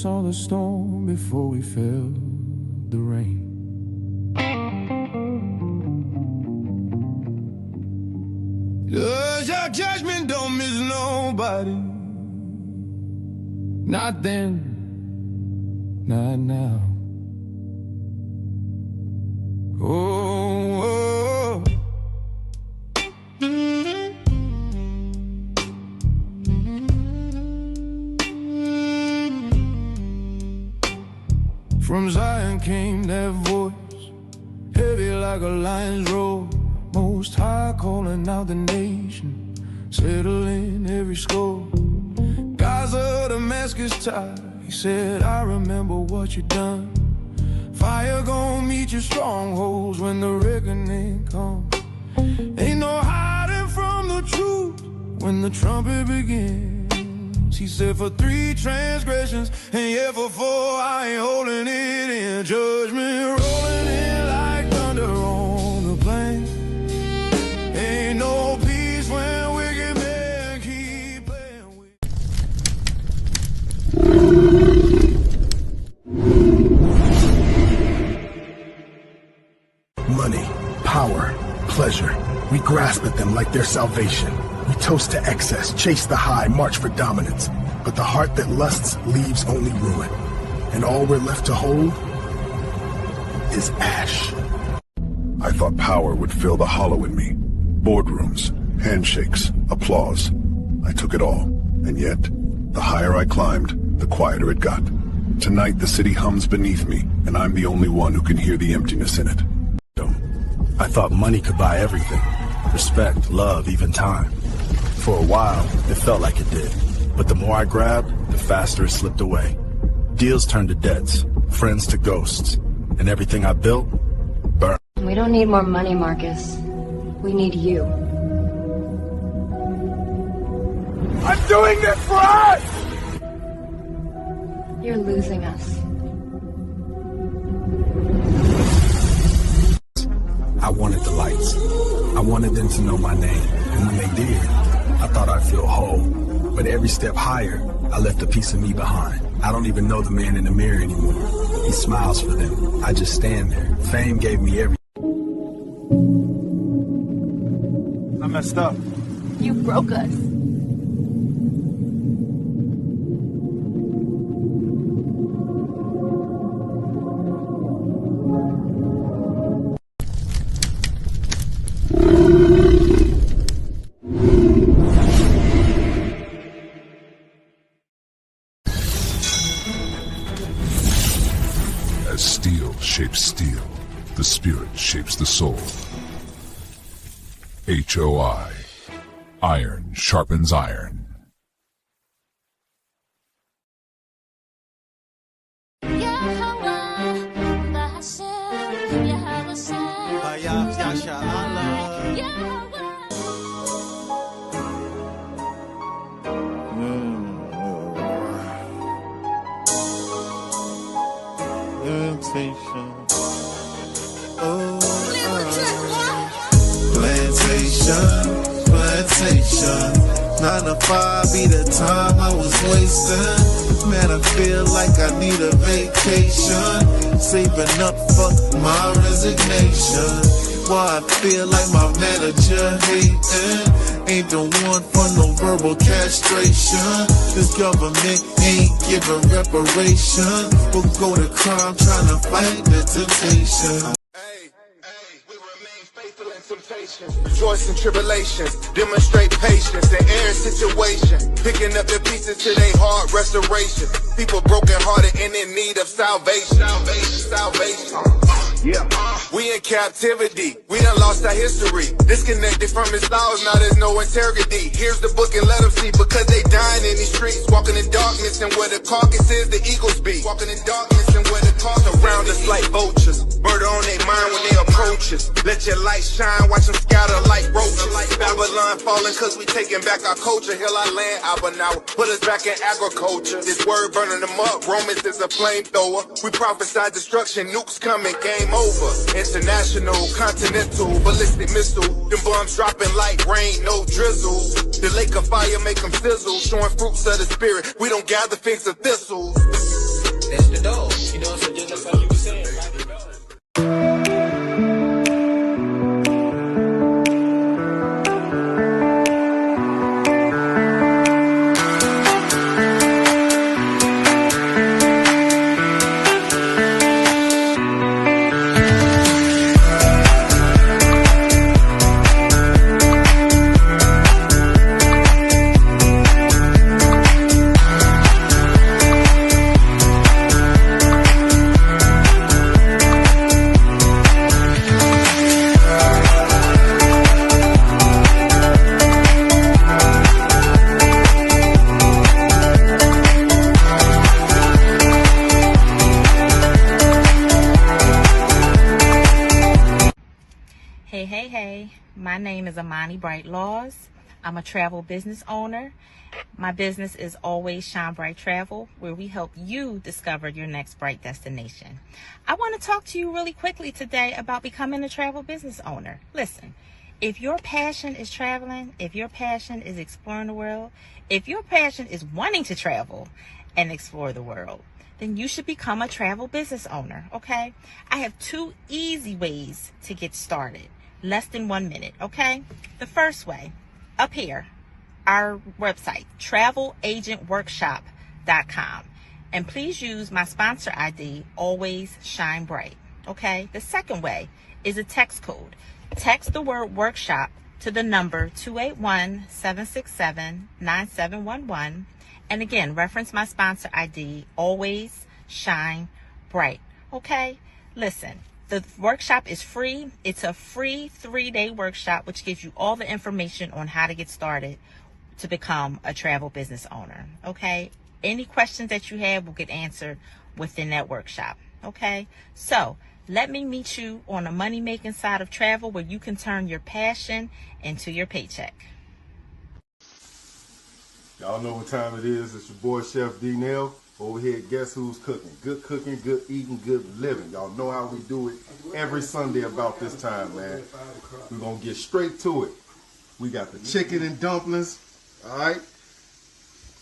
saw the storm before we felt the rain. Does your judgment don't miss nobody? Not then, not now. Oh, from Zion came that voice, heavy like a lion's roar. Most High calling out the nation, settling every score. Gaza, Damascus tide, he said, I remember what you done. Fire gon' meet your strongholds when the reckoning comes. Ain't no hiding from the truth when the trumpet begins. He said, for 3 transgressions, and yeah, for 4, I ain't holding it in. Judgment rolling in like thunder on the plain. Ain't no peace when wicked men keep playing with. Money, power, pleasure. We grasp at them like their salvation. We toast to excess, chase the high, march for dominance. But the heart that lusts leaves only ruin. And all we're left to hold is ash. I thought power would fill the hollow in me. Boardrooms, handshakes, applause. I took it all. And yet, the higher I climbed, the quieter it got. Tonight, the city hums beneath me, and I'm the only one who can hear the emptiness in it. I thought money could buy everything. Respect, love, even time. For a while, it felt like it did. But the more I grabbed, the faster it slipped away. Deals turned to debts, friends to ghosts, and everything I built, burned. We don't need more money, Marcus. We need you. I'm doing this for us! You're losing us. I wanted the lights. I wanted them to know my name. And when they did, I thought I'd feel whole. But every step higher, I left a piece of me behind. I don't even know the man in the mirror anymore. He smiles for them. I just stand there. Fame gave me everything. I messed up. You broke us. As steel shapes steel, the spirit shapes the soul. HOI. Iron sharpens iron. Plantation. 9 to 5 be the time I was wasting. Man, I feel like I need a vacation. Saving up for my resignation. Why I feel like my manager hating. Ain't the one for no verbal castration. This government ain't giving reparation. We'll go to crime trying to fight the temptation. Rejoice in tribulations, demonstrate patience in every situation, picking up the pieces to their heart restoration. People broken hearted and in need of salvation. Salvation. We in captivity, we done lost our history. Disconnected from his laws, now there's no integrity. Here's the book and let them see, because they dying in these streets. Walking in darkness and where the carcass is, the eagles be. Walking in darkness and where the carcass around us like vultures. Murder on their mind when they approach us. Let your light shine, watch them scatter like roaches. Babylon falling cause we taking back our culture. Heal our land, Abanawa, put us back in agriculture. This word burning them up, Romans is a flamethrower. We prophesy destruction, nukes coming, game over. International, continental, ballistic missile. Them bombs dropping like rain, no drizzle. The lake of fire make them sizzle. Showing fruits of the spirit, we don't gather figs of thistles. that's the dog. You know, so just like you were saying, Hey, my name is Amani Bright Laws. I'm a travel business owner. My business is Always Shine Bright Travel, where we help you discover your next bright destination. I want to talk to you really quickly today about becoming a travel business owner. Listen, if your passion is traveling, if your passion is exploring the world, if your passion is wanting to travel and explore the world, then you should become a travel business owner, okay? I have 2 easy ways to get started. Less than 1 minute, okay? The first way, up here, our website, travelagentworkshop.com. And please use my sponsor ID, Always Shine Bright, okay? The second way is a text code. Text the word workshop to the number 281-767-9711. And again, reference my sponsor ID, Always Shine Bright, okay? Listen. The workshop is free. It's a free 3-day workshop, which gives you all the information on how to get started to become a travel business owner. Okay. Any questions that you have will get answered within that workshop. Okay. So let me meet you on the money making side of travel, where you can turn your passion into your paycheck. Y'all know what time it is. It's your boy Chef D-Nail. Over here, Guess Who's Cooking? Good cooking, good eating, good living. Y'all know how we do it every Sunday about this time, man. We're going to get straight to it. We got the chicken and dumplings, all right?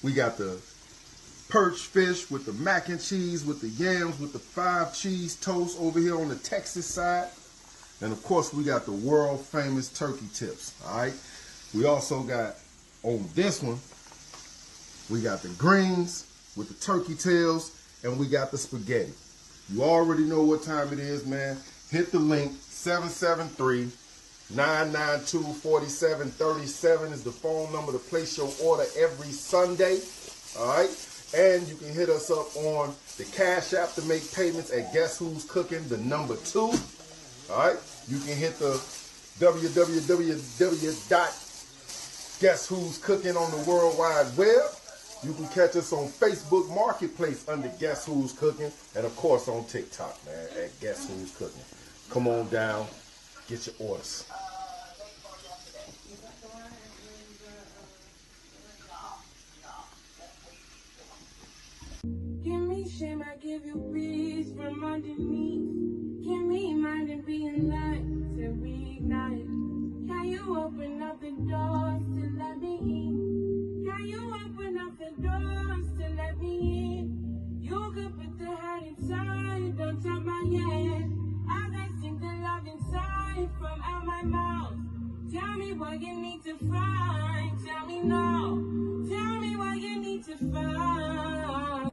We got the perch fish with the mac and cheese, with the yams, with the 5 cheese toast over here on the Texas side. And, of course, we got the world-famous turkey tips, all right? We also got, on this one, we got the greens with the turkey tails, and we got the spaghetti. You already know what time it is, man. Hit the link, 773-992-4737 is the phone number to place your order every Sunday, all right? And you can hit us up on the Cash App to make payments at Guess Who's Cooking, the number 2, all right? You can hit the www.guesswho'scooking on the World Wide Web. You can catch us on Facebook Marketplace under Guess Who's Cooking, and of course on TikTok, man, at Guess Who's Cooking. Come on down, get your orders. Give me shame, I give you peace from underneath. Give me mind and be in line to reignite. Can you open up the doors to let me in? Can you open up the doors to let me in? You could put the head inside, don't tap my head. As I sing the love inside from out my mouth. Tell me what you need to find. Tell me now. Tell me what you need to find.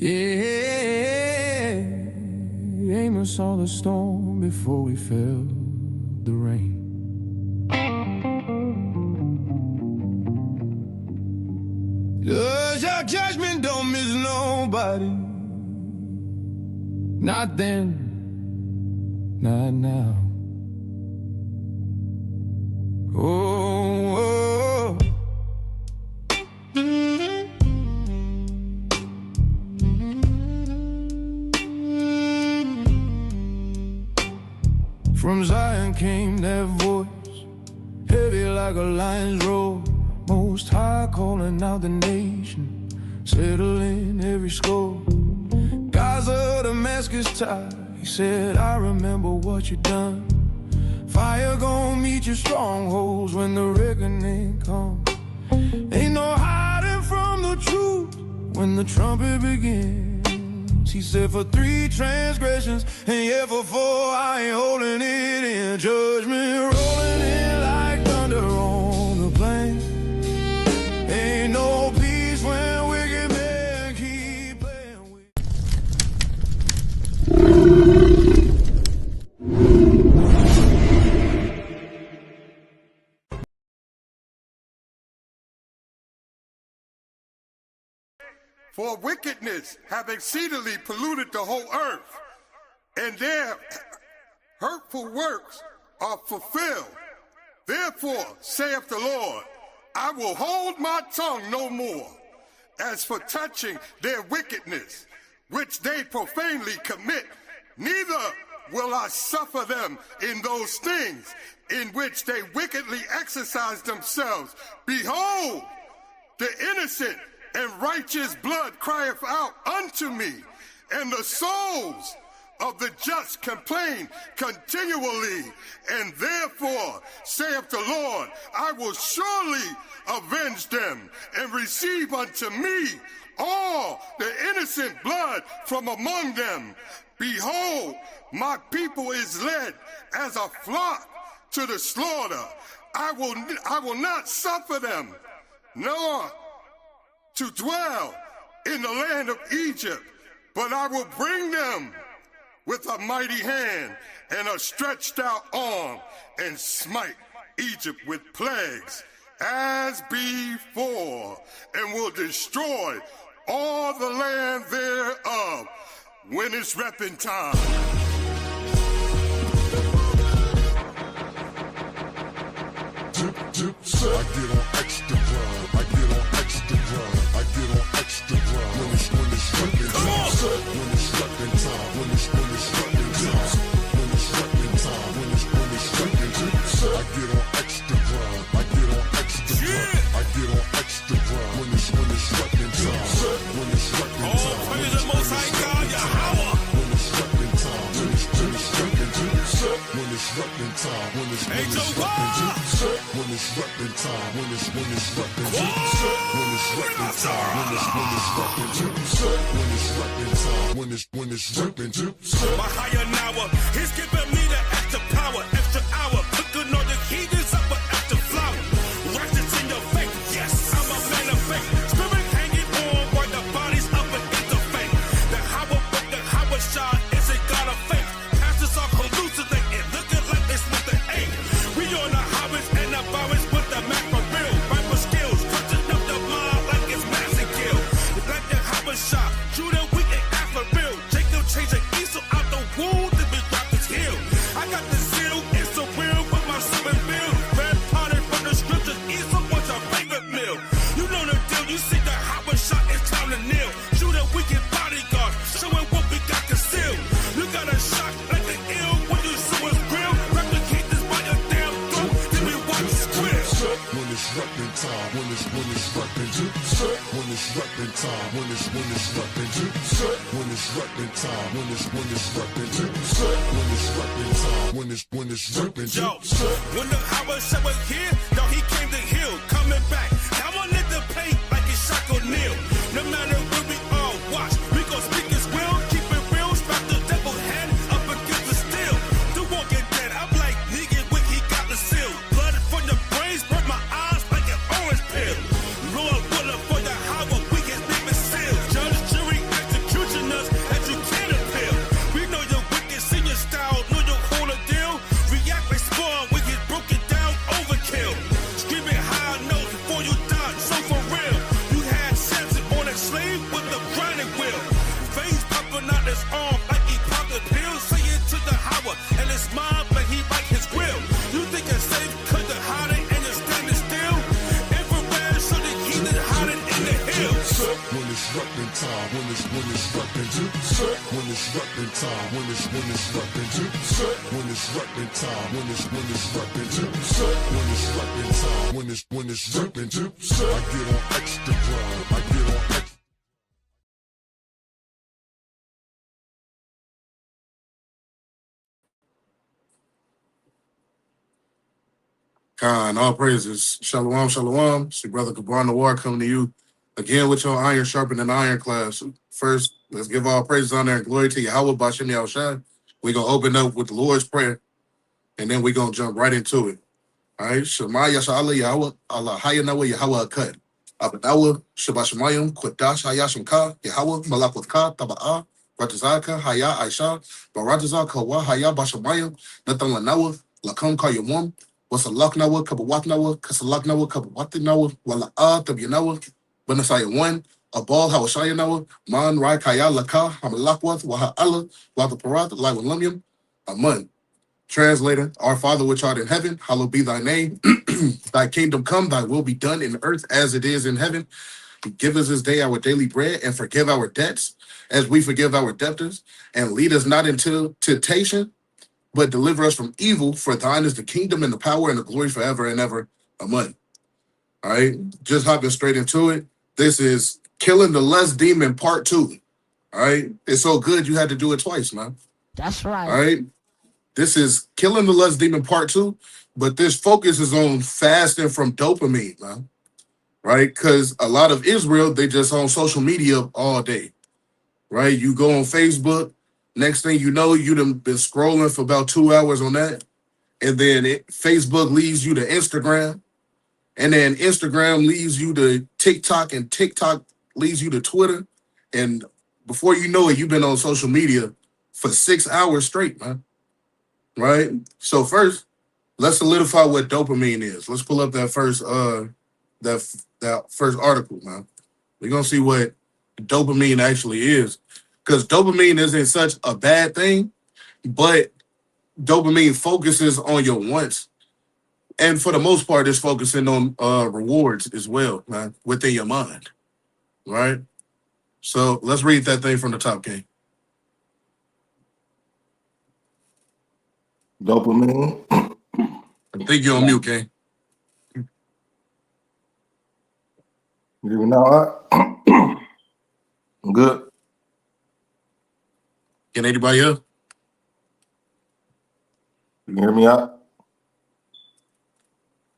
Yeah, Amos saw the storm before we felt the rain. Does your judgment don't miss nobody? Not then, not now. Oh, oh. From Zion came that voice, like a lion's roar. Most High calling out the nation, settling every score. Gaza, Damascus tide, he said, I remember what you done. Fire gon' meet your strongholds when the reckoning comes. Ain't no hiding from the truth when the trumpet begins. He said, for 3 transgressions, and yeah, for 4 I ain't holding it in. Judgment rolling in like thunder on the plain. Ain't no peace when wicked men keep playing with. For wickedness have exceedingly polluted the whole earth, and their hurtful works are fulfilled. Therefore, saith the Lord, I will hold my tongue no more, as for touching their wickedness, which they profanely commit, neither will I suffer them in those things in which they wickedly exercise themselves. Behold, the innocent and righteous blood crieth out unto me, and the souls of the just complain continually. And therefore, saith the Lord, I will surely avenge them, and receive unto me all the innocent blood from among them. Behold, my people is led as a flock to the slaughter. I will not suffer them, nor to dwell in the land of Egypt, but I will bring them with a mighty hand and a stretched out arm, and smite Egypt with plagues as before, and will destroy all the land thereof when it's reaping time. I get on extra grind. I get on extra grind. I get on extra grind. When it's reaping time. When it's reaping time. When it's reaping time. When it's reaping time. When it's reaping time. I get on extra grind. I get on extra grind. I get on extra grind. When it's reaping time. When it's reaping time. All praise the Most High God, Yahweh. When it's reaping time. When it's reaping time. When it's reaping time. When it's reaping time. When it's reaping time. When it's reaping time. When it's reaping time. When it's reaping time. When it's reaping time. My higher NAWAR, he's giving me the extra power, extra hour. Cooking all the heathens up with extra flour. Righteous in your faith, yes, I'm a man of faith. Spirit hanging on while the body's up against the faith. The Howard shot isn't God of faith. Pastors are hallucinating, looking like they smoked the eight. We on the Howards and the Bowers with the Mac for real. Bible skills, touching up the mind like it's massive kill. Like the Howard shot, Judah we ain't after real. Jacob changed the Esau out the wound to be dropped his heel. I got the zeal, it's so real with my 7 bill. Red potted from the scriptures, Esau was your favorite meal. You know the deal, you see the Howard shot, it's time to kneel. Judah we get bodyguard, showing what we got concealed. You got a shock like an ill when you see us real. Replicate this by your damn throat, then we watch you squeal. When it's reaping time. When it's reaping time. When it's reaping time. When it's reaping time. When it's reaping time. When it's reaping time. When it's reaping time. When it's reaping time. Yo, when the Howard shot was here, no, he came to heal, coming back. Now I let the paint like it's Shaq O'Neal. No matter where we all watch, we gon' speak his will, keep it real, strap the devil hand up against the steel. The Walking Dead, I'm like Negan when he got the seal. Blood from the brains, burnt my eyes like an orange peel. Lord willing for the Howard, we can name it seal. Judge, jury, executioners, that you can't appeal. We know your wicked senior style, know your whole deal. React, respond, we get broken down, overkill. Scream when it's repping time, when it's repping time, when it's repping time, when it's repping time, when it's repping time, when it's repping time, when it's repping time, when it's repping time. I get on extra grind, I get on extra. Khan, all praises. Shalom, shalom. It's your brother GABAR NAWAR coming to you again with your iron sharpening iron class. First, let's give all praises, honor, and glory to Yahweh Bashem Yahushua. We're going to open up with the Lord's Prayer, and then we're going to jump right into it. All right? Shema Yasha'Allah Yahweh, Allah Hayanawa Yahweh Akkad. Abadawa, Shabbat Shemayim, Kwadash Hayashim Ka, Yahweh, Malakut Ka, Taba'ah, Ratazaka, Haya Aisha, Baratazak, Kawa, Haya Bashamayim, Nathan Lanawa, Lakam Kayamum, Wasalaknawa, Kabawatnawa, Kasalaknawa, Kabawatinawa, Wala'a, Tabyanawa, Banasaya 1, Abal Hawashayanawa, Man Rai Kaya Laka, Hamalakwath, Waha'ala, Wadaparat, Laiwalumium, Amun. Translator, our Father which art in heaven, hallowed be thy name. Thy kingdom come, thy will be done in earth as it is in heaven. Give us this day our daily bread and forgive our debts as we forgive our debtors. And lead us not into temptation, but deliver us from evil. For thine is the kingdom and the power and the glory forever and ever. Amen. All right, just hopping straight into it. This is Killing the Lust Demon Part 2. All right, it's so good you had to do it twice, man. That's right. All right. This is Killing the Lust Demon Part 2, but this focus is on fasting from dopamine, man. Right? Because a lot of Israel, they just on social media all day. Right? You go on Facebook, next thing you know, you done been scrolling for about 2 hours on that. And then Facebook leads you to Instagram. And then Instagram leads you to TikTok, and TikTok leads you to Twitter. And before you know it, you've been on social media for 6 hours straight, man. Right? So first, let's solidify what dopamine is. Let's pull up that first that first article, man. We're gonna see what dopamine actually is. Because dopamine isn't such a bad thing, but dopamine focuses on your wants. And for the most part, it's focusing on rewards as well, man, within your mind. Right? So let's read that thing from the top, King. Dopamine. I think you're on mute, King. You hear me now? I'm good. Can anybody else? You can hear me out?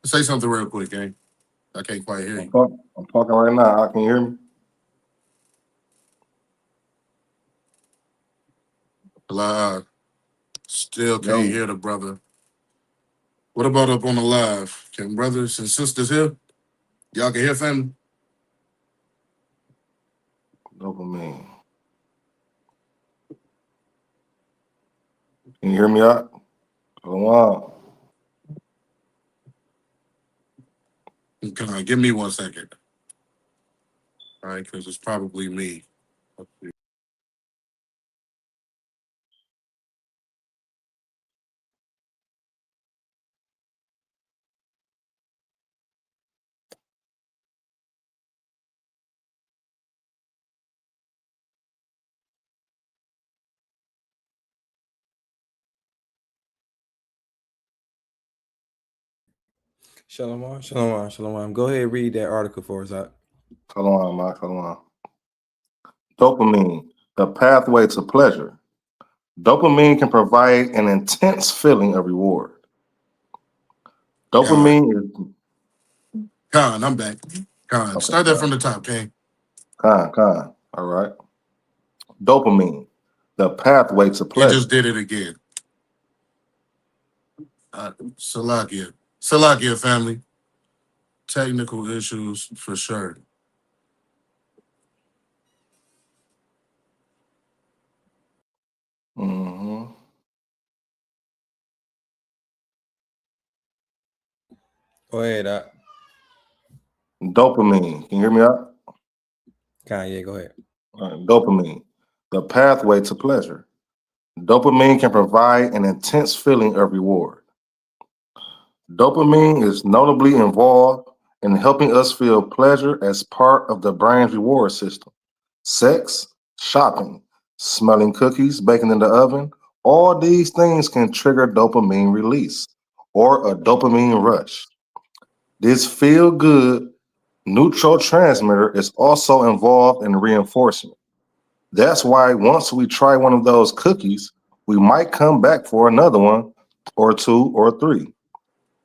Say something real quick, King. I can't quite hear you. I'm talking right now. Can you hear me? Still can't hear the brother. What about up on the live? Can brothers and sisters hear? Y'all can hear family? Dopamine. Can you hear me out? Come on. Come on, give me 1 second. All right, because it's probably me. Shalom, shalom, shalom. Go ahead and read that article for us, Zach. Shalom, man. Shalom. Dopamine, the pathway to pleasure. Dopamine can provide an intense feeling of reward. Dopamine is... Khan, I'm back. Khan, okay, start that from the top, King. Khan. All right. Dopamine, the pathway to pleasure. You just did it again. Salakia, family. Technical issues for sure. Mm-hmm. Go ahead, Doc. Dopamine. Can you hear me out? Yeah, go ahead. All right. Dopamine, the pathway to pleasure. Dopamine can provide an intense feeling of reward. Dopamine is notably involved in helping us feel pleasure as part of the brain's reward system. sex, shopping, smelling cookies, baking in the oven. All these things can trigger dopamine release or a dopamine rush. This feel good neurotransmitter is also involved in reinforcement. That's why once we try one of those cookies, we might come back for another one or two or three.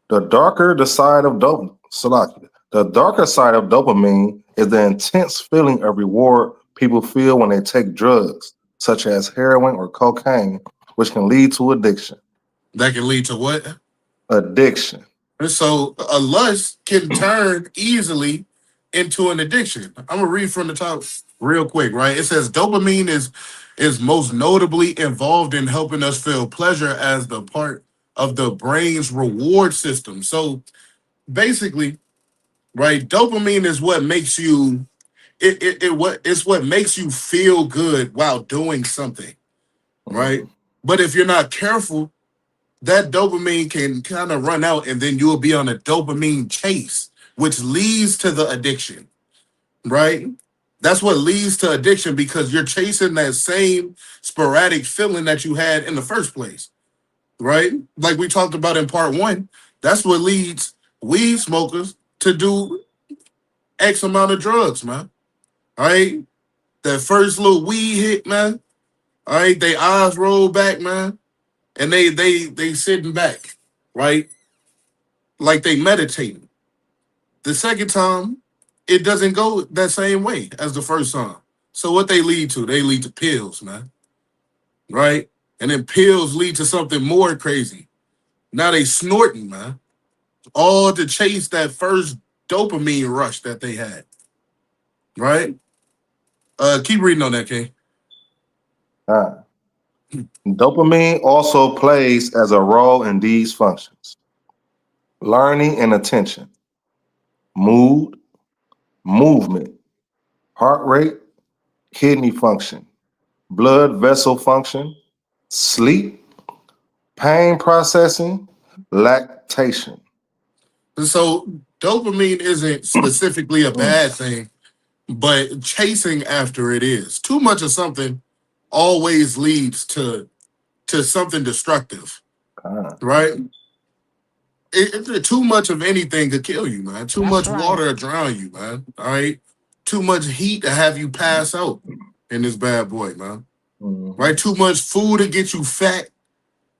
The darker the side of the darker side of dopamine is the intense feeling of reward people feel when they take drugs, such as heroin or cocaine, which can lead to addiction. That can lead to what? Addiction. And so a lust can turn easily into an addiction. I'm gonna read from the top real quick, right? It says dopamine is most notably involved in helping us feel pleasure as the part of the brain's reward system. So basically, right, dopamine is what makes you it's what makes you feel good while doing something, right? But if you're not careful, that dopamine can kind of run out and then you'll be on a dopamine chase, which leads to the addiction, right? That's what leads to addiction because you're chasing that same sporadic feeling that you had in the first place, right? Like we talked about in part one, that's what leads weed smokers to do X amount of drugs, man. All right? That first little weed hit, man. All right, they eyes roll back, man, and they sitting back, right? Like they meditating. The second time, it doesn't go that same way as the first time. So what they lead to? They lead to pills, man. Right? And then pills lead to something more crazy. Now they snorting, man. All to chase that first dopamine rush that they had. Right? Keep reading on that, King. Dopamine also plays as a role in these functions: learning and attention, mood, movement, heart rate, kidney function, blood vessel function, sleep, pain processing, lactation. So dopamine isn't specifically a bad thing, but chasing after it is. Too much of something always leads to something destructive, right? Too much of anything could kill you, man. Too much water to drown you, man. All right? Too much heat to have you pass out in this bad boy, man. Right? Too much food to get you fat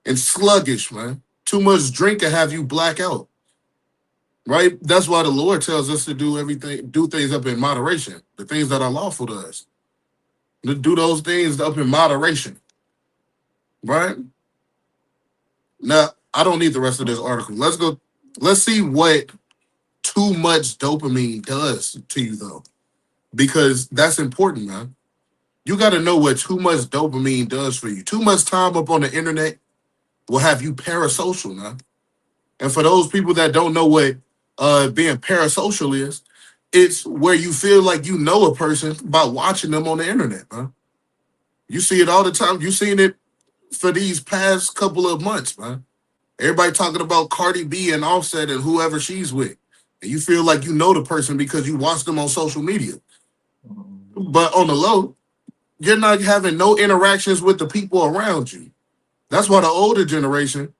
and sluggish, man. Too much drink to have you black out. Right? That's why the Lord tells us to do things up in moderation. The things that are lawful to us. To do those things up in moderation. Right? Now, I don't need the rest of this article. Let's see what too much dopamine does to you, though. Because that's important, man. You got to know what too much dopamine does for you. Too much time up on the internet will have you parasocial, man. And for those people that don't know what being parasocial is, it's where you feel like you know a person by watching them on the internet, man. You see it all the time. You've seen it for these past couple of months, man. Everybody talking about Cardi B and Offset and whoever she's with. And you feel like you know the person because you watch them on social media. But on the low, you're not having no interactions with the people around you. That's why the older generation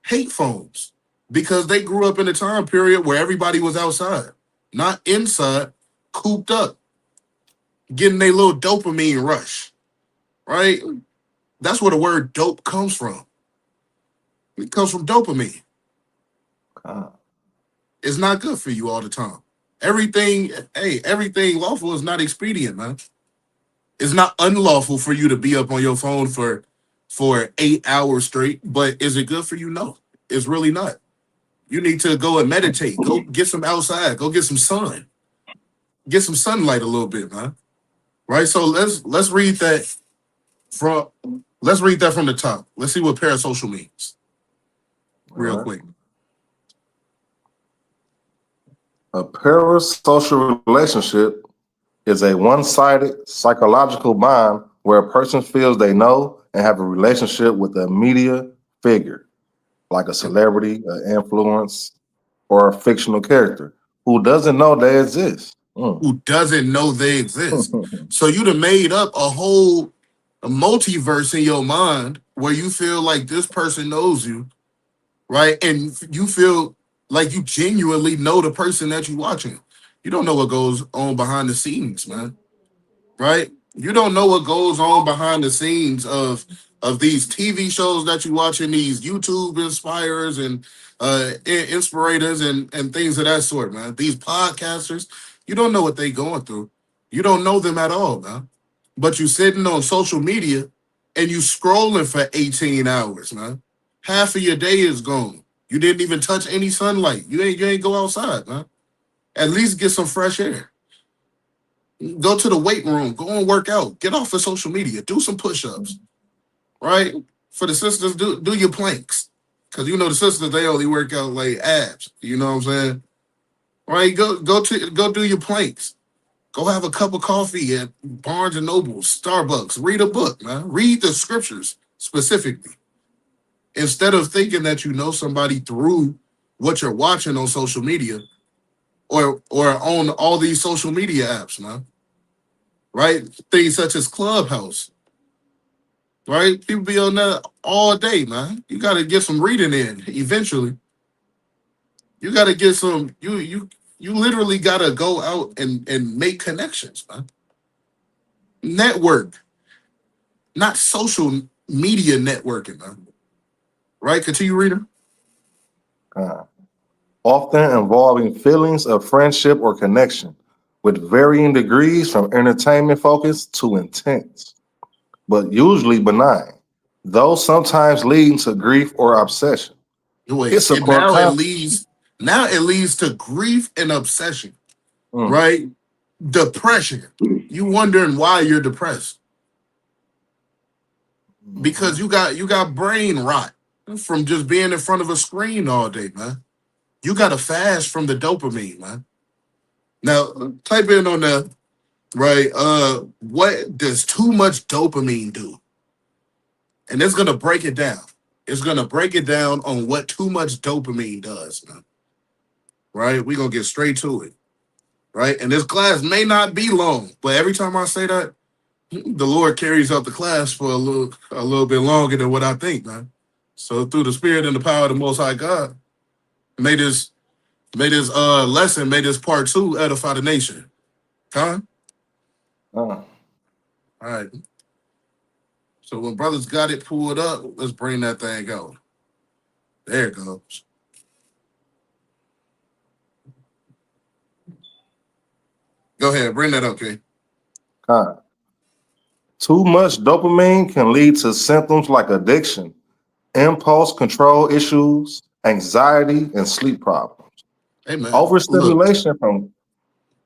hate phones. Because they grew up in a time period where everybody was outside, not inside, cooped up, getting their little dopamine rush, right? That's where the word dope comes from. It comes from dopamine. It's not good for you all the time. Everything lawful is not expedient, man. It's not unlawful for you to be up on your phone for 8 hours straight, but is it good for you? No, it's really not. You need to go and meditate. Go get some outside. Go get some sun. Get some sunlight a little bit, man. Right? So let's read that from the top. Let's see what parasocial means. Real quick. A parasocial relationship is a one-sided psychological bond where a person feels they know and have a relationship with a media figure, like a celebrity, an influence, or a fictional character who doesn't know they exist. who doesn't know they exist. So you done made up a multiverse in your mind where you feel like this person knows you, right? And you feel like you genuinely know the person that you're watching. You don't know what goes on behind the scenes, man. Right? You don't know what goes on behind the scenes of these TV shows that you watching, these YouTube inspirers and inspirators and things of that sort, man. These podcasters, you don't know what they going through. You don't know them at all, man. But you sitting on social media and you scrolling for 18 hours, man. Half of your day is gone. You didn't even touch any sunlight. You ain't go outside, man. At least get some fresh air. Go to the weight room. Go and work out. Get off of social media. Do some push-ups. Right? For the sisters, do your planks. Because you know the sisters, they only work out like abs. You know what I'm saying? Right? Go do your planks. Go have a cup of coffee at Barnes and Noble, Starbucks. Read a book, man. Read the scriptures specifically. Instead of thinking that you know somebody through what you're watching on social media or on all these social media apps, man. Right? Things such as Clubhouse. Right? People be on that all day, man. You got to get some reading in eventually. You got to get some, you literally got to go out and make connections, man. Network, not social media networking, man. Right? Continue reading. Often involving feelings of friendship or connection with varying degrees from entertainment focus to intense, but usually benign, though sometimes leading to grief or obsession. It's a core now it leads to grief and obsession, right? Depression. You wondering why you're depressed. Because you got brain rot from just being in front of a screen all day, man. You got to fast from the dopamine, man. Now, type in on the right. What does too much dopamine do? And it's gonna break it down. It's gonna break it down on what too much dopamine does, man. Right? We're gonna get straight to it. Right? And this class may not be long, but every time I say that, the Lord carries out the class for a little bit longer than what I think, man. So through the spirit and the power of the Most High God, may this lesson, may this part 2 edify the nation. Huh? All right. So when brothers got it pulled up, let's bring that thing out. There it goes. Go ahead, bring that up, King. Too much dopamine can lead to symptoms like addiction, impulse control issues, anxiety, and sleep problems. Hey, man. Overstimulation from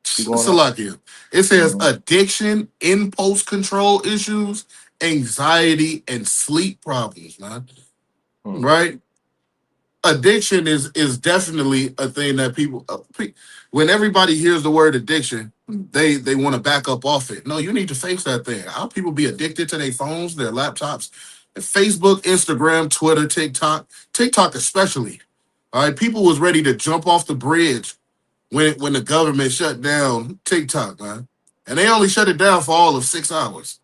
Salakia. It says addiction, impulse control issues, anxiety, and sleep problems, man. Right? Addiction is definitely a thing that people, when everybody hears the word addiction, they want to back up off it. No, you need to face that thing. How people be addicted to their phones, their laptops, Facebook, Instagram, Twitter, TikTok especially. All right, people was ready to jump off the bridge when the government shut down TikTok, man. And they only shut it down for all of 6 hours.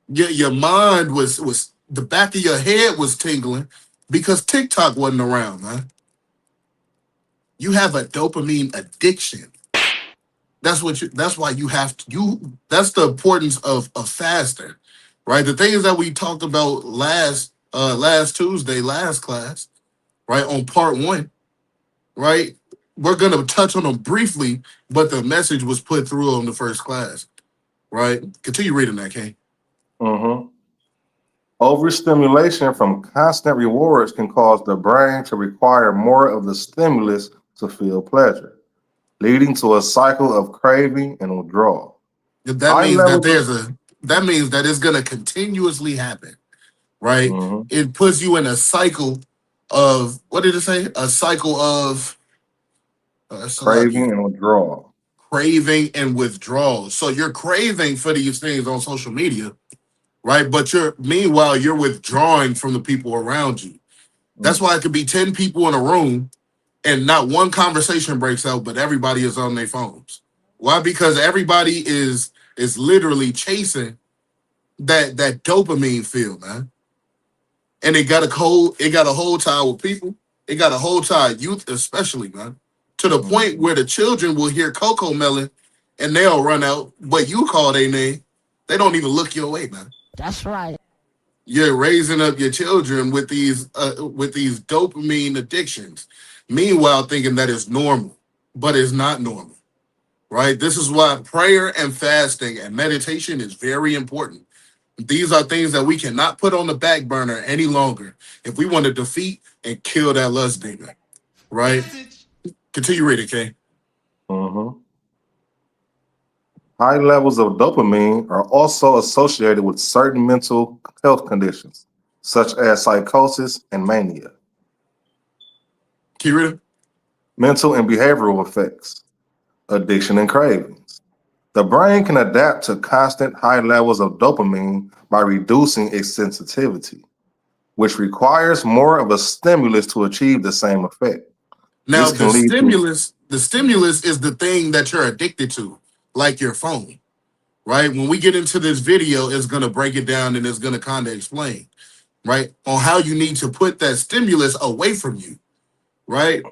Your mind was the back of your head was tingling because TikTok wasn't around, man. You have a dopamine addiction. That's why you have to that's the importance of fasting. Right? The things that we talked about last Tuesday, last class, right? On part 1, right? We're gonna touch on them briefly, but the message was put through on the first class. Right? Continue reading that, King. Overstimulation from constant rewards can cause the brain to require more of the stimulus to feel pleasure, leading to a cycle of craving and withdrawal. That means that it's gonna continuously happen, right? It puts you in a cycle of, what did it say? A cycle of craving and withdrawal. Craving and withdrawal. So you're craving for these things on social media, right? But meanwhile you're withdrawing from the people around you. That's why it could be 10 people in a room, and not one conversation breaks out, but everybody is on their phones. Why? Because everybody is literally chasing that dopamine feel, man. And it got a hold tie with people. It got a hold tie youth, especially, man. To the point where the children will hear Coco Melon and they'll run out, but you call their name, they don't even look your way, man. That's right. You're raising up your children with these dopamine addictions. Meanwhile, thinking that is normal, but it's not normal, right? This is why prayer and fasting and meditation is very important. These are things that we cannot put on the back burner any longer if we want to defeat and kill that lust demon, right? Continue reading, Kay. Mm-hmm. High levels of dopamine are also associated with certain mental health conditions, such as psychosis and mania. Keep reading. Mental and behavioral effects, addiction and cravings. The brain can adapt to constant high levels of dopamine by reducing its sensitivity, which requires more of a stimulus to achieve the same effect. Now, This can lead to the stimulus is the thing that you're addicted to, like your phone, right? When we get into this video, it's going to break it down and it's going to kind of explain, right, on how you need to put that stimulus away from you, right?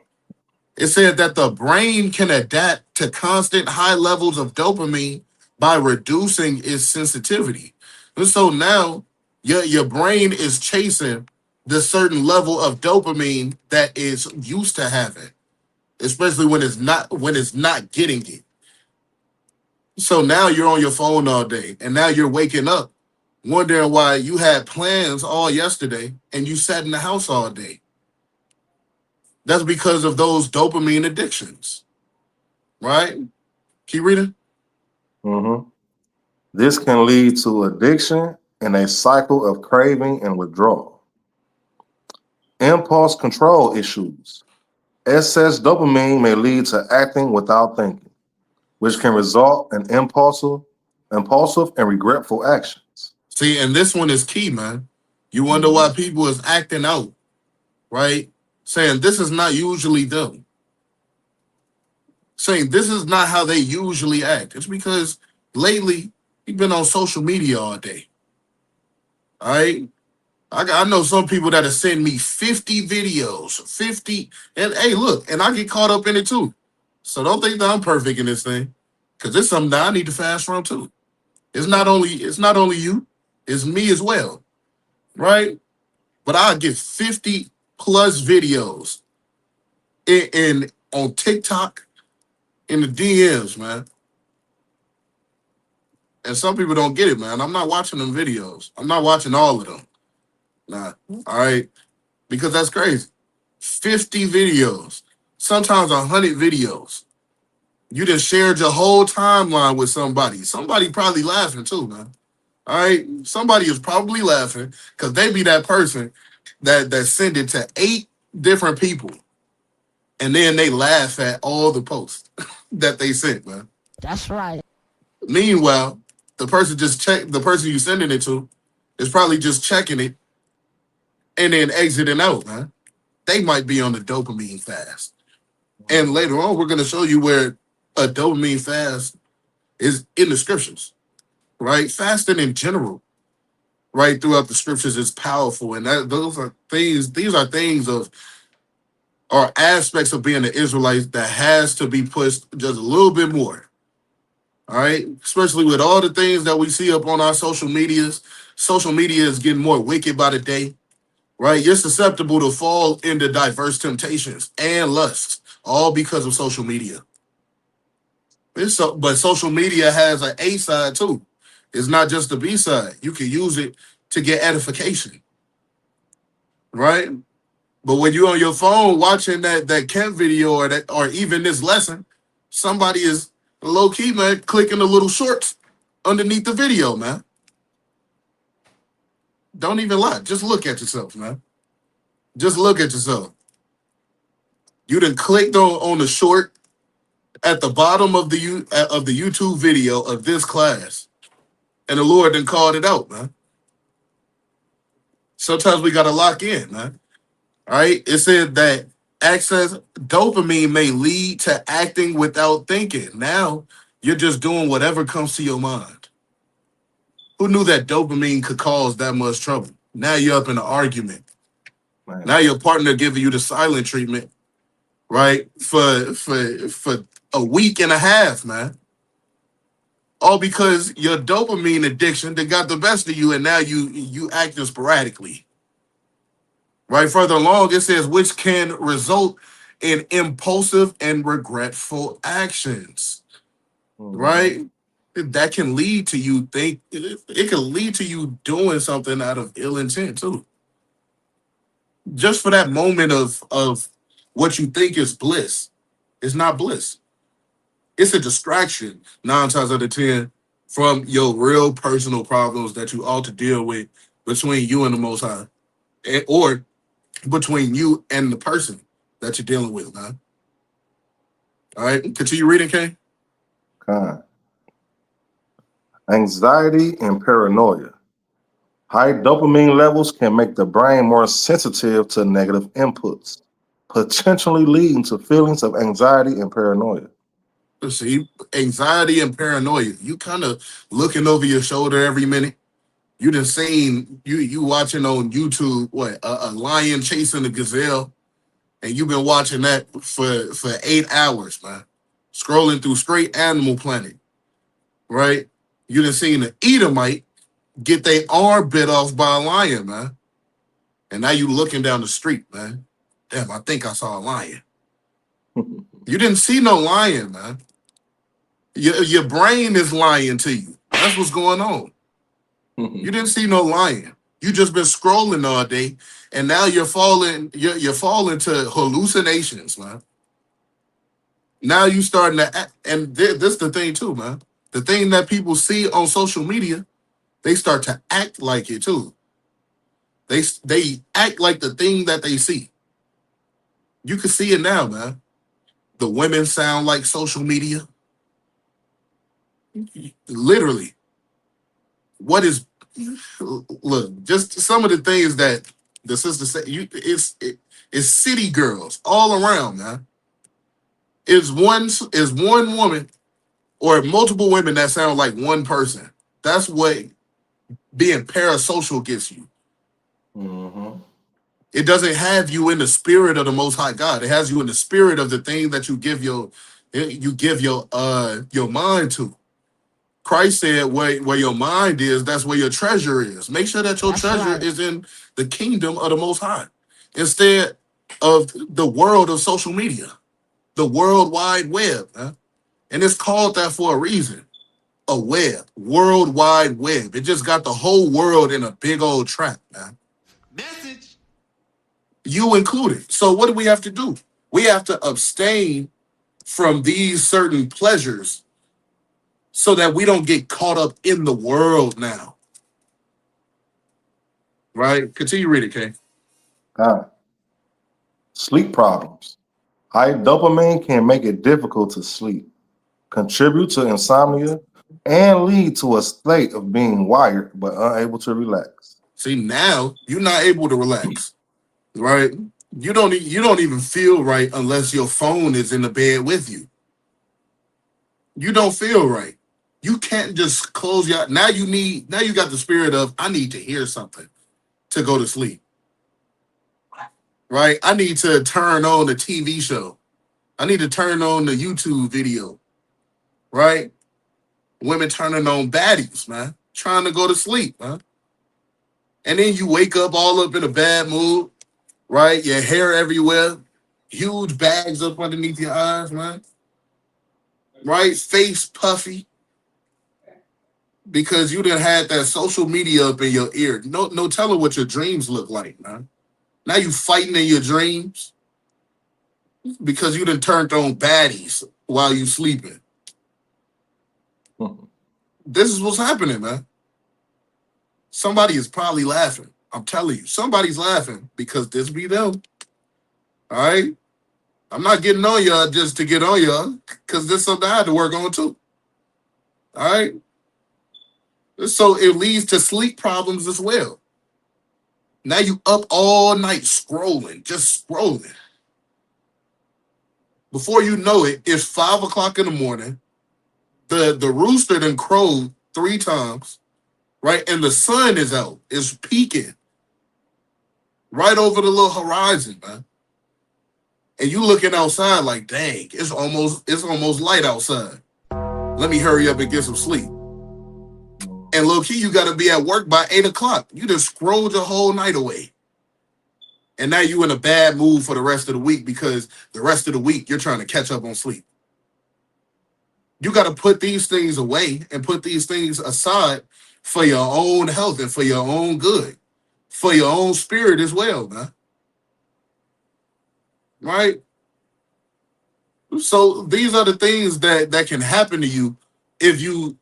It said that the brain can adapt to constant high levels of dopamine by reducing its sensitivity. And so now your brain is chasing the certain level of dopamine that is used to having, especially when it's not getting it. So now you're on your phone all day, and now you're waking up wondering why you had plans all yesterday and you sat in the house all day. That's because of those dopamine addictions, right? Keep reading. Mhm. This can lead to addiction and a cycle of craving and withdrawal. Impulse control issues. Excess dopamine may lead to acting without thinking, which can result in impulsive and regretful actions. See, and this one is key, man. You wonder why people is acting out, right? Saying this is not usually them. Saying this is not how they usually act. It's because lately you've been on social media all day. All right. I know some people that have sent me 50 videos, 50, and hey, look, and I get caught up in it too. So don't think that I'm perfect in this thing, because it's something that I need to fast from too. It's not only you, it's me as well, right? But I get 50 plus videos in on TikTok in the DMs, man. And some people don't get it, man. I'm not watching them videos. I'm not watching all of them. Nah, all right, because that's crazy. 50 videos, sometimes 100 videos. You just shared your whole timeline with somebody. Somebody probably laughing too, man. All right, somebody is probably laughing because they be that person that send it to 8 different people, and then they laugh at all the posts that they sent, man. That's right. Meanwhile, the person you sending it to is probably just checking it and then exiting out, man. They might be on the dopamine fast. And later on, we're going to show you where a dopamine fast is in the scriptures, right? Fasting in general, right, throughout the scriptures is powerful. And these are things or aspects of being an Israelite that has to be pushed just a little bit more. All right, especially with all the things that we see up on our social medias. Social media is getting more wicked by the day, right? You're susceptible to fall into diverse temptations and lusts, all because of social media. But social media has an A side too. It's not just the B side. You can use it to get edification, right? But when you're on your phone watching that camp video or even this lesson, somebody is low key, man, clicking the little shorts underneath the video, man. Don't even lie. Just look at yourself, man. Just look at yourself. You done clicked on the short at the bottom of the YouTube video of this class, and the Lord done called it out, man. Sometimes we gotta lock in, man. All right. It said that Excess dopamine may lead to acting without thinking. Now you're just doing whatever comes to your mind. Who knew that dopamine could cause that much trouble? Now you're up in an argument. Man. Now your partner giving you the silent treatment, right? For a week and a half, man. All because your dopamine addiction that got the best of you, and now you acting sporadically. Right further along, it says which can result in impulsive and regretful actions. Right? That can lead to you it can lead to you doing something out of ill intent too. Just for that moment of what you think is bliss. It's not bliss. It's a distraction 9 times out of 10 from your real personal problems that you ought to deal with between you and the Most High, or between you and the person that you're dealing with, man. All right, continue reading, Kay. Anxiety and paranoia. High dopamine levels can make the brain more sensitive to negative inputs, potentially leading to feelings of anxiety and paranoia. See, anxiety and paranoia. You kind of looking over your shoulder every minute. You done seen you watching on YouTube what a lion chasing a gazelle, and you've been watching that for 8 hours, man. Scrolling through straight Animal Planet, right? You done seen an Edomite get their arm bit off by a lion, man. And now you looking down the street, man. Damn, I think I saw a lion. You didn't see no lion, man. Your brain is lying to you. That's what's going on. You didn't see no lion. You just been scrolling all day, and now you're falling to hallucinations, man. Now you starting to act, and this is the thing too, man. The thing that people see on social media, they start to act like it too. They act like the thing that they see. You can see it now, man. The women sound like social media. Literally. What is look, just some of the things that the sister said, it's city girls all around, man. Is one woman or multiple women that sound like one person. That's what being parasocial gets you. It doesn't have you in the spirit of the Most High God. It has you in the spirit of the thing that you give your mind to. Christ said, where your mind is, that's where your treasure is. Make sure that your treasure is in the kingdom of the Most High instead of the world of social media, the World Wide Web. Huh? And it's called that for a reason. A web, World Wide Web. It just got the whole world in a big old trap, man. Message. You included. So what do we have to do? We have to abstain from these certain pleasures so that we don't get caught up in the world now. Right? Continue reading, Kay. Sleep problems. High dopamine can make it difficult to sleep, contribute to insomnia, and lead to a state of being wired but unable to relax. See, now you're not able to relax, right? You don't even feel right unless your phone is in the bed with you. You don't feel right. You can't just close your now you got the spirit of I need to hear something to go to sleep. Right? I need to turn on the TV show. I need to turn on the YouTube video. Right? Women turning on baddies, man. Trying to go to sleep, man. And then you wake up all up in a bad mood, right? Your hair everywhere, huge bags up underneath your eyes, man. Right? Face puffy. Because you done had that social media up in your ear. No telling what your dreams look like, man. Now you fighting in your dreams because you done turned on baddies while you sleeping. This is what's happening, man. Somebody is probably laughing. I'm telling you, somebody's laughing because this be them. All right? I'm not getting on y'all just to get on y'all because this is something I had to work on too. All right? So it leads to sleep problems as well. Now you up all night scrolling, just scrolling. Before you know it, it's 5 o'clock in the morning. The rooster done crowed 3 times, right? And the sun is out. It's peaking right over the little horizon, man. And you looking outside like, dang, it's almost light outside. Let me hurry up and get some sleep. And low key, you got to be at work by 8 o'clock. You just scrolled your whole night away. And now you in a bad mood for the rest of the week because the rest of the week you're trying to catch up on sleep. You got to put these things away and put these things aside for your own health and for your own good, for your own spirit as well, man. Right? So these are the things that can happen to you if you're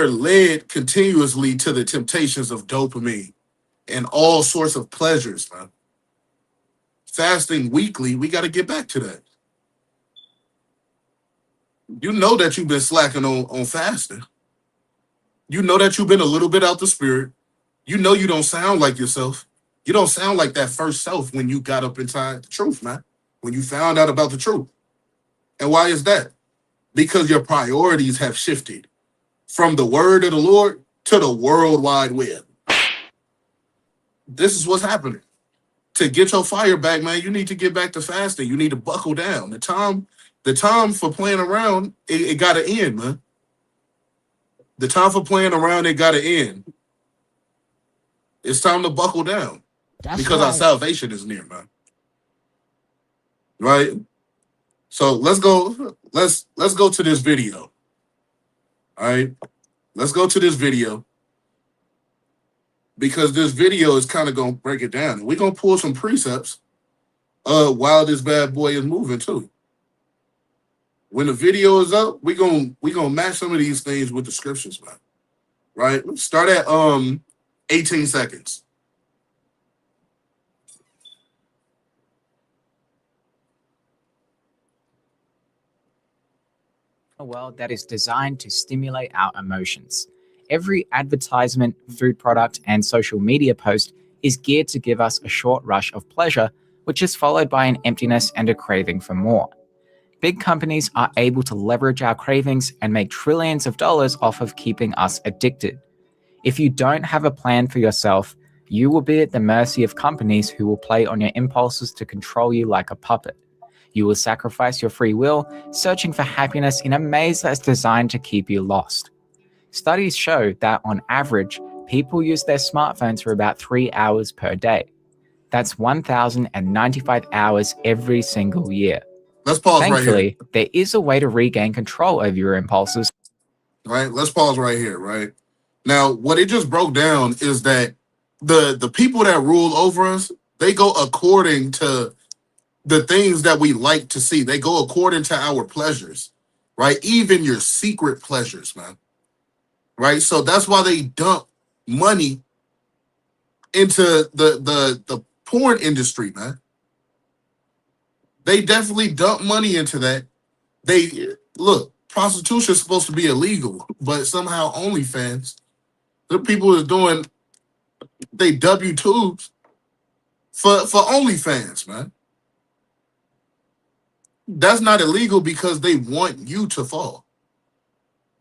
led continuously to the temptations of dopamine and all sorts of pleasures, man. Fasting weekly, we got to get back to that. You know that you've been slacking on fasting. You know that you've been a little bit out the spirit. You know you don't sound like yourself. You don't sound like that first self when you got up inside the truth, man. When you found out about the truth. And why is that? Because your priorities have shifted from the word of the Lord to the World Wide Web. This is what's happening. To get your fire back, man, you need to get back to fasting. You need to buckle down. The time for playing around, it got to end, man. The time for playing around, it got to end. It's time to buckle down. Because our salvation is near, man. Right? So let's go to this video. All right? Let's go to this video. Because this video is kind of going to break it down. And we're going to pull some precepts while this bad boy is moving too. When the video is up, we're gonna match some of these things with the scriptures, man. Right? Let's start at 18 seconds. A world that is designed to stimulate our emotions. Every advertisement, food product, and social media post is geared to give us a short rush of pleasure, which is followed by an emptiness and a craving for more. Big companies are able to leverage our cravings and make trillions of dollars off of keeping us addicted. If you don't have a plan for yourself, you will be at the mercy of companies who will play on your impulses to control you like a puppet. You will sacrifice your free will, searching for happiness in a maze that's designed to keep you lost. Studies show that on average, people use their smartphones for about 3 hours per day. That's 1,095 hours every single year. Let's pause right here. Thankfully, there is a way to regain control over your impulses. Right? Let's pause right here, right? Now, what it just broke down is that the people that rule over us, they go according to the things that we like to see. They go according to our pleasures, right? Even your secret pleasures, man. Right? So that's why they dump money into the porn industry, man. They definitely dump money into that. Look, prostitution is supposed to be illegal, but somehow OnlyFans, the people is doing they W-2s for OnlyFans, man. That's not illegal because they want you to fall.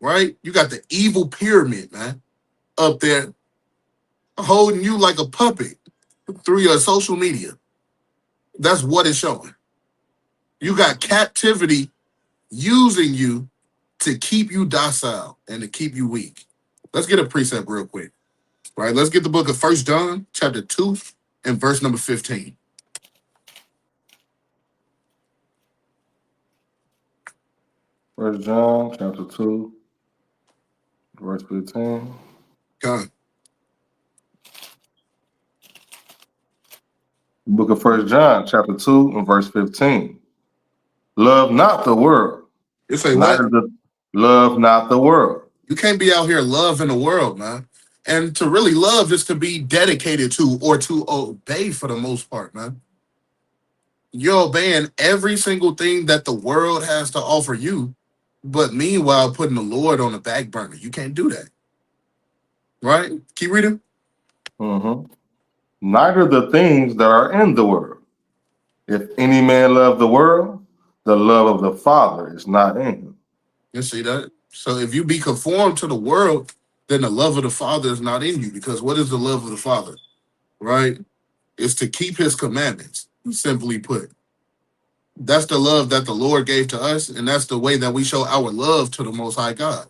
Right? You got the evil pyramid, man, up there holding you like a puppet through your social media. That's what it's showing. You got captivity using you to keep you docile and to keep you weak. Let's get a precept real quick. Right? Let's get the book of 1 John chapter 2 and verse number 15. First John chapter 2, verse 15. God. Book of 1 John chapter 2 and verse 15. Love not the world. You say what? Love not the world. You can't be out here loving the world, man. And to really love is to be dedicated to or to obey for the most part, man. You're obeying every single thing that the world has to offer you, but meanwhile putting the Lord on the back burner. You can't do that. Right? Keep reading. Mm-hmm. Neither the things that are in the world. If any man love the world, the love of the Father is not in him. You see that? So if you be conformed to the world, then the love of the Father is not in you. Because what is the love of the Father? Right? It's to keep his commandments, simply put. That's the love that the Lord gave to us, and that's the way that we show our love to the Most High God.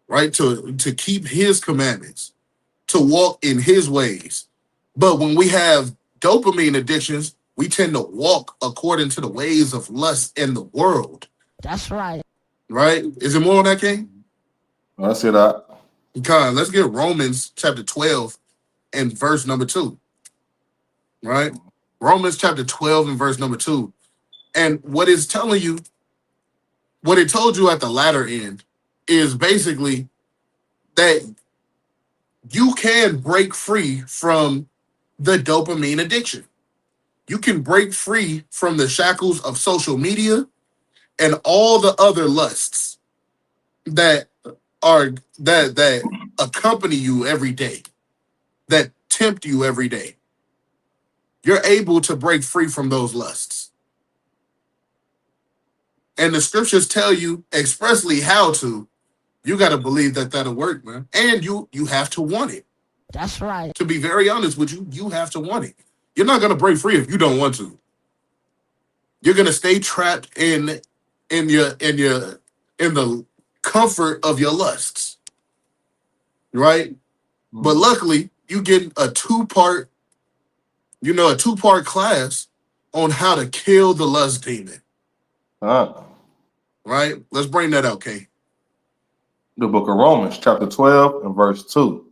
Right? To keep his commandments, to walk in his ways. But when we have dopamine addictions, we tend to walk according to the ways of lust in the world. That's right. Right? Is there more on that, King? I see that. Okay, let's get Romans chapter 12 and verse number 2. Right? Romans chapter 12 and verse number 2. And what it's telling you, what it told you at the latter end is basically that you can break free from the dopamine addiction. You can break free from the shackles of social media and all the other lusts that accompany you every day, that tempt you every day. You're able to break free from those lusts. And the scriptures tell you expressly how to. You got to believe that that'll work, man. And you have to want it. That's right. To be very honest with you, you have to want it. You're not going to break free if you don't want to. You're going to stay trapped in the comfort of your lusts. Right? But luckily, you get a two-part class on how to kill the lust demon. Right? Let's bring that out, Kay. The book of Romans, chapter 12 and verse 2.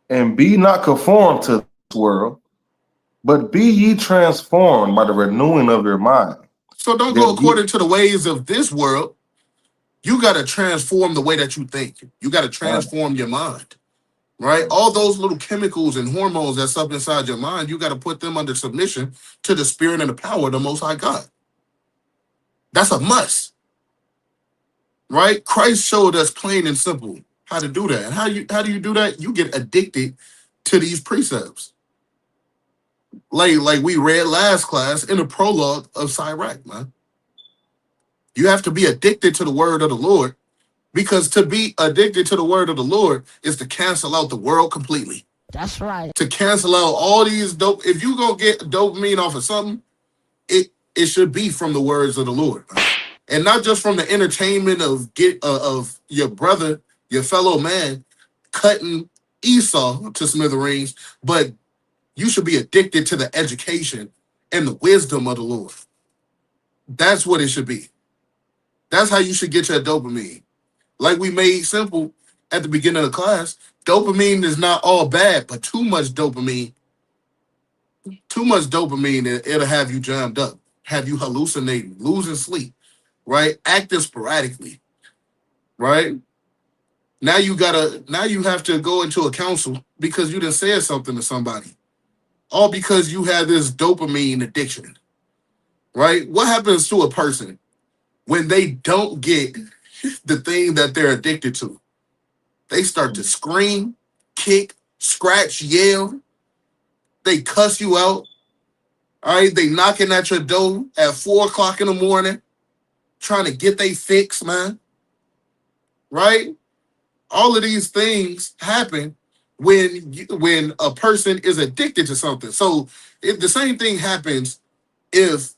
And be not conformed to this world, but be ye transformed by the renewing of your mind. So don't go according to the ways of this world. You got to transform the way that you think. You got to transform your mind. Right? All those little chemicals and hormones that's up inside your mind, you got to put them under submission to the spirit and the power of the Most High God. That's a must. Right? Christ showed us plain and simple how to do that. And how do you do that? You get addicted to these precepts. Like we read last class in the prologue of Sirach, man. You have to be addicted to the word of the Lord, because to be addicted to the word of the Lord is to cancel out the world completely. That's right. To cancel out all these dope. If you go get dopamine off of something, it should be from the words of the Lord, man. And not just from the entertainment of your brother, your fellow man, cutting Esau to smithereens, but you should be addicted to the education and the wisdom of the Lord. That's what it should be. That's how you should get your dopamine. Like we made simple at the beginning of the class, dopamine is not all bad, but too much dopamine, it'll have you jammed up, have you hallucinating, losing sleep, right? Acting sporadically, right? Now you have to go into a council because you done said something to somebody. All because you have this dopamine addiction, right? What happens to a person when they don't get the thing that they're addicted to? They start to scream, kick, scratch, yell. They cuss you out. All right, they knocking at your door at 4 o'clock in the morning, trying to get they fix, man. Right? All of these things happen when a person is addicted to something. So if the same thing happens if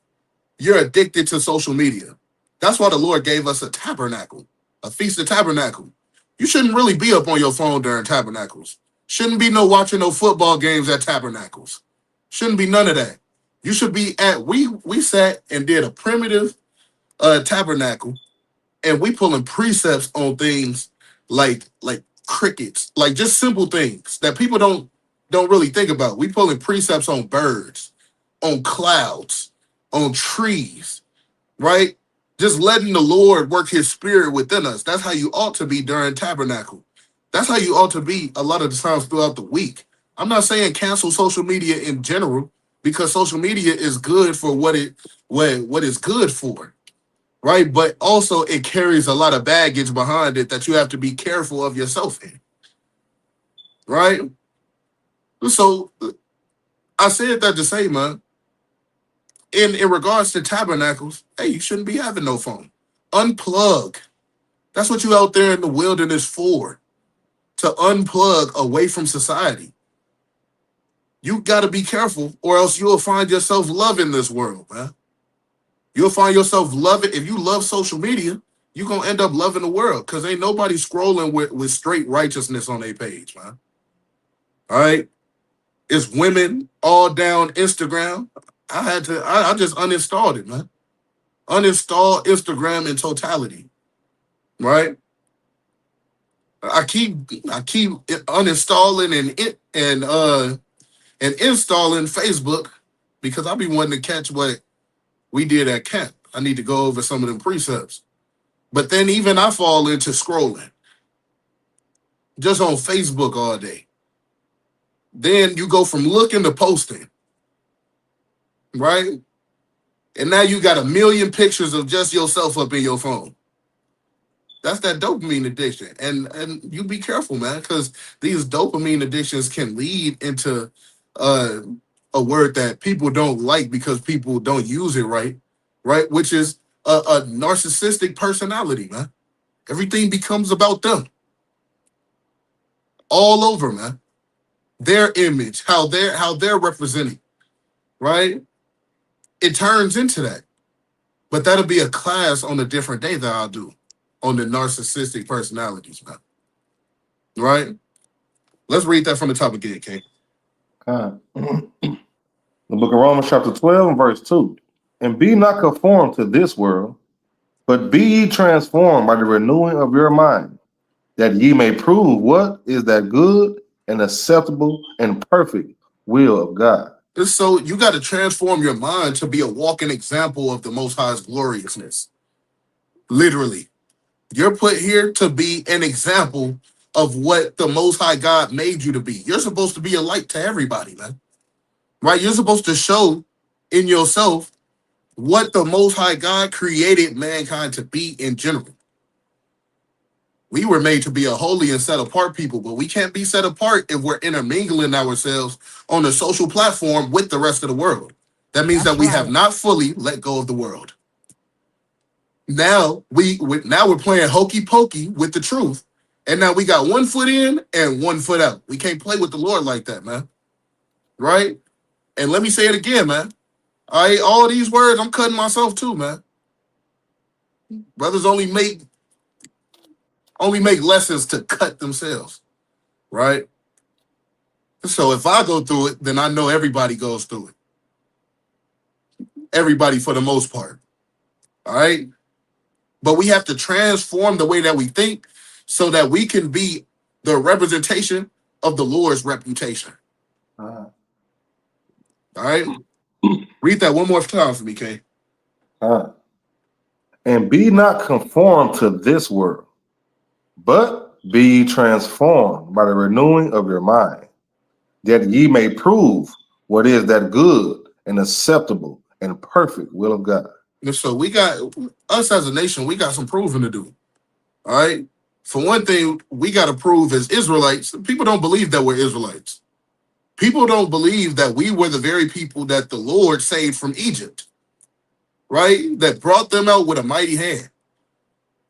you're addicted to social media. That's why the Lord gave us a tabernacle, a feast of tabernacle. You shouldn't really be up on your phone during tabernacles. Shouldn't be watching no football games at tabernacles. Shouldn't be none of that. You should be we sat and did a primitive tabernacle, and we pulling precepts on things like crickets, like just simple things that people don't really think about. We pulling precepts on birds, on clouds, on trees, right? Just letting the Lord work his spirit within us. That's how you ought to be during tabernacle. That's how you ought to be a lot of the times throughout the week. I'm not saying cancel social media in general, because social media is good for what it's good for, right? But also it carries a lot of baggage behind it that you have to be careful of yourself in, right? So I said that to say, man, in regards to tabernacles, hey, you shouldn't be having no phone. Unplug. That's what you out there in the wilderness for, to unplug away from society. You got to be careful, or else you'll find yourself loving this world, man. You'll find yourself loving, if you love social media, you're going to end up loving the world, because ain't nobody scrolling with straight righteousness on their page, man. All right? It's women all down Instagram. I just uninstalled it, man. Uninstall Instagram in totality, right? I keep uninstalling and installing Facebook because I be wanting to catch what we did at camp. I need to go over some of them precepts. But then even I fall into scrolling just on Facebook all day. Then you go from looking to posting, right? And now you got 1 million pictures of just yourself up in your phone. That's that dopamine addiction. And you be careful, man, because these dopamine addictions can lead into a word that people don't like because people don't use it right? Which is a narcissistic personality, man. Everything becomes about them. All over, man. Their image, how they're representing, right? It turns into that. But that'll be a class on a different day that I'll do on the narcissistic personalities, man. Right? Let's read that from the top again, King. The book of Romans, chapter 12, and verse 2. And be not conformed to this world, but be ye transformed by the renewing of your mind, that ye may prove what is that good and acceptable and perfect will of God. So you got to transform your mind to be a walking example of the Most High's gloriousness. Literally. You're put here to be an example of what the Most High God made you to be. You're supposed to be a light to everybody, man. Right? You're supposed to show in yourself what the Most High God created mankind to be in general. We were made to be a holy and set apart people, but we can't be set apart if we're intermingling ourselves on a social platform with the rest of the world. That means that we have not fully let go of the world. Now we're playing hokey pokey with the truth, and now we got 1 foot in and 1 foot out. We can't play with the Lord like that, man. Right? And let me say it again, man. All these words, I'm cutting myself too, man. Brothers only make lessons to cut themselves, right? So if I go through it, then I know everybody goes through it. Everybody for the most part, all right? But we have to transform the way that we think so that we can be the representation of the Lord's reputation. All right? Read that one more time for me, Kay. And be not conformed to this world, but be ye transformed by the renewing of your mind, that ye may prove what is that good and acceptable and perfect will of God. And so we got, us as a nation, we got some proving to do. All right? For one thing, we got to prove as Israelites, people don't believe that we're Israelites. People don't believe that we were the very people that the Lord saved from Egypt, right? That brought them out with a mighty hand.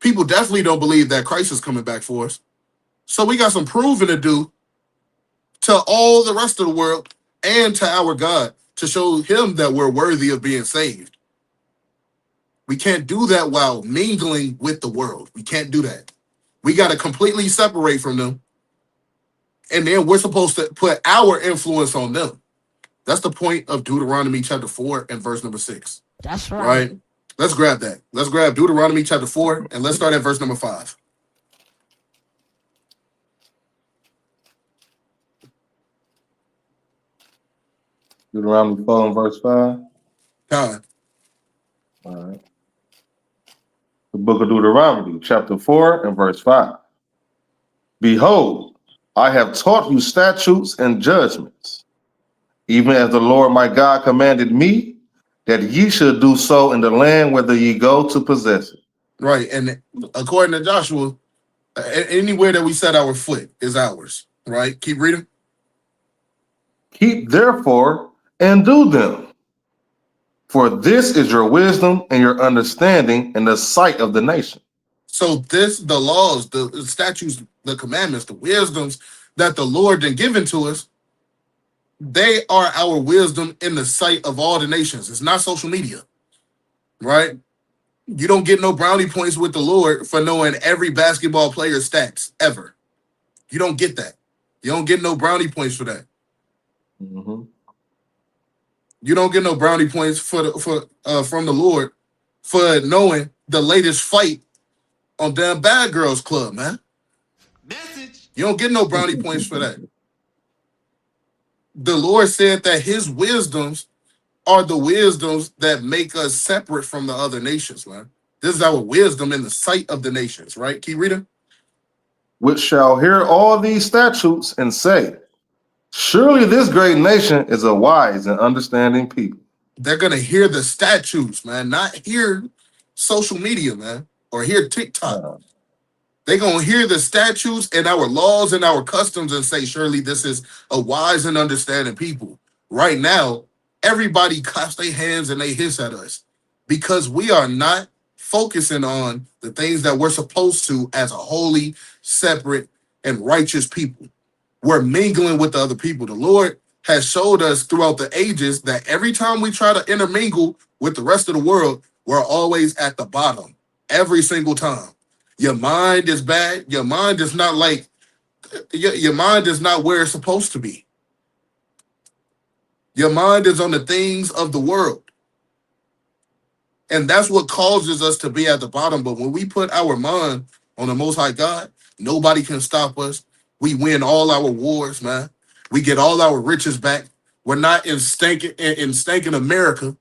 People definitely don't believe that Christ is coming back for us. So we got some proving to do to all the rest of the world and to our God to show him that we're worthy of being saved. We can't do that while mingling with the world. We can't do that. We got to completely separate from them. And then we're supposed to put our influence on them. That's the point of Deuteronomy chapter 4 and verse number 6. That's right. Right? Let's grab that. Let's grab Deuteronomy chapter 4 and let's start at verse number 5. Deuteronomy 4 and verse 5. God. All right. The book of Deuteronomy, chapter 4 and verse 5. Behold, I have taught you statutes and judgments, even as the Lord my God commanded me, that ye should do so in the land whither ye go to possess it. Right. And according to Joshua, anywhere that we set our foot is ours. Right? Keep reading. Keep therefore and do them, For this is your wisdom and your understanding in the sight of the nation. So the laws, the statutes, the commandments, the wisdoms that the Lord then given to us, they are our wisdom in the sight of all the nations. It's not social media, right? You don't get no brownie points with the Lord for knowing every basketball player's stats ever. You don't get that. You don't get no brownie points for that. Mm-hmm. You don't get no brownie points from the Lord for knowing the latest fight on damn Bad Girls Club, man. Message. You don't get no brownie points for that. The Lord said that his wisdoms are the wisdoms that make us separate from the other nations, man. This is our wisdom in the sight of the nations, right? Keep reading. Which shall hear all these statutes and say, surely this great nation is a wise and understanding people. They're going to hear the statutes, man, not hear social media, man, or hear TikTok. They're going to hear the statutes and our laws and our customs and say, surely this is a wise and understanding people. Right now, everybody claps their hands and they hiss at us because we are not focusing on the things that we're supposed to as a holy, separate, and righteous people. We're mingling with the other people. The Lord has showed us throughout the ages that every time we try to intermingle with the rest of the world, we're always at the bottom every single time. Your mind is bad. Your mind is not like your mind is not where it's supposed to be. Your mind is on the things of the world. And that's what causes us to be at the bottom. But when we put our mind on the Most High God, nobody can stop us. We win all our wars, man. We get all our riches back. We're not in stinking America.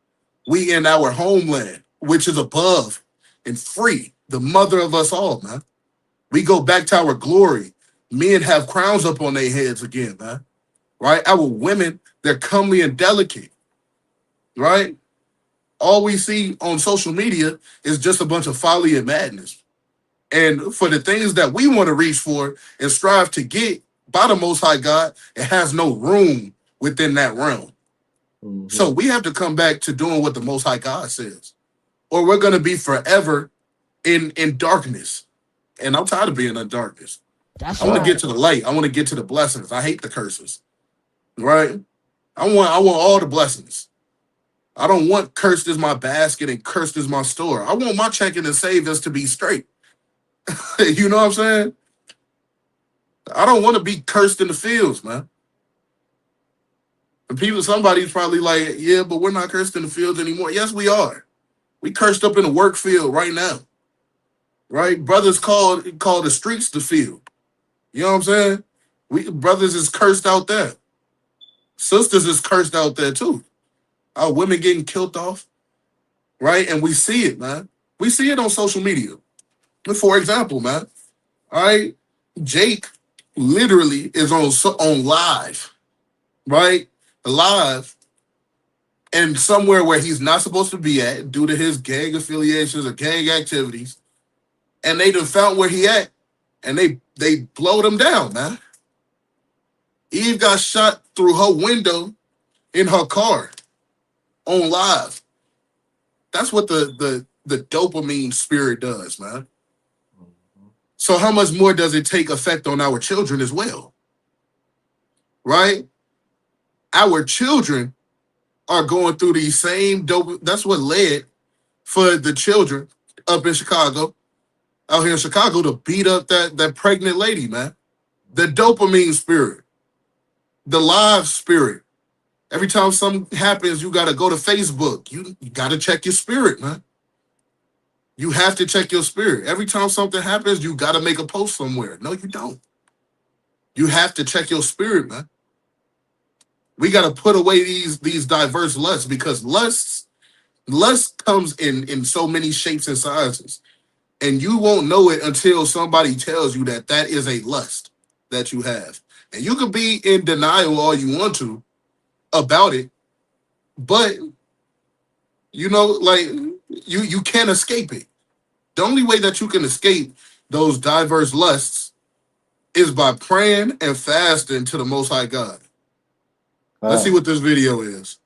We in our homeland, which is above and free, the mother of us all, man. We go back to our glory. Men have crowns up on their heads again, man. Right? Our women, they're comely and delicate. Right? All we see on social media is just a bunch of folly and madness. And for the things that we want to reach for and strive to get by the Most High God, it has no room within that realm. Mm-hmm. So we have to come back to doing what the Most High God says, or we're going to be forever in darkness. And I'm tired of being in darkness. I want to get to the light. I want to get to the blessings. I hate the curses, right? I want all the blessings. I don't want cursed is my basket and cursed is my store. I want my checking and savings to be straight. You know what I'm saying? I don't want to be cursed in the fields, man. And somebody's probably like, yeah, but we're not cursed in the fields anymore. Yes, we are. We cursed up in the work field right now. Right? Brothers call the streets the field. You know what I'm saying? Brothers is cursed out there. Sisters is cursed out there too. Our women getting killed off. Right? And we see it, man. We see it on social media. For example, man, all right, Jake literally is on live, right? Live, and somewhere where he's not supposed to be at due to his gang affiliations or gang activities, and they done found where he at, and they blowed him down, man. Eve got shot through her window in her car on live. That's what the dopamine spirit does, man. So how much more does it take effect on our children as well? Right? Our children are going through these same dope. That's what led for the children up in Chicago, out here in Chicago, to beat up that pregnant lady, man. The dopamine spirit, the live spirit. Every time something happens, you got to go to Facebook. You got to check your spirit, man. You have to check your spirit. Every time something happens, you got to make a post somewhere. No, you don't. You have to check your spirit, man. We got to put away these diverse lusts, because lust comes in so many shapes and sizes. And you won't know it until somebody tells you that is a lust that you have. And you could be in denial all you want to about it, but you know, like you can't escape it. The only way that you can escape those diverse lusts is by praying and fasting to the Most High God. Let's see what this video is.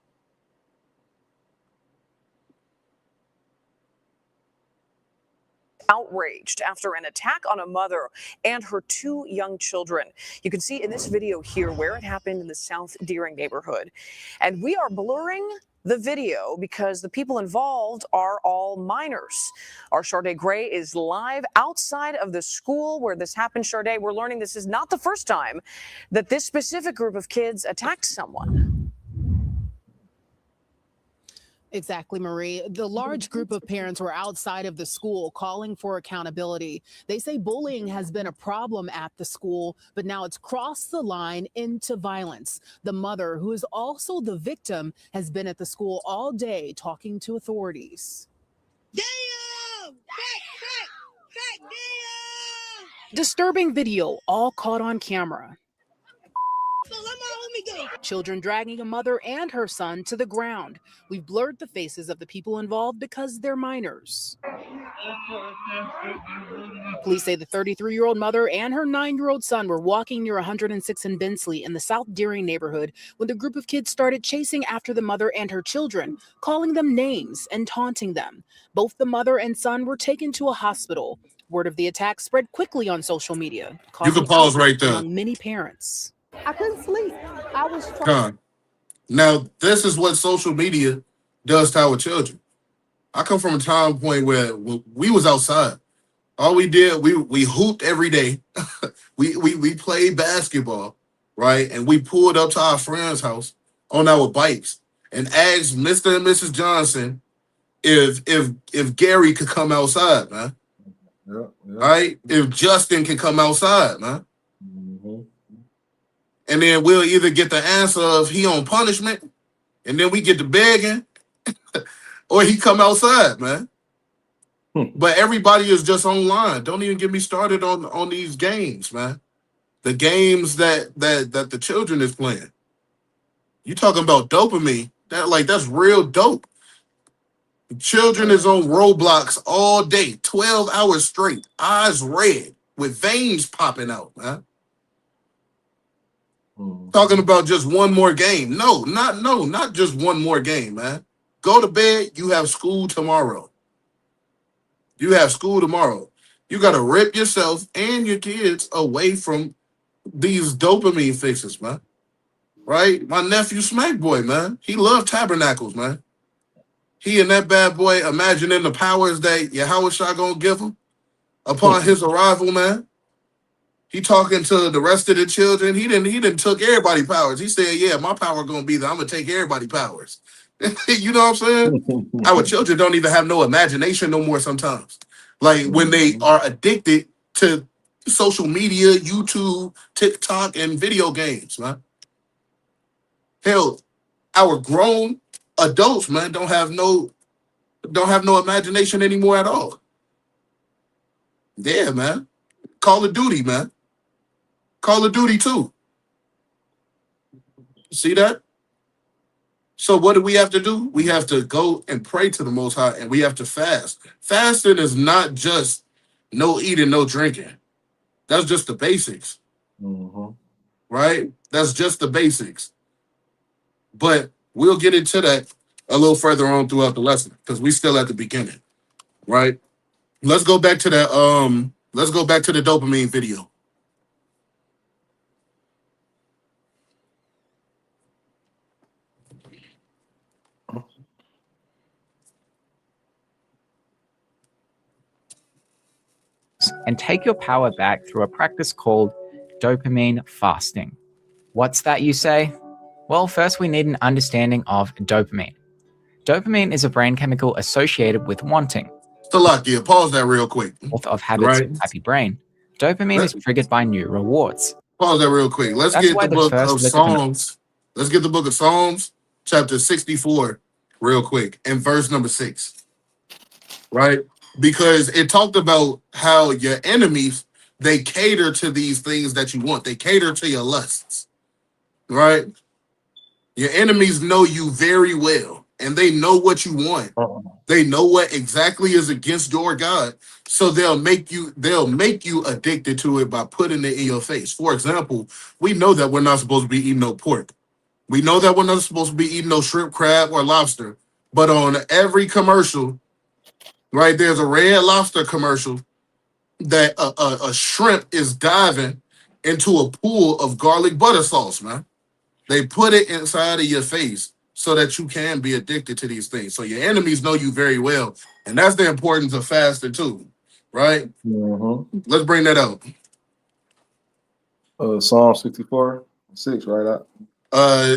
outraged after an attack on a mother and her 2 young children. You can see in this video here where it happened in the South Deering neighborhood. And we are blurring the video because the people involved are all minors. Our Sade Gray is live outside of the school where this happened. Sade, we're learning this is not the first time that this specific group of kids attacked someone. Exactly, Marie. The large group of parents were outside of the school calling for accountability. They say bullying has been a problem at the school, but now it's crossed the line into violence. The mother, who is also the victim, has been at the school all day talking to authorities. Damn! Disturbing video, all caught on camera. Children dragging a mother and her son to the ground. We've blurred the faces of the people involved because they're minors. Police say the 33-year-old mother and her 9-year-old son were walking near 106 in Bensley in the South Deering neighborhood when the group of kids started chasing after the mother and her children, calling them names and taunting them. Both the mother and son were taken to a hospital. Word of the attack spread quickly on social media. You can pause right there. Among many parents. I couldn't sleep. I was trying. Con. Now, this is what social media does to our children. I come from a time point where we was outside. All we did, we hooped every day. we played basketball, right? And we pulled up to our friend's house on our bikes and asked Mr. and Mrs. Johnson if Gary could come outside, man. Yeah. Right? If Justin can come outside, man. And then we'll either get the answer of he on punishment, and then we get to begging, or he come outside, man. But everybody is just online. Don't even get me started on these games, man. The games that the children is playing. You talking about dopamine? That's real dope. Children is on Roblox all day, 12 hours straight, eyes red with veins popping out, man. Talking about just one more game. No, not just one more game, man. Go to bed. You have school tomorrow. You got to rip yourself and your kids away from these dopamine fixes, man. Right? My nephew Smack Boy, man. He loved tabernacles, man. He and that bad boy imagining the powers that Yahweh Shah gonna give him upon his arrival, man. He talking to the rest of the children. He didn't took everybody powers. He said, yeah, my power gonna be that I'm gonna take everybody powers. You know what I'm saying? Our children don't even have no imagination no more sometimes. Like when they are addicted to social media, YouTube, TikTok, and video games, man. Hell, our grown adults, man, don't have no imagination anymore at all. Yeah, man. Call of Duty, man. Call of Duty 2. See that? So what do we have to do? We have to go and pray to the Most High, and we have to fast. Fasting is not just no eating, no drinking. That's just the basics. Right? That's just the basics. But we'll get into that a little further on throughout the lesson because we still at the beginning. Right? Let's go back to that. Let's go back to the dopamine video. And take your power back through a practice called dopamine fasting. What's that, you say? Well, first we need an understanding of dopamine. Dopamine is a brain chemical associated with wanting. Salakia, pause that real quick. Author of Habits of Happy Brain. Dopamine is triggered by new rewards. Pause that real quick. Let's get the book of Psalms. Let's get the book of Psalms, chapter 64, real quick, and verse number 6. Right? Because it talked about how your enemies, they cater to these things that you want. They cater to your lusts. Right? Your enemies know you very well, and they know what you want. They know what exactly is against your God. So they'll make you addicted to it by putting it in your face. For example, we know that we're not supposed to be eating no pork. We know that we're not supposed to be eating no shrimp, crab, or lobster. But on every commercial, right? There's a Red Lobster commercial that a shrimp is diving into a pool of garlic butter sauce, man. They put it inside of your face so that you can be addicted to these things. So your enemies know you very well. And that's the importance of fasting too, right? Let's bring that out. Psalm 64, 6, right out.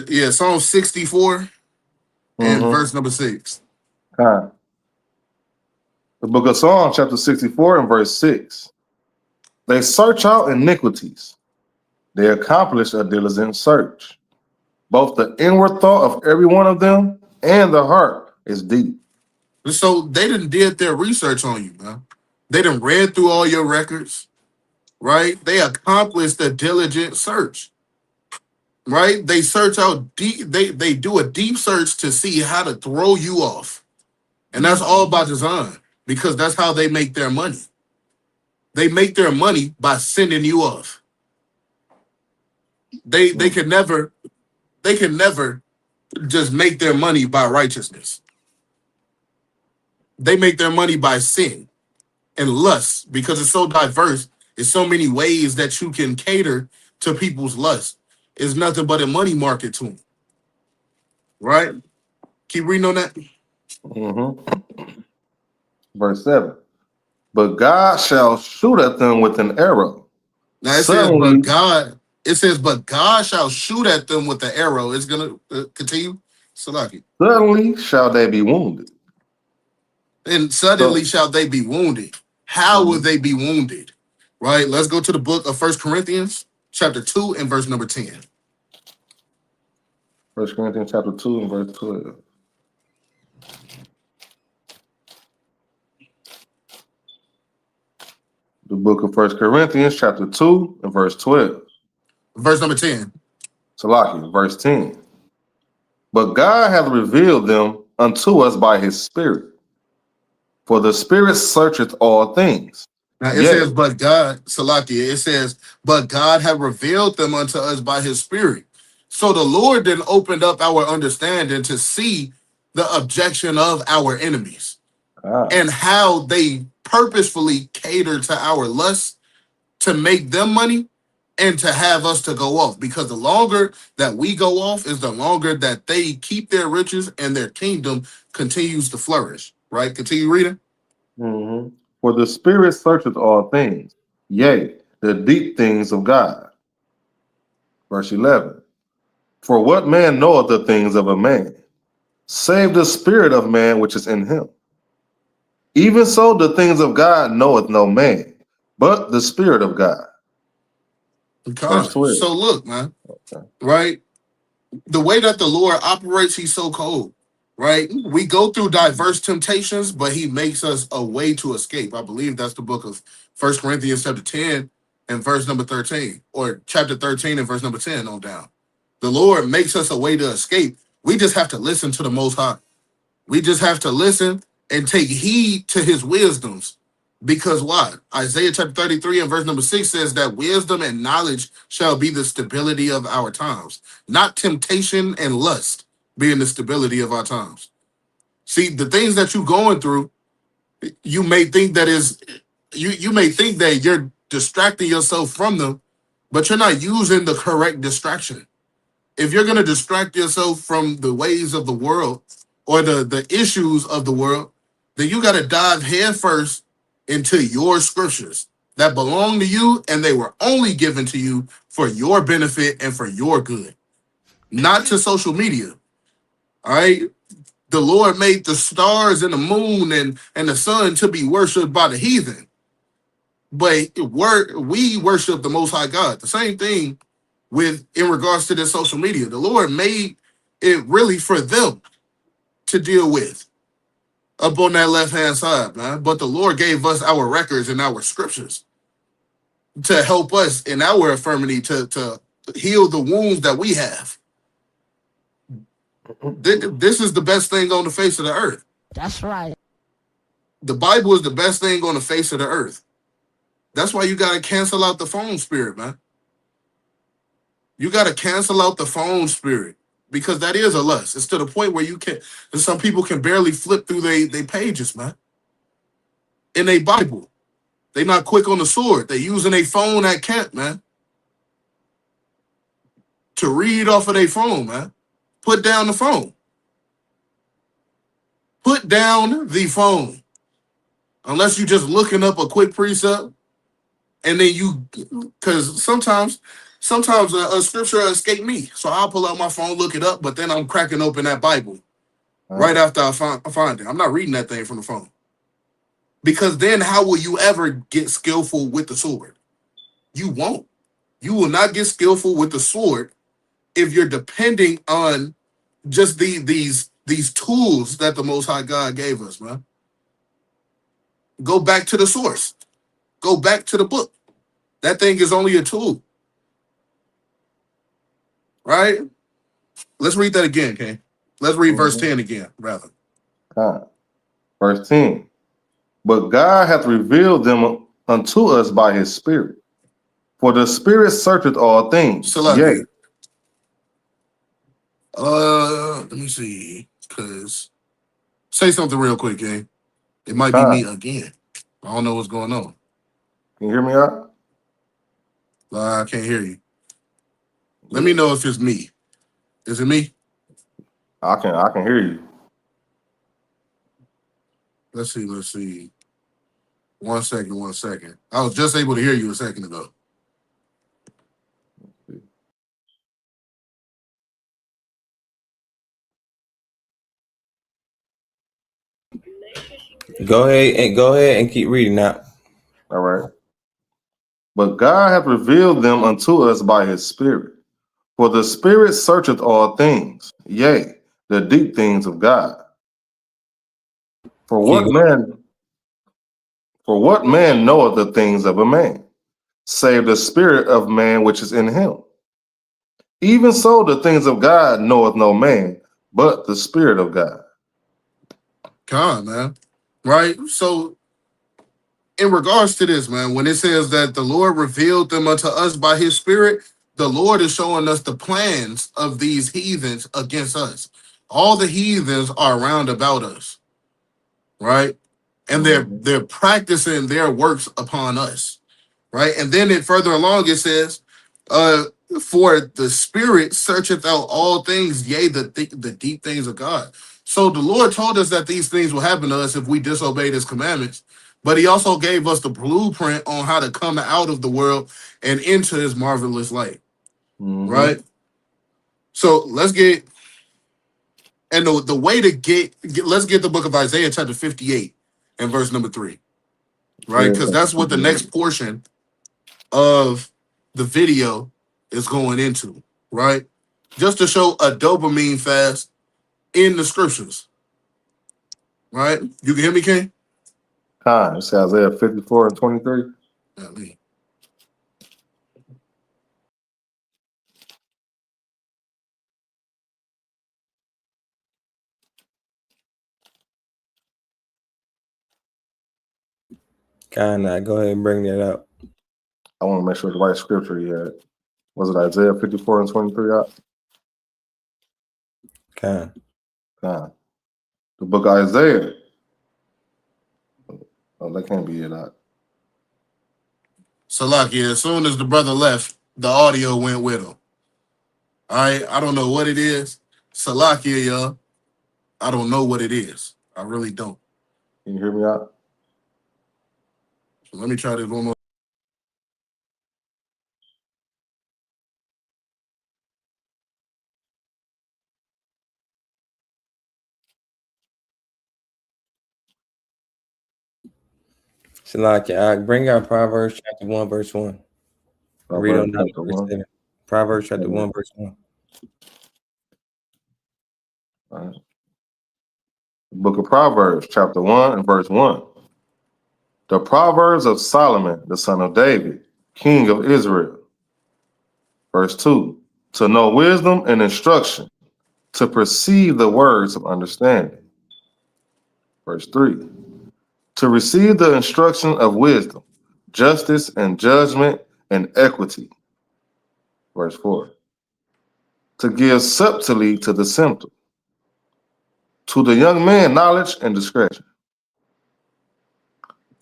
Yeah, Psalm 64 and verse number 6. The book of Psalms, chapter 64 and verse 6. They search out iniquities. They accomplish a diligent search. Both the inward thought of every one of them and the heart is deep. So they done did their research on you, man. They done read through all your records, right? They accomplished a diligent search, right? They search out deep. They do a deep search to see how to throw you off. And that's all by design, because that's how they make their money. They make their money by sending you off. They can never just make their money by righteousness. They make their money by sin and lust, because it's so diverse. It's so many ways that you can cater to people's lust. It's nothing but a money market to them. Right? Keep reading on that. Verse 7. But God shall shoot at them with an arrow. Now it says, but God shall shoot at them with the arrow. It's going to continue. Salaki. Suddenly shall they be wounded. And suddenly shall they be wounded. How will they be wounded? Right? Let's go to the book of 1 Corinthians, chapter 2, and verse number 10. 1 Corinthians chapter 2 and verse 12. The book of 1 Corinthians chapter 2 and verse 12. Verse number 10. Salaki, verse 10. But God hath revealed them unto us by his Spirit. For the Spirit searcheth all things. Now it says, but God, Salakia, it says, but God have revealed them unto us by his Spirit. So the Lord then opened up our understanding to see the objection of our enemies and how they purposefully cater to our lust to make them money and to have us to go off. Because the longer that we go off is the longer that they keep their riches and their kingdom continues to flourish. Right? Continue reading. For the Spirit searcheth all things, yea, the deep things of God. Verse 11. For what man knoweth the things of a man, save the spirit of man which is in him? Even so the things of God knoweth no man, but the Spirit of God. Verse 12. So look, man, right? The way that the Lord operates, he's so cold, right? We go through diverse temptations, but he makes us a way to escape. I believe that's the book of 1 Corinthians chapter 10 and verse number 13, or chapter 13 and verse number 10 on down. The Lord makes us a way to escape. We just have to listen to the Most High. We just have to listen and take heed to his wisdoms. Because why? Isaiah chapter 33 and verse number 6 says that wisdom and knowledge shall be the stability of our times, not temptation and lust being the stability of our times. See, the things that you're going through, you may think that you may think that you're distracting yourself from them, but you're not using the correct distraction. If you're going to distract yourself from the ways of the world or the issues of the world, then you got to dive headfirst into your scriptures that belong to you, and they were only given to you for your benefit and for your good, not to social media. All right? The Lord made the stars and the moon and the sun to be worshipped by the heathen, but we worship the Most High God. The same thing in regards to this social media. The Lord made it really for them to deal with up on that left-hand side, man. But the Lord gave us our records and our scriptures to help us in our infirmity to heal the wounds that we have. This is the best thing on the face of the earth. That's right. The Bible is the best thing on the face of the earth. That's why you got to cancel out the phone spirit, man. You got to cancel out the phone spirit, because that is a lust. It's to the point where some people can barely flip through their pages, man. in a Bible. They not quick on the sword. They using a phone at camp, man. To read off of their phone, man. Put down the phone. Put down the phone. Unless you just looking up a quick precept, and then you, because sometimes a scripture escape me. So I'll pull out my phone, look it up, but then I'm cracking open that Bible right after I find it. I'm not reading that thing from the phone. Because then how will you ever get skillful with the sword? You won't. You will not get skillful with the sword if you're depending on just these tools that the Most High God gave us, man. Go back to the source. Go back to the book. That thing is only a tool. Right? Let's read that again, okay? Let's read verse 10 again, rather. Verse 10. But God hath revealed them unto us by his Spirit. For the Spirit searcheth all things. Yea. Let me see. Because say something real quick, gang. It might be me again. I don't know what's going on. Can you hear me out? I can't hear you. Let me know if it's me. Is it me? I can hear you. Let's see. 1 second. I was just able to hear you a second ago. Go ahead and keep reading that. All right. But God hath revealed them unto us by his Spirit. For the Spirit searcheth all things, yea, the deep things of God. For what man knoweth the things of a man, save the spirit of man which is in him? Even so the things of God knoweth no man, but the Spirit of God. Come on, man. Right? So in regards to this, man, when it says that the Lord revealed them unto us by his Spirit, the Lord is showing us the plans of these heathens against us. All the heathens are round about us, right? And they're practicing their works upon us, right? And then it further along it says, for the Spirit searcheth out all things, yea, the deep things of God. So the Lord told us that these things will happen to us if we disobey his commandments, but he also gave us the blueprint on how to come out of the world and into his marvelous light, right? So let's get, and the way to get, let's get the book of Isaiah chapter 58 and verse number 3, right? Because that's what the next portion of the video is going into, right? Just to show a dopamine fast in the scriptures, right? You can hear me, King? It's Isaiah 54 and 23. Kinda. Go ahead and bring that up. I want to make sure the right scripture he had. Was it Isaiah 54 and 23 out? The book of Isaiah. Oh, that can't be it out. Salaki, as soon as the brother left, the audio went with him. All right, I don't know what it is. Salakia, y'all. I don't know what it is. I really don't. Can you hear me out? So let me try this one more. Salaki, bring out Proverbs chapter 1, verse 1. Read on down to verse 7. Proverbs chapter 1, verse 1. All right. The book of Proverbs, chapter 1 and verse 1. The Proverbs of Solomon, the son of David, king of Israel. Verse 2. To know wisdom and instruction, to perceive the words of understanding. Verse 3. To receive the instruction of wisdom, justice and judgment and equity. Verse 4. To give subtlety to the simple. To the young man, knowledge and discretion.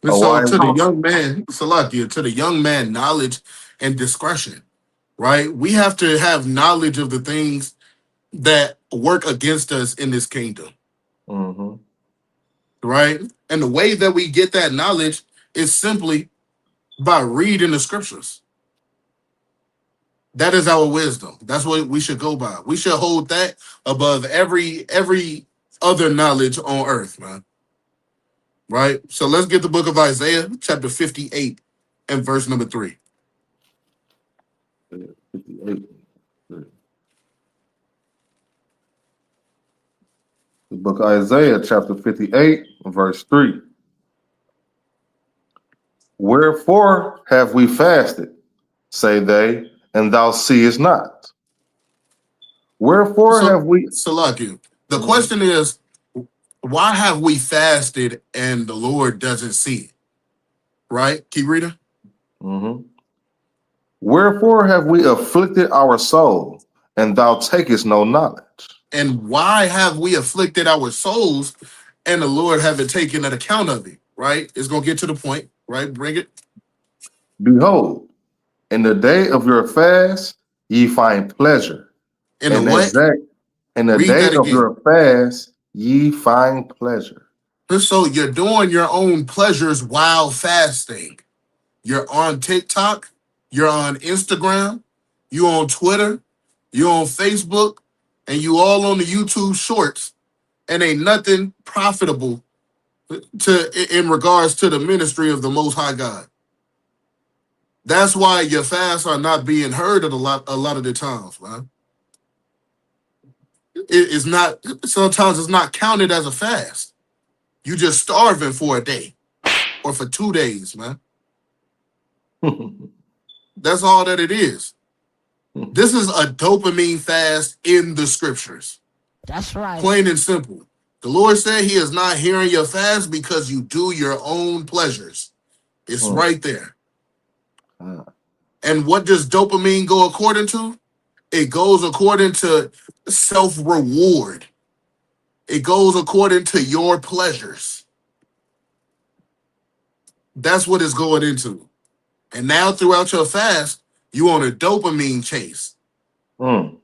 And A so wise to the woman. young man, Salakia, to the young man, knowledge and discretion, right? We have to have knowledge of the things that work against us in this kingdom, Mm-hmm. right? And the way that we get that knowledge is simply by reading the scriptures. That is our wisdom. That's what we should go by. We should hold that above every other knowledge on earth, man. Right? So let's get the book of Isaiah, chapter 58, and verse number 3. 58. The book of Isaiah, chapter 58, verse 3. Wherefore have we fasted, say they, and thou seest not? Wherefore So, have we... Salakia, the question is, why have we fasted and the Lord doesn't see it? Right? Keep reading. Mm-hmm. Wherefore have we afflicted our soul, and thou takest no knowledge? And why have we afflicted our souls and the Lord haven't taken an account of it? Right? It's going to get to the point, right? Bring it. Behold, in the day of your fast, ye find pleasure. In the what? In the Read day that of again. your fast, ye find pleasure. So you're doing your own pleasures while fasting. You're on TikTok, you're on Instagram, you're on Twitter, you're on Facebook, and you all on the YouTube shorts, and ain't nothing profitable in regards to the ministry of the Most High God. That's why your fasts are not being heard a lot of the times, man. It's not, sometimes it's not counted as a fast. You just starving for a day or for 2 days, man. That's all that it is. This is a dopamine fast in the scriptures. That's right. Plain and simple. The Lord said he is not hearing your fast because you do your own pleasures. It's right there. And what does dopamine go according to? It goes according to self-reward. It goes according to your pleasures. That's what it's going into. And now throughout your fast, you on a dopamine chase. And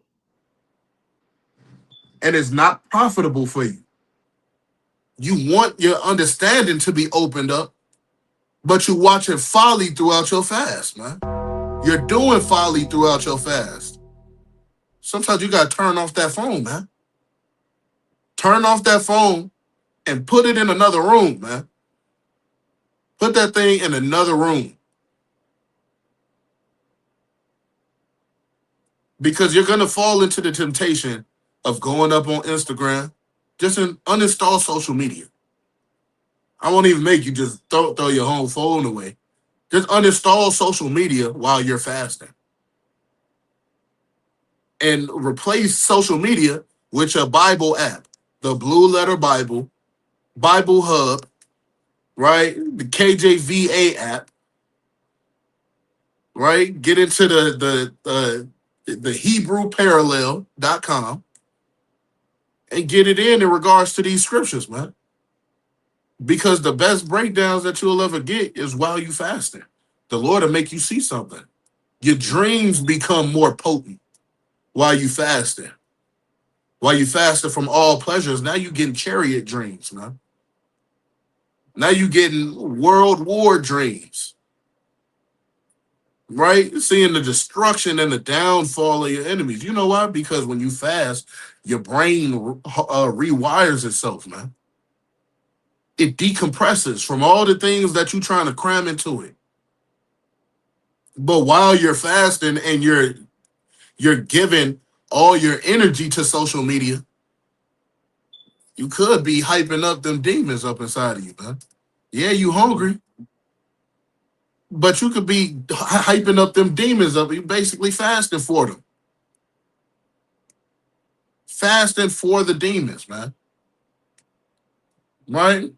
it's not profitable for you. You want your understanding to be opened up, but you're watching folly throughout your fast, man. You're doing folly throughout your fast. Sometimes you got to turn off that phone, man. Turn off that phone and put it in another room, man. Put that thing in another room. Because you're going to fall into the temptation of going up on Instagram. Just uninstall social media. I won't even make you just throw your home phone away. Just uninstall social media while you're fasting. And replace social media with your Bible app. The Blue Letter Bible, Bible Hub, right? The KJVA app, right? Get into the HebrewParallel.com and get it in regards to these scriptures, man. Because the best breakdowns that you'll ever get is while you fasting. The Lord will make you see something. Your dreams become more potent while you fasting. While you fasting from all pleasures, now you getting chariot dreams, man. Now you getting world war dreams. Right? Seeing the destruction and the downfall of your enemies. You know why? Because when you fast, your brain rewires itself, man. It decompresses from all the things that you're trying to cram into it. But while you're fasting and you're giving all your energy to social media, you could be hyping up them demons up inside of you, man. Yeah, you hungry, but you could be hyping up them demons up. You basically fasting for them. Fasting for the demons, man. Right?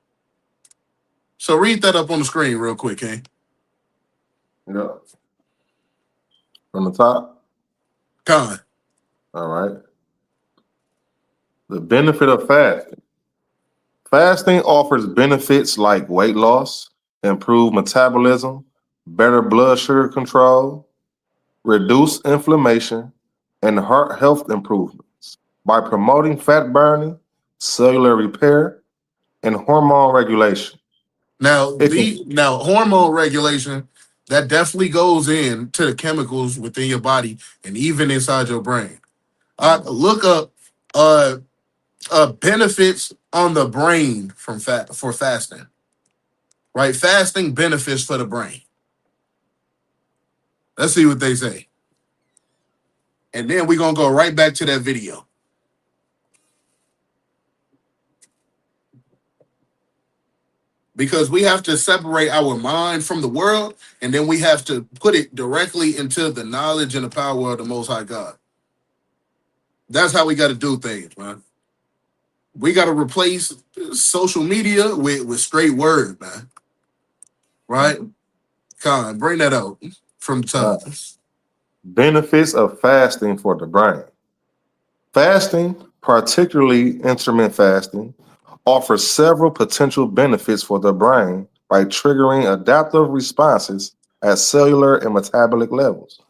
So read that up on the screen real quick, eh? Yeah. From the top? Con. All right. The benefit of fasting. Fasting offers benefits like weight loss, improve metabolism, better blood sugar control, reduce inflammation, and heart health improvements by promoting fat burning, cellular repair, and hormone regulation. Now, hormone regulation that definitely goes into the chemicals within your body and even inside your brain. Look up benefits on the brain for fasting. Right, fasting benefits for the brain. Let's see what they say, and then we're gonna go right back to that video. Because we have to separate our mind from the world, and then we have to put it directly into the knowledge and the power of the Most High God. That's how we got to do things, man. We got to replace social media with straight word, man. Right? Con, bring that out from the top. Benefits of fasting for the brain. Fasting, particularly intermittent fasting, offers several potential benefits for the brain by triggering adaptive responses at cellular and metabolic levels.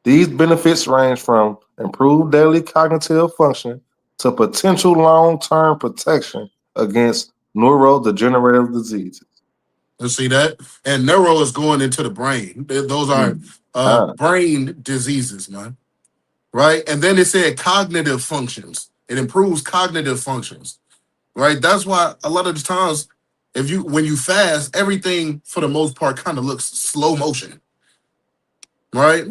These benefits range from improved daily cognitive function to potential long-term protection against neurodegenerative diseases. Let's see that. And neuro is going into the brain. Those are brain diseases, man. Right? And then it said cognitive functions. It improves cognitive functions. Right? That's why a lot of the times, when you fast, everything for the most part kind of looks slow motion. Right?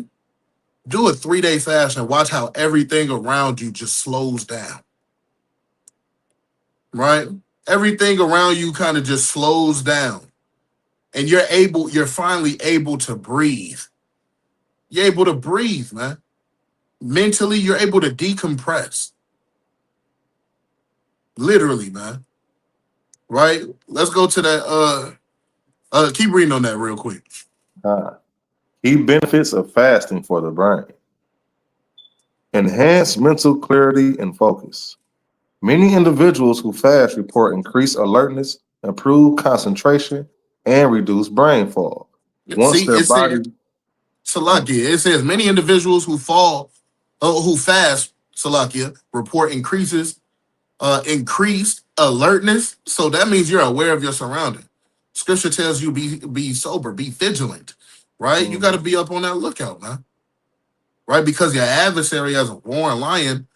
Do a 3-day fast and watch how everything around you just slows down. Right? Everything around you kind of just slows down. And you're finally able to breathe. You're able to breathe, man. Mentally, you're able to decompress. Literally, man. Right? Let's go to that. Keep reading on that real quick. Key benefits of fasting for the brain. Enhance mental clarity and focus. Many individuals who fast report increased alertness, improved concentration, and reduced brain fog. Once their body... Salakia, it says many individuals who fast, Salakia, report increased alertness. So that means you're aware of your surroundings. Scripture tells you be sober, be vigilant, right? You got to be up on that lookout, man. Right? Because your adversary, as a roaring lion,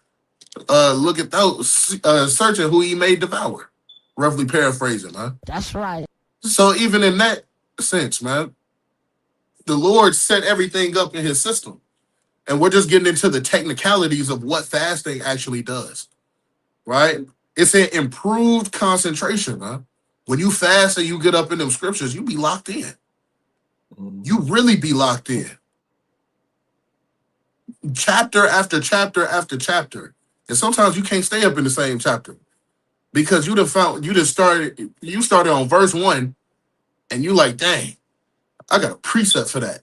look at those searching who he may devour. Roughly paraphrasing, man. That's right. So even in that sense, man, the Lord set everything up in his system. And we're just getting into the technicalities of what fasting actually does. Right? It's an improved concentration, man. When you fast and you get up in them scriptures, you be locked in. You really be locked in. Chapter after chapter after chapter. And sometimes you can't stay up in the same chapter. Because you started on verse 1 and you like, dang, I got a precept for that.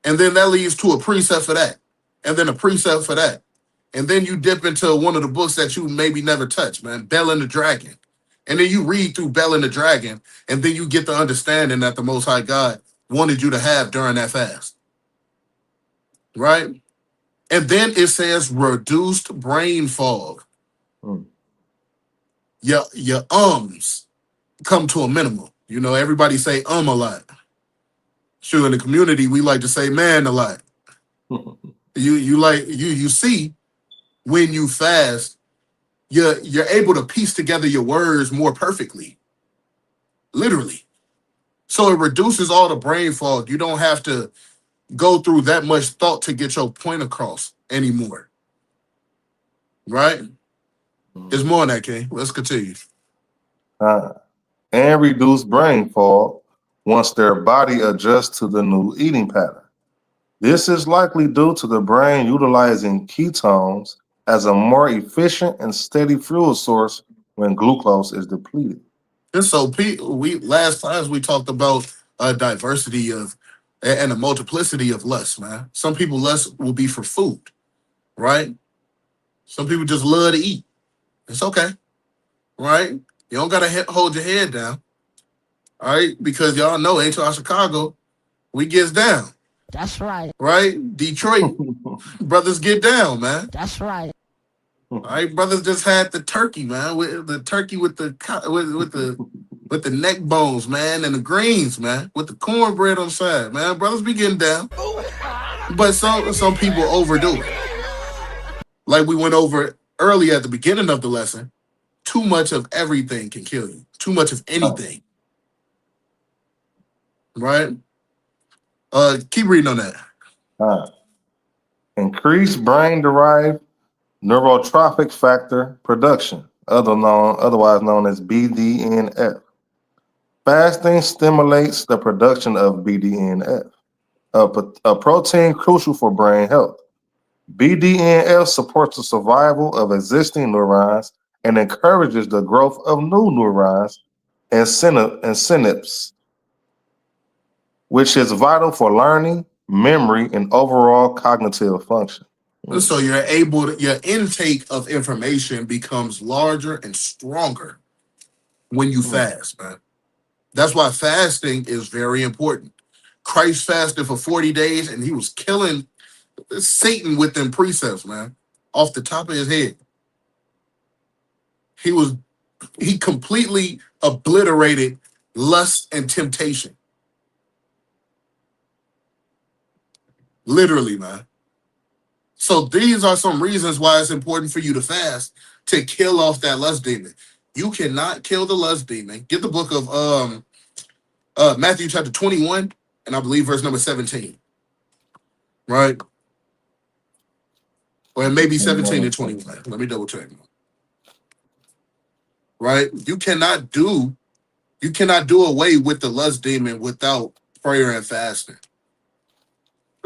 And then that leads to a precept for that. And then a precept for that. And then you dip into one of the books that you maybe never touched, man, Bell and the Dragon. And then you read through Bell and the Dragon, and then you get the understanding that the Most High God wanted you to have during that fast. Right? And then it says reduced brain fog. Your ums come to a minimum. You know, everybody say a lot. Sure, in the community, we like to say man a lot. You see, when you fast, you're able to piece together your words more perfectly. Literally. So it reduces all the brain fog. You don't have to go through that much thought to get your point across anymore. Right? There's more on that, King. Let's continue. And reduce brain fog once their body adjusts to the new eating pattern. This is likely due to the brain utilizing ketones as a more efficient and steady fuel source when glucose is depleted. And so last class we talked about a diversity of and a multiplicity of lusts, man. Some people lust will be for food, right? Some people just love to eat. It's okay, right? You don't gotta hold your head down. All right, because y'all know H.R. Chicago, we gets down. That's right. Right? Detroit, brothers get down, man. That's right. All right, brothers just had the turkey, man. With the turkey with the neck bones, man, and the greens, man, with the cornbread on the side, man. Brothers be getting down, but some people overdo it. Like we went over early at the beginning of the lesson, too much of everything can kill you. Too much of anything, right? Keep reading on that. Increased brain-derived neurotrophic factor production, otherwise known as BDNF. Fasting stimulates the production of BDNF, a protein crucial for brain health. BDNF supports the survival of existing neurons and encourages the growth of new neurons and synapses, which is vital for learning, memory, and overall cognitive function. So your intake of information becomes larger and stronger when you fast, man. That's why fasting is very important. Christ fasted for 40 days and he was killing Satan with them precepts, man, off the top of his head. He completely obliterated lust and temptation. Literally, man. So these are some reasons why it's important for you to fast, to kill off that lust demon. You cannot kill the lust demon. Get the book of Matthew chapter 21, and I believe verse number 17. Right? Or maybe 17 and 21. Let me double check. Right? You cannot do away with the lust demon without prayer and fasting.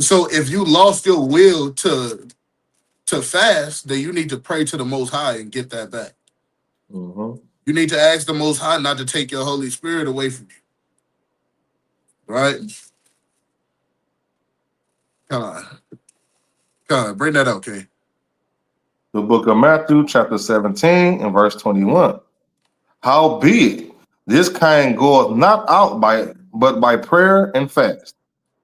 So if you lost your will to fast, then you need to pray to the Most High and get that back. Mm-hmm. You need to ask the Most High not to take your Holy Spirit away from you. Right? Come on, bring that out, okay? The book of Matthew, chapter 17, and verse 21. Howbeit, this kind goeth not out but by prayer and fast.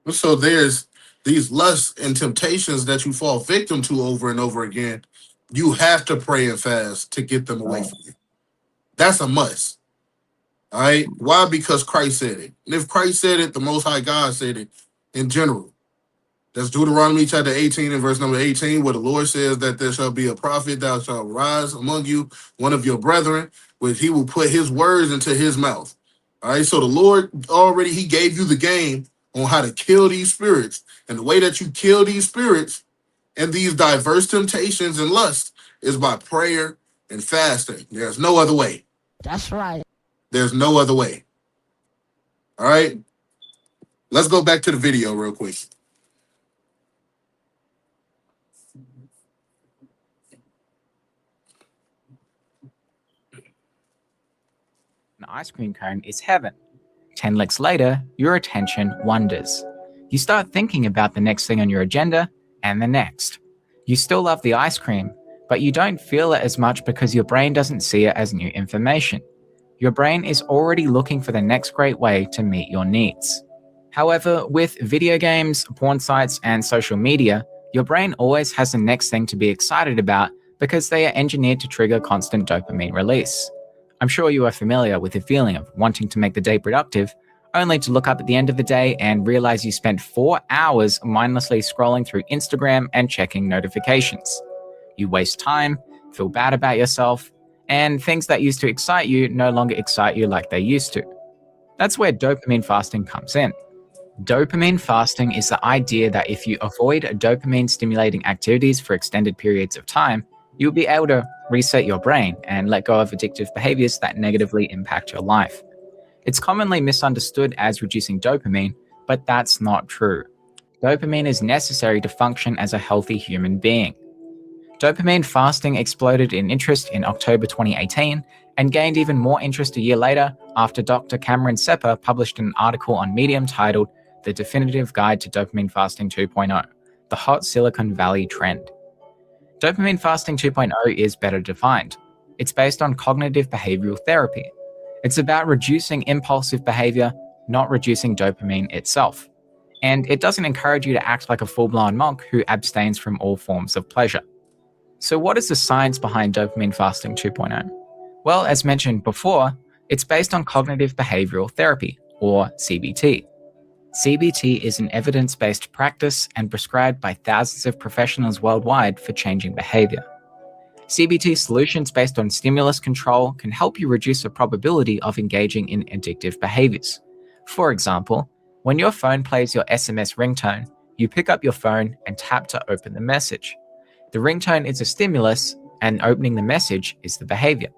So there's these lusts and temptations that you fall victim to over and over again. You have to pray and fast to get them away from you. That's a must. All right? Why? Because Christ said it. And if Christ said it, the Most High God said it in general. That's Deuteronomy chapter 18 and verse number 18, where the Lord says that there shall be a prophet that shall rise among you, one of your brethren, which he will put his words into his mouth. All right, so the Lord already, he gave you the game on how to kill these spirits. And the way that you kill these spirits and these diverse temptations and lust is by prayer and fasting. There's no other way. That's right. There's no other way. All right, let's go back to the video real quick. An ice cream cone is heaven. 10 licks later, your attention wanders. You start thinking about the next thing on your agenda and the next. You still love the ice cream, but you don't feel it as much because your brain doesn't see it as new information. Your brain is already looking for the next great way to meet your needs. However, with video games, porn sites, and social media, your brain always has the next thing to be excited about because they are engineered to trigger constant dopamine release. I'm sure you are familiar with the feeling of wanting to make the day productive, only to look up at the end of the day and realize you spent 4 hours mindlessly scrolling through Instagram and checking notifications. You waste time, feel bad about yourself, and things that used to excite you no longer excite you like they used to. That's where dopamine fasting comes in. Dopamine fasting is the idea that if you avoid dopamine-stimulating activities for extended periods of time, you'll be able to reset your brain and let go of addictive behaviors that negatively impact your life. It's commonly misunderstood as reducing dopamine, but that's not true. Dopamine is necessary to function as a healthy human being. Dopamine fasting exploded in interest in October 2018 and gained even more interest a year later after Dr. Cameron Sepper published an article on Medium titled The Definitive Guide to Dopamine Fasting 2.0, The Hot Silicon Valley Trend. Dopamine fasting 2.0 is better defined. It's based on cognitive behavioral therapy. It's about reducing impulsive behavior, not reducing dopamine itself. And it doesn't encourage you to act like a full-blown monk who abstains from all forms of pleasure. So what is the science behind dopamine fasting 2.0? Well, as mentioned before, it's based on cognitive behavioral therapy, or CBT. CBT is an evidence-based practice and prescribed by thousands of professionals worldwide for changing behavior. CBT solutions based on stimulus control can help you reduce the probability of engaging in addictive behaviors. For example, when your phone plays your SMS ringtone, you pick up your phone and tap to open the message. The ringtone is a stimulus, and opening the message is the behavior.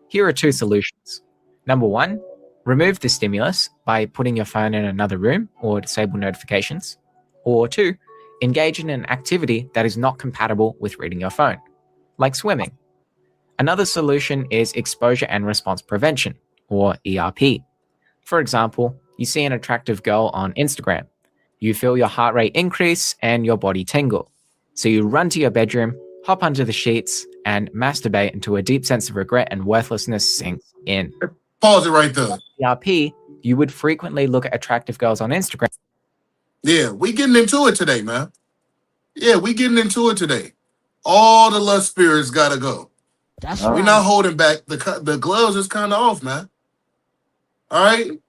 Here are two solutions. Number one, remove the stimulus by putting your phone in another room or disable notifications. Or two, engage in an activity that is not compatible with reading your phone, like swimming. Another solution is exposure and response prevention, or ERP. For example, you see an attractive girl on Instagram. You feel your heart rate increase and your body tingle. So you run to your bedroom, hop under the sheets, and masturbate until a deep sense of regret and worthlessness sinks in. Pause it right there. ERP, you would frequently look at attractive girls on Instagram. Yeah, we getting into it today, man. Yeah, we getting into it today. All the lust spirits gotta go. That's We're right. not holding back. The gloves is kind of off, man. All right,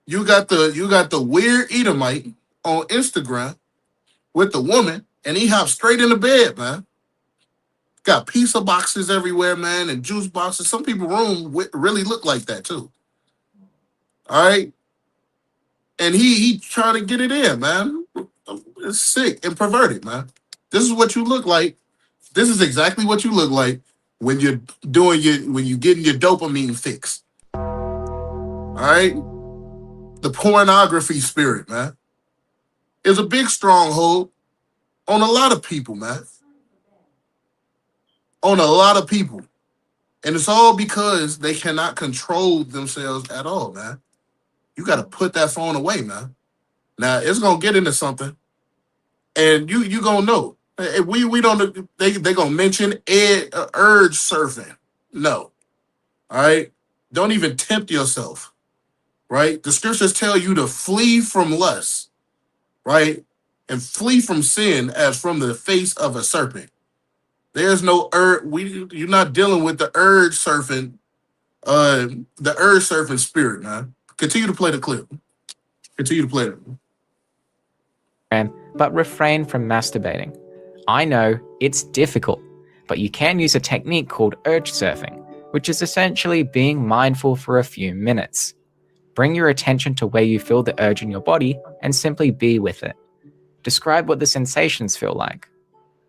you got the weird Edomite on Instagram with the woman, and he hopped straight in the bed, man. Got pizza boxes everywhere, man, and juice boxes. Some people room really look like that too. All right, and he trying to get it in, man. It's sick and perverted, man. This is what you look like. This is exactly what you look like when you're getting your dopamine fix. All right, the pornography spirit, man, is a big stronghold on a lot of people, man. On a lot of people. And it's all because they cannot control themselves at all, man. You got to put that phone away, man. Now, it's going to get into something, and you going to know. We don't, they going to mention urge surfing. No. All right? Don't even tempt yourself, right? The scriptures tell you to flee from lust, right? And flee from sin as from the face of a serpent. There's no you're not dealing with the urge surfing spirit, man. Continue to play the clip. Continue to play it. But refrain from masturbating. I know it's difficult, but you can use a technique called urge surfing, which is essentially being mindful for a few minutes. Bring your attention to where you feel the urge in your body and simply be with it. Describe what the sensations feel like.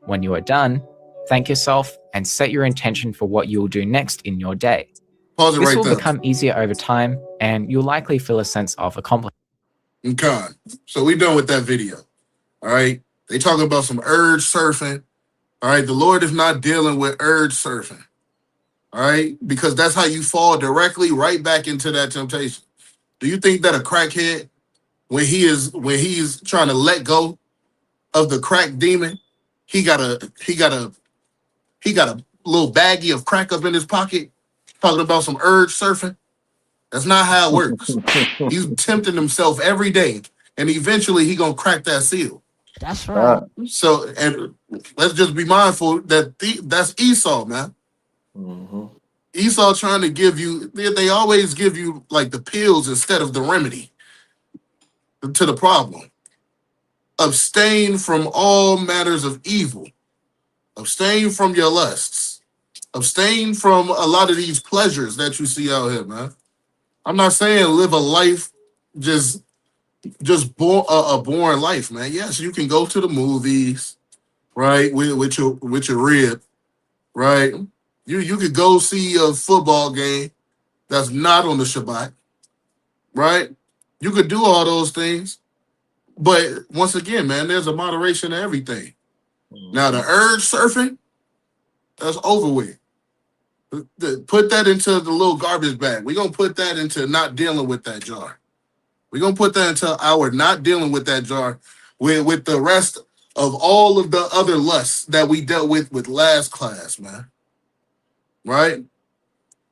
When you are done, thank yourself and set your intention for what you will do next in your day. Pause it this right will there. become easier over time, and you'll likely feel a sense of accomplishment. Okay, so we done with that video. All right, they talking about some urge surfing. All right, the Lord is not dealing with urge surfing. All right, because that's how you fall directly right back into that temptation. Do you think that a crackhead, when he's trying to let go of the crack demon, he got a little baggie of crack up in his pocket, talking about some urge surfing? That's not how it works. He's tempting himself every day, and eventually he gonna crack that seal. That's right. So, and let's just be mindful that that's Esau, man. Esau trying to give you, they always give you like the pills instead of the remedy to the problem. Abstain from all matters of evil. Abstain from your lusts. Abstain from a lot of these pleasures that you see out here, man. I'm not saying live a life just a boring life, man. Yes, you can go to the movies, right, with your rib, right? You could go see a football game that's not on the Shabbat, right? You could do all those things, but once again, man, there's a moderation to everything. Now the urge surfing, that's over with. Put that into the little garbage bag. We're going to put that into not dealing with that jar. We're going to put that into our not dealing with that jar with the rest of all of the other lusts that we dealt with last class, man. Right?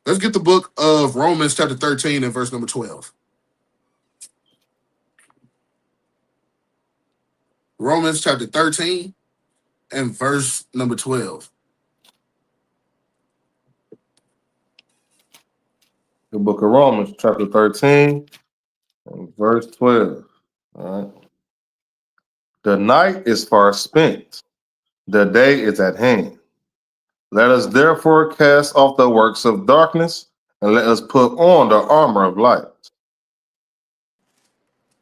Let's get the book of Romans chapter 13 and verse number 12. Romans chapter 13 and verse number 12. The book of Romans, chapter 13 and verse 12. All right. The night is far spent, the day is at hand. Let us therefore cast off the works of darkness, and let us put on the armor of light.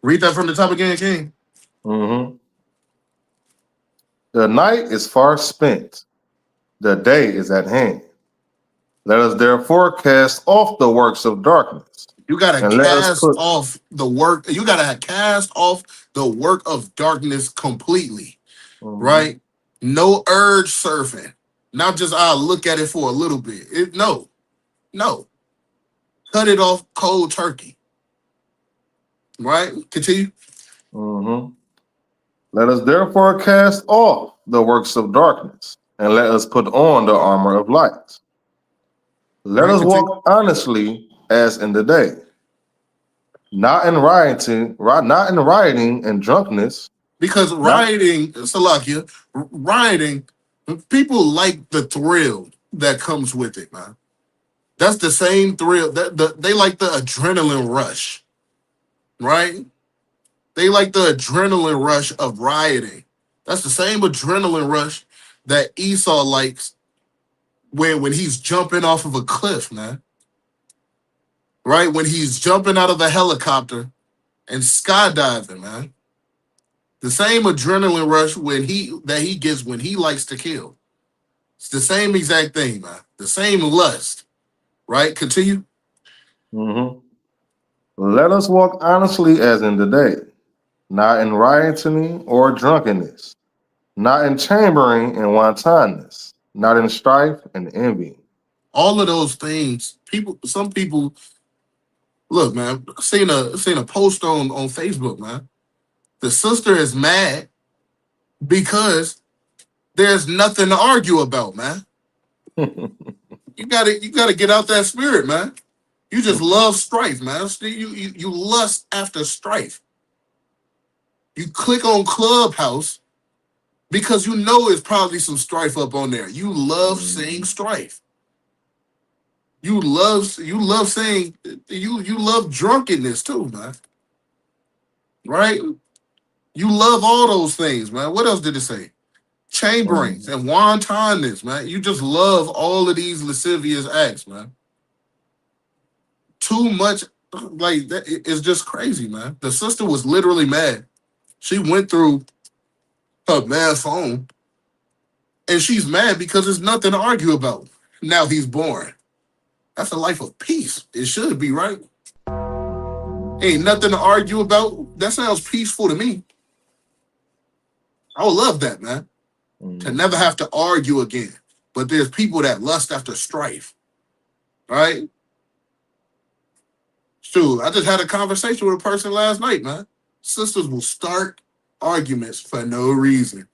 Read that from the top again, King. Mm-hmm. The night is far spent, the day is at hand. Let us therefore cast off the works of darkness. You gotta and let us cast put off the work. You gotta cast off the work of darkness completely, right? No urge surfing. Not just I'll look at it for a little bit. No. Cut it off cold turkey. Right? Continue. Mm-hmm. Let us therefore cast off the works of darkness, and let us put on the armor of light. Let us walk honestly as in the day, not in rioting and drunkenness. Because rioting, Salakia, rioting, people like the thrill that comes with it, man. That's the same thrill. They like the adrenaline rush, right? They like the adrenaline rush of rioting. That's the same adrenaline rush that Esau likes when he's jumping off of a cliff, man. Right? When he's jumping out of a helicopter and skydiving, man. The same adrenaline rush that he gets when he likes to kill. It's the same exact thing, man. The same lust. Right? Continue. Mm-hmm. Let us walk honestly as in the day, not in rioting or drunkenness, not in chambering and wantonness, not in strife and envy. All of those things, some people, look, man, seen a post on Facebook, man. The sister is mad because there's nothing to argue about, man. You gotta get out that spirit, man. You just love strife, man. You lust after strife. You click on Clubhouse because you know there's probably some strife up on there. You love seeing strife. You love saying you love drunkenness too, man. Right? You love all those things, man. What else did it say? Chamberings and wantonness, man. You just love all of these lascivious acts, man. Too much, like that. It's just crazy, man. The sister was literally mad. She went through her mad phone, and she's mad because there's nothing to argue about. Now he's born. That's a life of peace. It should be, right? Ain't nothing to argue about. That sounds peaceful to me. I would love that, man. To never have to argue again. But there's people that lust after strife. Right? Shoot, I just had a conversation with a person last night, man. Sisters will start arguments for no reason.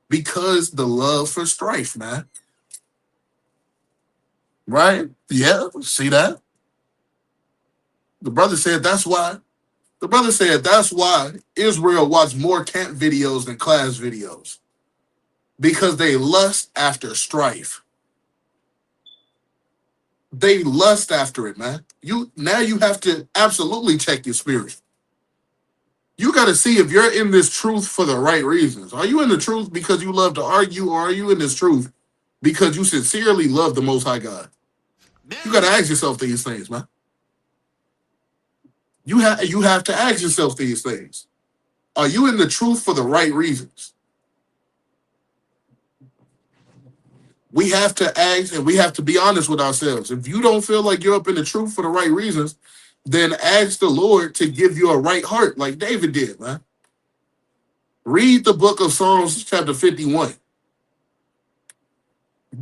Because the love for strife, man. Right? Yeah, see that? The brother said that's why Israel watched more camp videos than class videos. Because they lust after strife. They lust after it, man. You have to absolutely check your spirit. You got to see if you're in this truth for the right reasons. Are you in the truth because you love to argue, or are you in this truth because you sincerely love the Most High God? You got to ask yourself these things, man. You have to ask yourself these things. Are you in the truth for the right reasons? We have to ask, and we have to be honest with ourselves. If you don't feel like you're up in the truth for the right reasons, then ask the Lord to give you a right heart like David did, man. Read the book of Psalms chapter 51.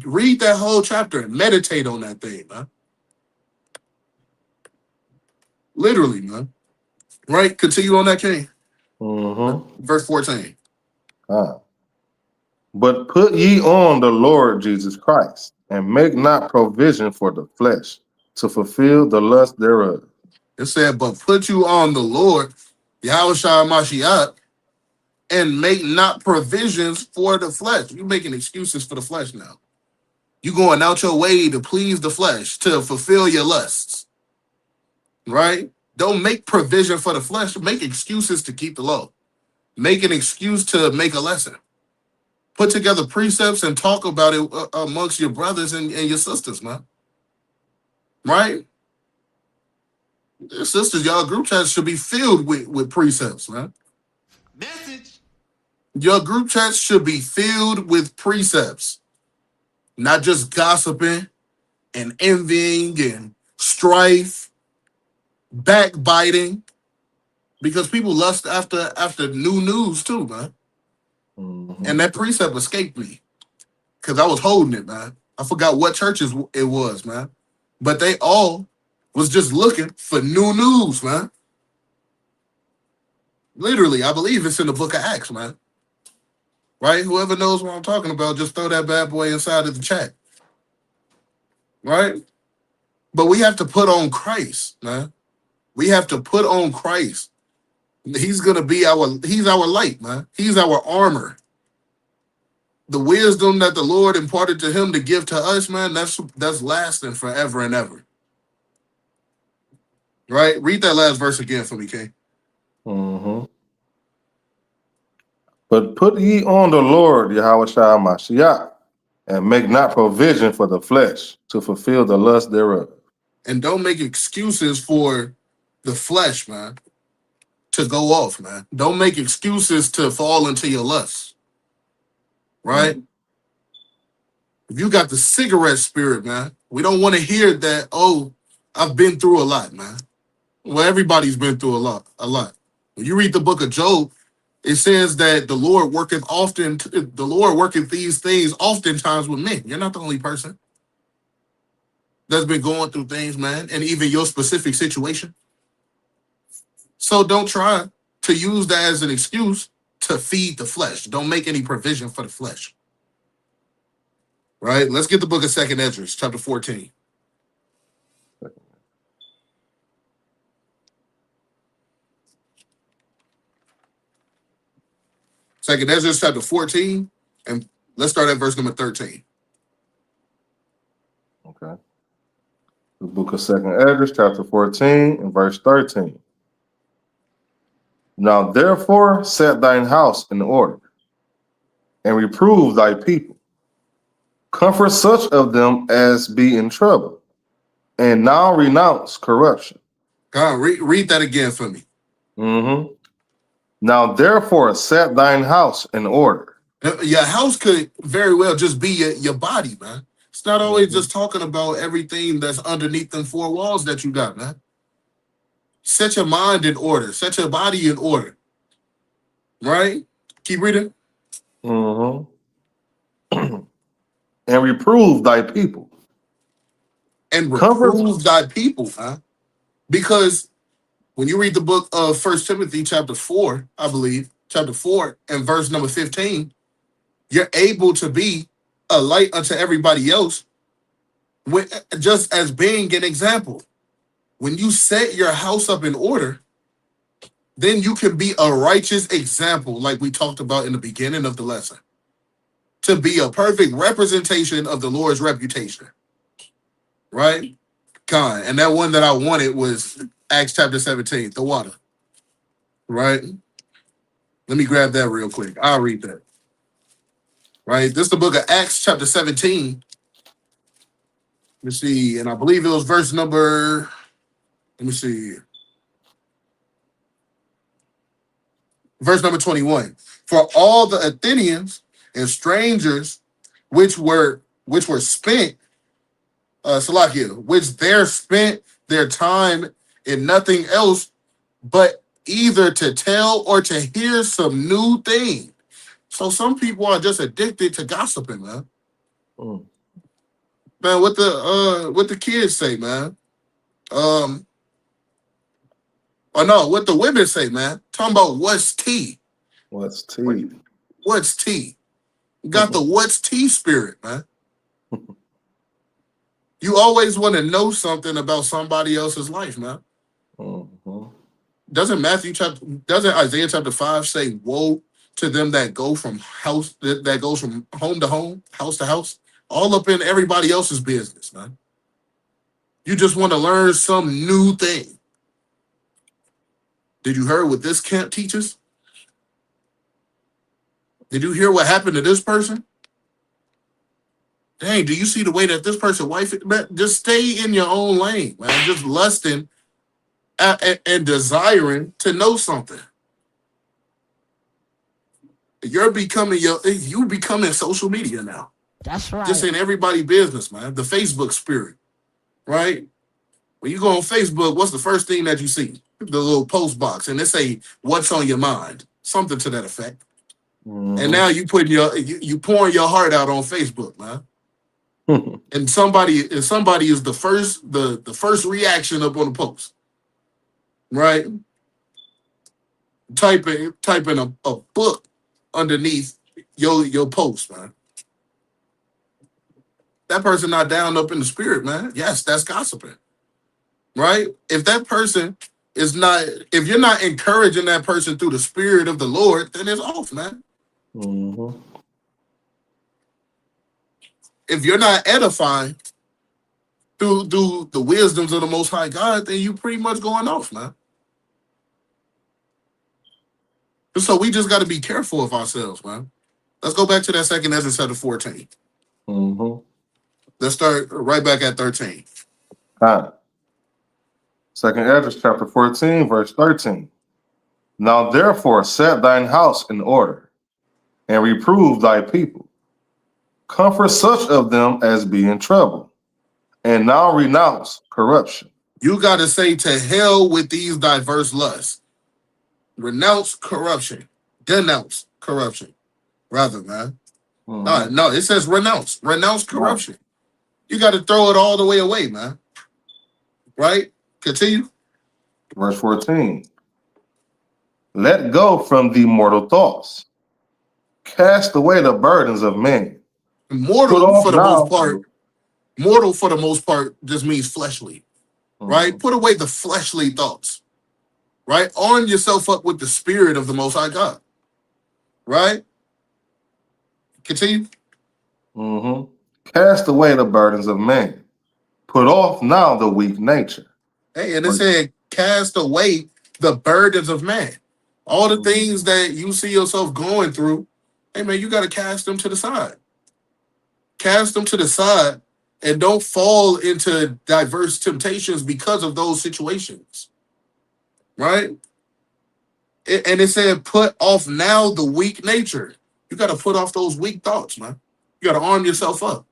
Read that whole chapter and meditate on that thing, man. Literally, man. Right? Continue on that, King. Verse 14. But put ye on the Lord Jesus Christ, and make not provision for the flesh to fulfill the lust thereof. It said, but put you on the Lord, Yahushua Mashiach, and make not provisions for the flesh. You making excuses for the flesh now. You going out your way to please the flesh, to fulfill your lusts, right? Don't make provision for the flesh. Make excuses to keep the law. Make an excuse to make a lesson. Put together precepts and talk about it amongst your brothers and your sisters, man. Right? Your sisters, y'all group chats should be filled with precepts, man. Message. Your group chats should be filled with precepts, not just gossiping and envying and strife, backbiting, because people lust after new news too, man. And that precept escaped me because I was holding it, man. I forgot what churches it was, man. But they all was just looking for new news, man. Literally, I believe it's in the book of Acts, man. Right? Whoever knows what I'm talking about, just throw that bad boy inside of the chat. Right? But we have to put on Christ, man. We have to put on Christ. He's gonna be he's our light, man. He's our armor. The wisdom that the Lord imparted to him to give to us, man, that's lasting forever and ever. Right? Read that last verse again for me, King. But put ye on the Lord, Yahushua Mashiach, and make not provision for the flesh to fulfill the lust thereof. And don't make excuses for the flesh, man, to go off, man. Don't make excuses to fall into your lust. Right? If you got the cigarette spirit, man, we don't want to hear that, oh, I've been through a lot, man. Well, everybody's been through a lot. When you read the book of Job, it says that the Lord worketh these things oftentimes with men. You're not the only person that's been going through things, man, and even your specific situation. So don't try to use that as an excuse to feed the flesh. Don't make any provision for the flesh. Right? Let's get the book of 2nd Ezra, chapter 14. Second Ezra chapter 14, and let's start at verse number 13. Okay. The book of 2nd Ezra, chapter 14, and verse 13. Now therefore set thine house in order, and reprove thy people. Comfort such of them as be in trouble, and now renounce corruption. God, read that again for me. Now therefore set thine house in order. Your house could very well just be your body, man. It's not always just talking about everything that's underneath them four walls that you got, man. Set your mind in order. Set your body in order. Right? Keep reading. And reprove thy people. And reprove thy people, huh? Because when you read the book of 1 Timothy chapter 4, I believe, chapter 4 and verse number 15, you're able to be a light unto everybody else, just as being an example. When you set your house up in order, then you can be a righteous example, like we talked about in the beginning of the lesson, to be a perfect representation of the Lord's reputation. Right? God. And that one that I wanted was Acts chapter 17, the water. Right? Let me grab that real quick. I'll read that. Right? This is the book of Acts chapter 17. Let me see. And I believe it was verse number, let me see. Verse number 21. For all the Athenians and strangers which were spent, which there spent their time in nothing else but either to tell or to hear some new thing. So some people are just addicted to gossiping, man. Man, what the kids say, man? What the women say, man. Talking about what's tea. What's tea? What's tea? Got the what's tea spirit, man. You always want to know something about somebody else's life, man. Doesn't Isaiah chapter 5 say, woe to them that go from that goes from home to home, house to house, all up in everybody else's business, man. You just want to learn some new thing. Did you hear what this camp teaches? Did you hear what happened to this person? Dang, do you see the way that this person wife it? Man, just stay in your own lane, man. Just lusting and desiring to know something. You becoming social media now. That's right. Just in everybody's business, man. The Facebook spirit, right? When you go on Facebook, what's the first thing that you see? The little post box, and they say, "What's on your mind?" Something to that effect. And now you pouring your heart out on Facebook, man. And somebody is the first reaction up on the post, right? Typing a book underneath your post, man. That person not down up in the spirit, man. Yes, that's gossiping, right? If that person if you're not encouraging that person through the spirit of the Lord, then it's off, man. If you're not edifying through the wisdoms of the Most High God, then you pretty much going off, man. So we just got to be careful of ourselves, man. Let's go back to that second Ezra chapter 14. Let's start right back at 13. Second Ezra chapter 14, verse 13. Now therefore set thine house in order, and reprove thy people. Comfort such of them as be in trouble, and now renounce corruption. You got to say to hell with these diverse lusts. Renounce corruption. Denounce corruption. Rather, man. No, it says renounce. Renounce corruption. You got to throw it all the way away, man. Right? Continue. Verse 14. Let go from the mortal thoughts. Cast away the burdens of men. Mortal for the most part just means fleshly. Right? Put away the fleshly thoughts. Right? Arm yourself up with the spirit of the Most High God. Right? Continue. Cast away the burdens of man. Put off now the weak nature. Hey, and it said, cast away the burdens of man. All the things that you see yourself going through, hey, man, you got to cast them to the side. Cast them to the side and don't fall into diverse temptations because of those situations. Right? And it said, put off now the weak nature. You got to put off those weak thoughts, man. You got to arm yourself up.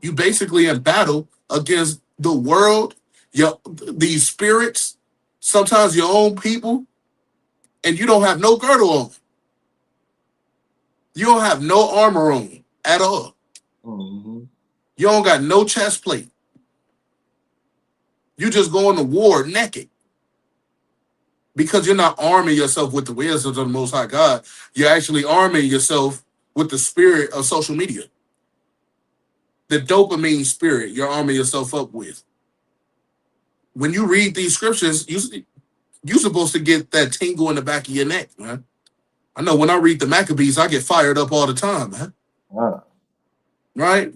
You basically in battle against the world, these spirits, sometimes your own people, and you don't have no girdle on. You don't have no armor on at all. You don't got no chest plate. You just going to war naked. Because you're not arming yourself with the wisdom of the Most High God. You're actually arming yourself with the spirit of social media. The dopamine spirit you're arming yourself up with. When you read these scriptures, you're supposed to get that tingle in the back of your neck, man. I know when I read the Maccabees, I get fired up all the time, man. Right?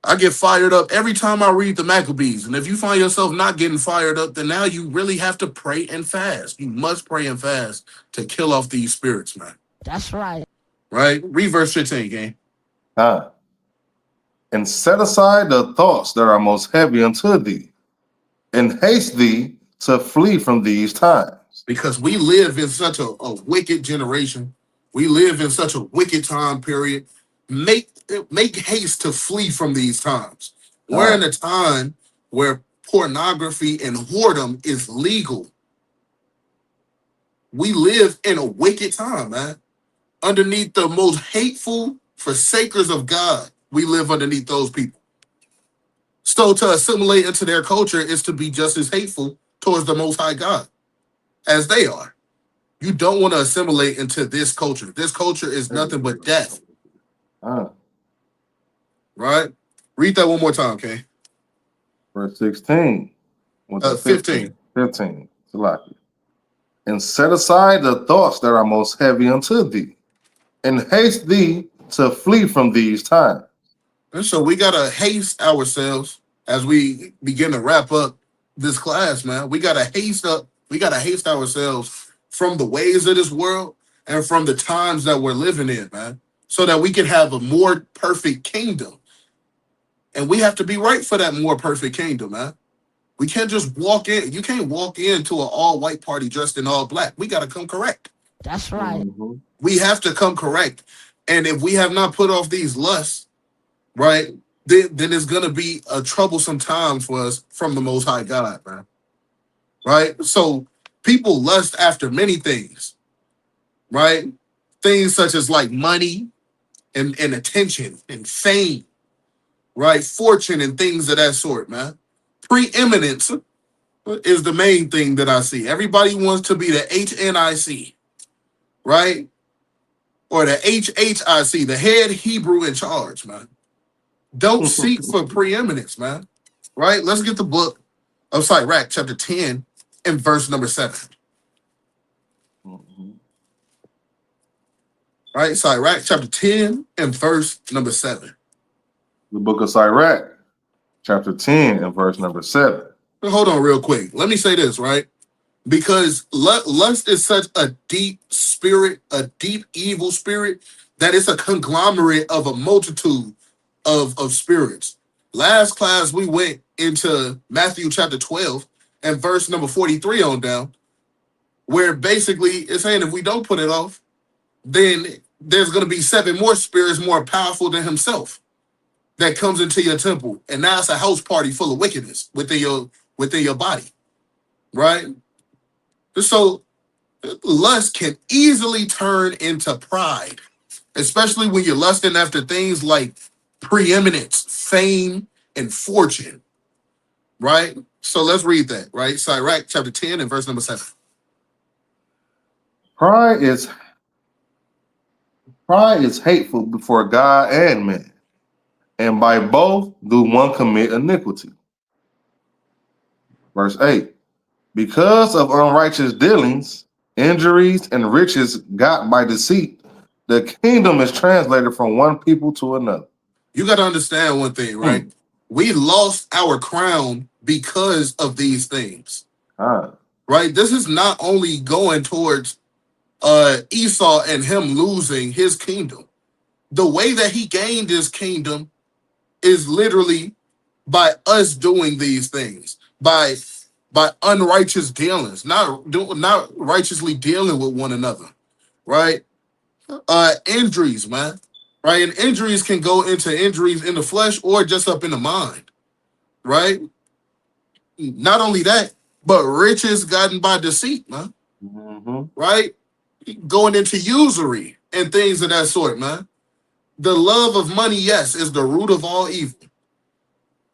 I get fired up every time I read the Maccabees. And if you find yourself not getting fired up, then now you really have to pray and fast. You must pray and fast to kill off these spirits, man. That's right. Right? Read verse 15, gang. And set aside the thoughts that are most heavy unto thee, and haste thee to flee from these times. Because we live in such a wicked generation. We live in such a wicked time period. Make haste to flee from these times. We're in a time where pornography and whoredom is legal. We live in a wicked time, man. Underneath the most hateful forsakers of God, we live underneath those people. So to assimilate into their culture is to be just as hateful towards the Most High God as they are. You don't want to assimilate into this culture. This culture is nothing but death. Right? Read that one more time, okay? Verse 16. 15. 15. Salaki. And set aside the thoughts that are most heavy unto thee, and haste thee to flee from these times. And so we gotta haste ourselves as we begin to wrap up this class, man. We gotta haste ourselves from the ways of this world and from the times that we're living in, man, so that we can have a more perfect kingdom. And we have to be right for that more perfect kingdom, man. We can't just walk in. You can't walk into an all-white party dressed in all black. We gotta come correct. That's right. Mm-hmm. We have to come correct. And if we have not put off these lusts, right, then it's gonna be a troublesome time for us from the Most High God, man. Right? So people lust after many things, right? Things such as like money and attention and fame, right? Fortune and things of that sort, man. Preeminence is the main thing that I see. Everybody wants to be the HNIC, right? Or the HHIC, the head Hebrew in charge, man. Don't seek for preeminence, man. Right? Let's get the book of Sirach, chapter 10, and verse number 7. Right? Sirach, chapter 10, and verse number 7. The book of Sirach, chapter 10, and verse number 7. Hold on real quick. Let me say this, right? Because lust is such a deep spirit, a deep evil spirit, that it's a conglomerate of a multitude of spirits. Last class, we went into Matthew chapter 12 and verse number 43 on down, where basically it's saying if we don't put it off, then there's going to be 7 more spirits more powerful than himself that comes into your temple. And now it's a house party full of wickedness within your body, right? So lust can easily turn into pride, especially when you're lusting after things like preeminence, fame, and fortune, right? So let's read that, right? Sirach chapter 10 and verse number 7. Pride is hateful before God and man, and by both do one commit iniquity. Verse 8. Because of unrighteous dealings, injuries, and riches got by deceit, the kingdom is translated from one people to another. You got to understand one thing, right? We lost our crown because of these things, right? This is not only going towards Esau and him losing his kingdom. The way that he gained his kingdom is literally by us doing these things, by unrighteous dealings, not righteously dealing with one another, right? Injuries, man, right? And injuries can go into injuries in the flesh or just up in the mind, right? Not only that, but riches gotten by deceit, man, right? Going into usury and things of that sort, man. The love of money, yes, is the root of all evil.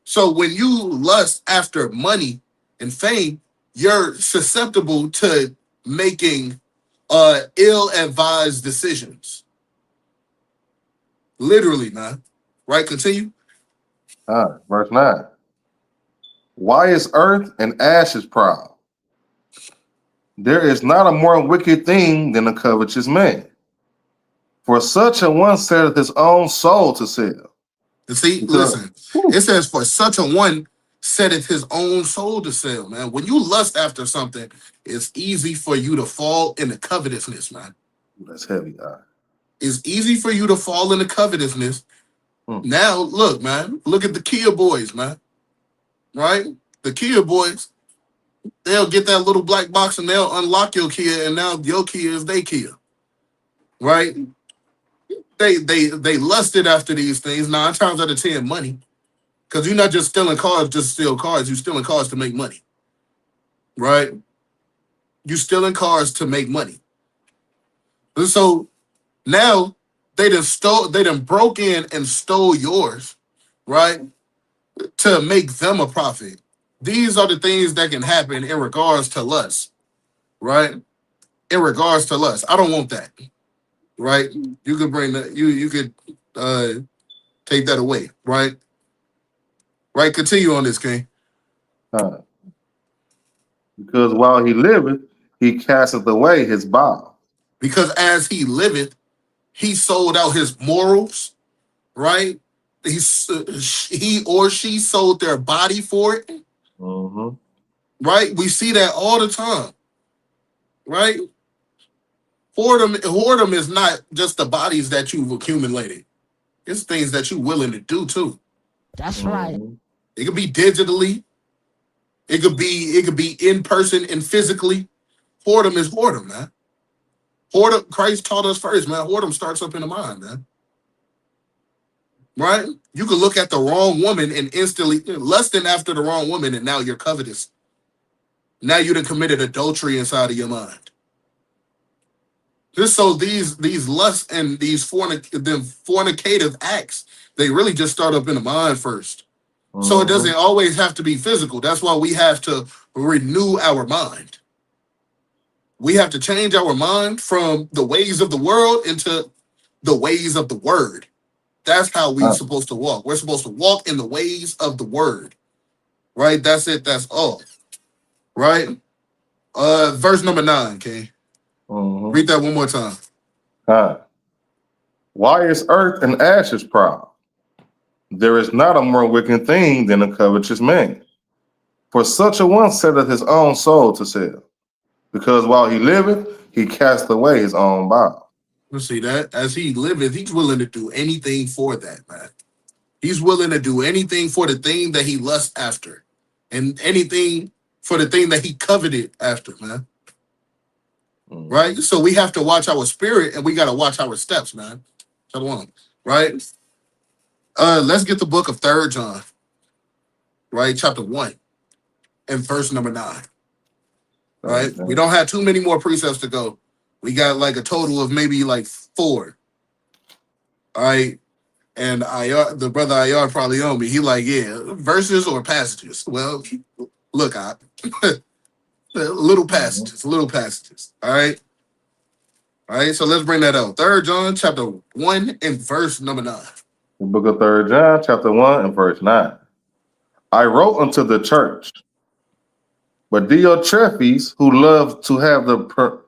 So when you lust after money and fame, you're susceptible to making ill-advised decisions. Literally, man. Right? Continue. Verse 9. Why is earth and ashes proud? There is not a more wicked thing than a covetous man. For such a one setteth his own soul to sell. See, listen. It says, for such a one setteth his own soul to sell, man. When you lust after something, it's easy for you to fall into covetousness, man. That's heavy. It's easy for you to fall into covetousness. Now, look, man. Look at the Kia boys, man. Right? The Kia boys, they'll get that little black box and they'll unlock your Kia, and now your Kia is their Kia. Right? They lusted after these things 9 times out of 10 money. Because you're not just stealing cars just to steal cars. You're stealing cars to make money. Right? You're stealing cars to make money. And so now they done broke in and stole yours, right? To make them a profit. These are the things that can happen in regards to lust, right? In regards to lust. I don't want that. Right? You could bring that, you could take that away, right? Right, continue on this, King. Because while he liveth, he casteth away his bile. Because as he liveth, he sold out his morals, right? He or she sold their body for it, right? We see that all the time, right? Whoredom is not just the bodies that you've accumulated. It's things that you're willing to do too. That's right. It could be digitally. It could be in person and physically. Whoredom is whoredom, man. Whoredom, Christ taught us first, man. Whoredom starts up in the mind, man. Right? You could look at the wrong woman and instantly lusting after the wrong woman, and now you're covetous. Now you done committed adultery inside of your mind. Just so these lusts and these fornicative acts, they really just start up in the mind first. So it doesn't always have to be physical. That's why we have to renew our mind. We have to change our mind from the ways of the world into the ways of the word. That's how we're supposed to walk. We're supposed to walk in the ways of the word. Right? That's it. That's all. Right? Verse number 9, okay? Read that one more time. Why is earth and ashes proud? There is not a more wicked thing than a covetous man. For such a one setteth his own soul to sell. Because while he liveth, he cast away his own bile. You see that? As he liveth, he's willing to do anything for that, man. He's willing to do anything for the thing that he lusts after. And anything for the thing that he coveted after, man. Right? So we have to watch our spirit and we got to watch our steps, man. Shalom. Right? Let's get the book of 3 John. Right? Chapter 1 and verse number 9. Right? We don't have too many more precepts to go. We got like a total of maybe like 4. All right. And the brother Ayar probably on me. He like, yeah, verses or passages. Well, look, little passages. All right. All right. So let's bring that out. 3 John chapter 1 and verse number 9. The book of 3 John chapter 1 and verse 9. I wrote unto the church, but Diotrephes, who loved to have the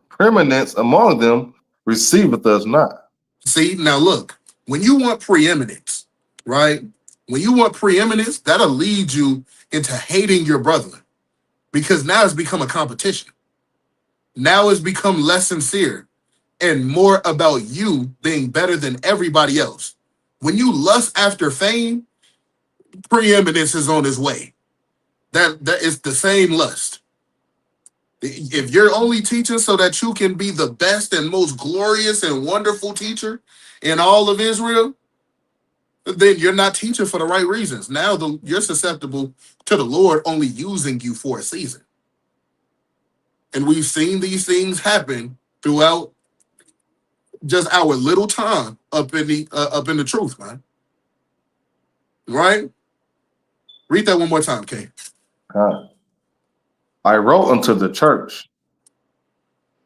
preeminence among them, receiveth us not. See, now look, when you want preeminence, right? When you want preeminence, that'll lead you into hating your brother because now it's become a competition. Now it's become less sincere and more about you being better than everybody else. When you lust after fame, preeminence is on its way. That is the same lust. If you're only teaching so that you can be the best and most glorious and wonderful teacher in all of Israel, then you're not teaching for the right reasons. Now you're susceptible to the Lord only using you for a season. And we've seen these things happen throughout just our little time up in the truth, man. Right? Read that one more time, Kay. I wrote unto the church,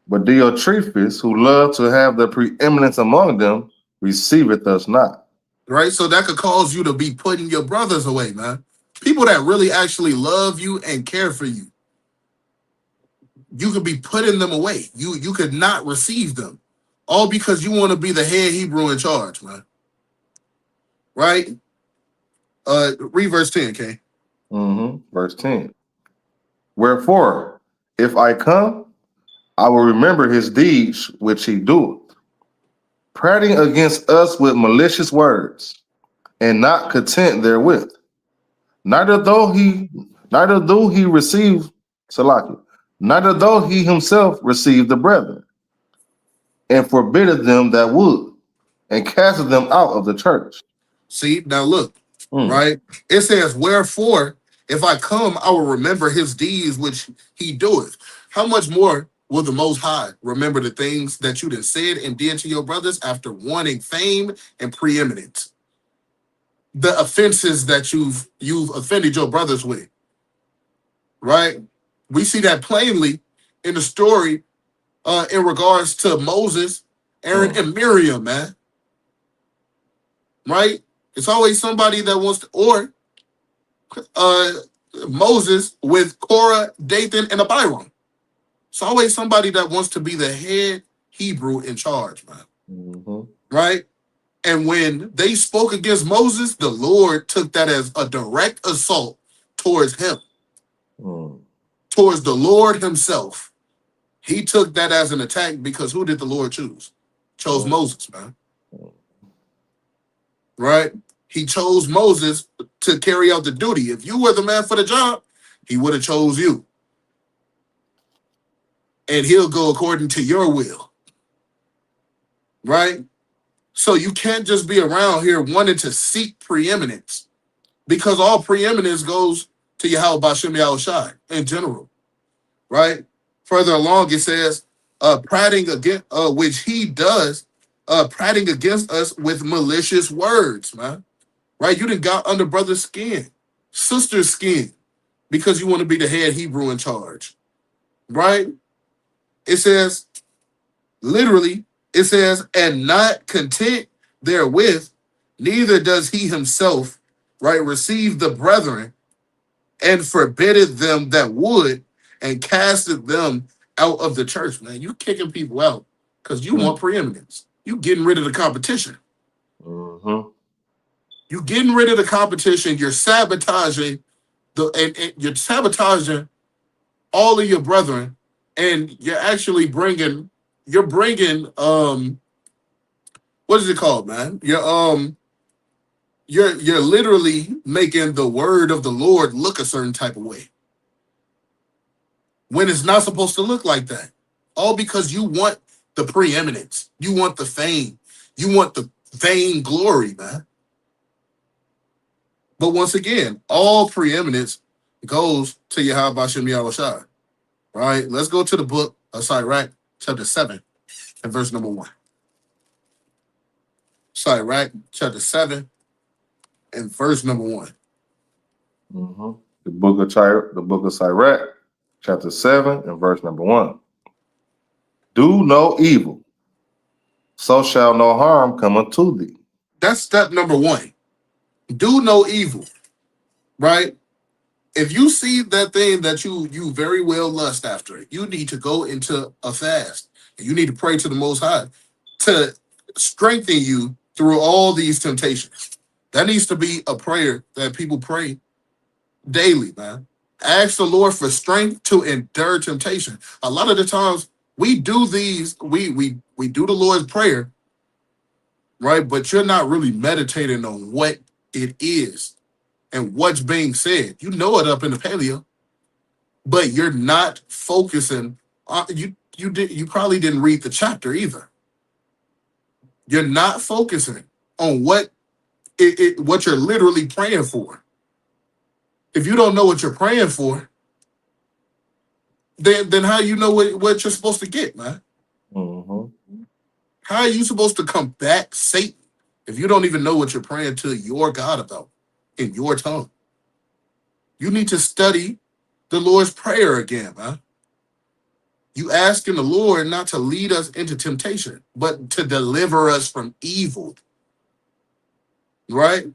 but Diotrephes, who loved to have the preeminence among them, receiveth us not. Right? So that could cause you to be putting your brothers away, man. People that really actually love you and care for you. You could be putting them away. You could not receive them. All because you want to be the head Hebrew in charge, man. Right? Read verse 10, Kay. Verse 10. Wherefore, if I come, I will remember his deeds which he doeth, prating against us with malicious words, and not content therewith. Neither though he receive Salakia, neither though he himself received the brethren, and forbiddeth them that would, and casteth them out of the church. See, now look, right? It says, wherefore, if I come, I will remember his deeds which he doeth. How much more will the Most High remember the things that you done said and did to your brothers after wanting fame and preeminence? The offenses that you've offended your brothers with, right? We see that plainly in the story in regards to Moses, Aaron, and Miriam, man. Right? It's always somebody that wants to, or Moses with Korah, Dathan, and Abiram. It's always somebody that wants to be the head Hebrew in charge, man. Right? And when they spoke against Moses, the Lord took that as a direct assault towards him, towards the Lord himself. He took that as an attack because who did the Lord choose? Chose Moses, man. Right? He chose Moses to carry out the duty. If you were the man for the job, he would have chose you. And he'll go according to your will. Right? So you can't just be around here wanting to seek preeminence, because all preeminence goes to Yahweh Bashem Yahushai in general. Right? Further along, it says, prating against, which he does, prating against us with malicious words, man. Right? You done got under brother's skin, sister's skin, because you want to be the head Hebrew in charge. Right? It says, literally, it says, and not content therewith, neither does he himself, right, receive the brethren, and forbiddeth them that would, and casted them out of the church. Man, you kicking people out because you want preeminence. You getting rid of the competition. You getting rid of the competition. You're sabotaging and you're sabotaging all of your brethren, and you're actually bringing. You're bringing what is it called, man? You're literally making the word of the Lord look a certain type of way when it's not supposed to look like that. All because you want the preeminence, you want the fame, you want the vain glory, man. But once again, all preeminence goes to Yahweh Bashem Yahushai. Right? Let's go to the book of Sirach, chapter 7, and verse number 1. Sirach, chapter 7, and verse number 1. The book of Sirach, chapter 7, and verse number 1. Do no evil, so shall no harm come unto thee. That's step number 1. Do no evil. Right? If you see that thing that you very well lust after, you need to go into a fast. You need to pray to the Most High to strengthen you through all these temptations. That needs to be a prayer that people pray daily, man. Ask the Lord for strength to endure temptation. A lot of the times we do these, we do the Lord's Prayer, right? But you're not really meditating on what it is and what's being said. You know it up in the paleo, but you're not focusing on you probably didn't read the chapter either. You're not focusing on what you're literally praying for. If you don't know what you're praying for, then how you know what you're supposed to get, man? How are you supposed to combat Satan if you don't even know what you're praying to your God about in your tongue? You need to study the Lord's Prayer again, man. You asking the Lord not to lead us into temptation, but to deliver us from evil. Right?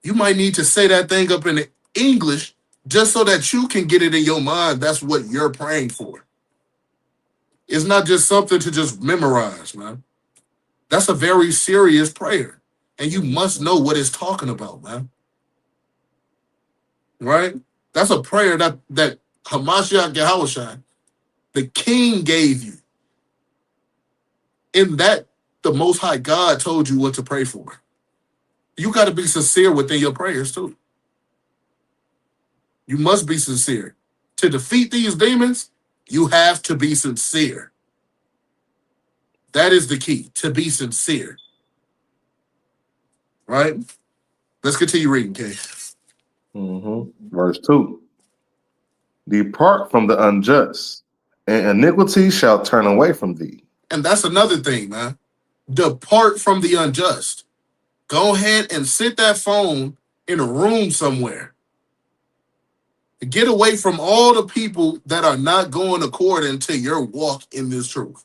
You might need to say that thing up in English just so that you can get it in your mind. That's what you're praying for. It's not just something to just memorize, man. That's a very serious prayer. And you must know what it's talking about, man. Right? That's a prayer that Hamashiach Yahushua, the King, gave you. In that, the Most High God told you what to pray for. You got to be sincere within your prayers, too. You must be sincere. To defeat these demons, you have to be sincere. That is the key, to be sincere. Right? Let's continue reading, Kay. Verse 2. Depart from the unjust, and iniquity shall turn away from thee. And that's another thing, man. Depart from the unjust. Go ahead and sit that phone in a room somewhere. Get away from all the people that are not going according to your walk in this truth.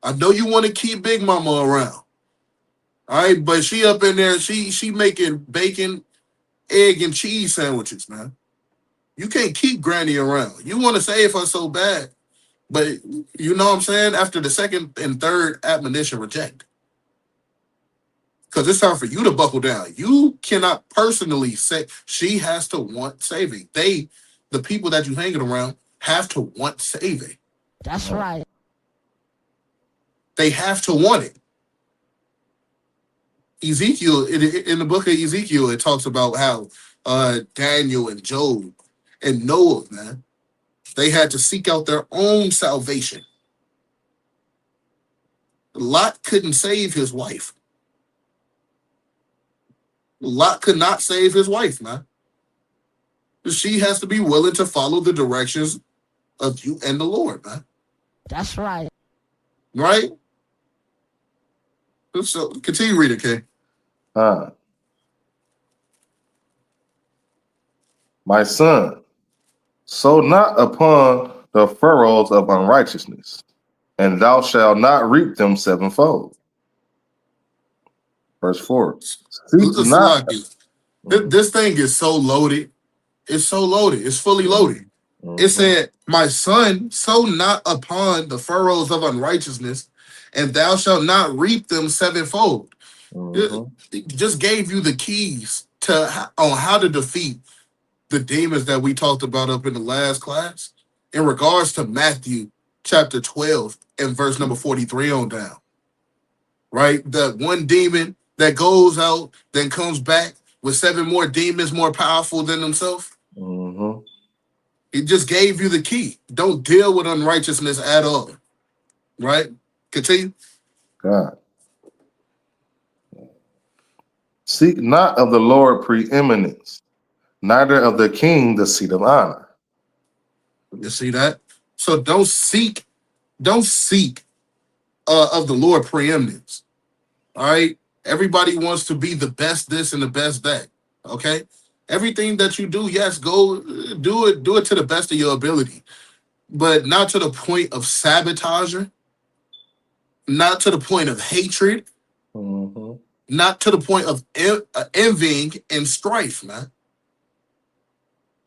I know you want to keep Big Mama around. All right, but she up in there, she making bacon egg and cheese sandwiches, man. You can't keep Granny around. You want to save her so bad, but you know what I'm saying? After the second and third admonition, reject. Because it's time for you to buckle down. You cannot personally say, she has to want saving. The people that you hanging around, have to want saving. That's right. They have to want it. Ezekiel, in the book of Ezekiel, it talks about how Daniel and Job and Noah, man, they had to seek out their own salvation. Lot couldn't save his wife. Lot could not save his wife, man. She has to be willing to follow the directions of you and the Lord, man. That's right. Right? So continue reading, King. My son, sow not upon the furrows of unrighteousness, and thou shalt not reap them sevenfold. Verse 4. This thing is so loaded. It's so loaded. It's fully loaded. It said, my son, sow not upon the furrows of unrighteousness, and thou shalt not reap them sevenfold. It just gave you the keys on how to defeat the demons that we talked about up in the last class in regards to Matthew chapter 12 and verse number 43 on down. Right? That one demon that goes out, then comes back with 7 more demons more powerful than himself. It just gave you the key. Don't deal with unrighteousness at all. Right? Continue. God. Seek not of the Lord preeminence, neither of the king the seat of honor. You see that? So don't seek of the Lord preeminence. All right? Everybody wants to be the best this and the best that. Okay? Everything that you do, yes, go do it to the best of your ability. But not to the point of sabotager, not to the point of hatred, not to the point of envying and strife, man.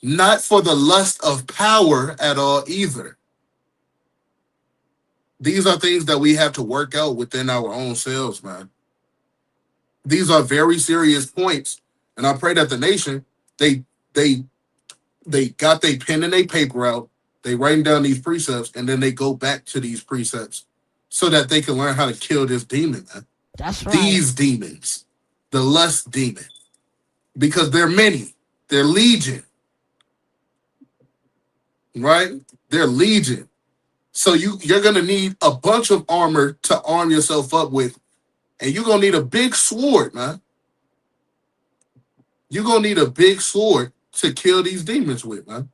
Not for the lust of power at all either. These are things that we have to work out within our own selves, man. These are very serious points. And I pray that the nation, they got their pen and their paper out, they writing down these precepts, and then they go back to these precepts so that they can learn how to kill this demon, man. That's right. These demons, the lust demon, because they're many, they're legion, right? They're legion. So you're gonna need a bunch of armor to arm yourself up with, and you're gonna need a big sword, man. You're gonna need a big sword to kill these demons with, man.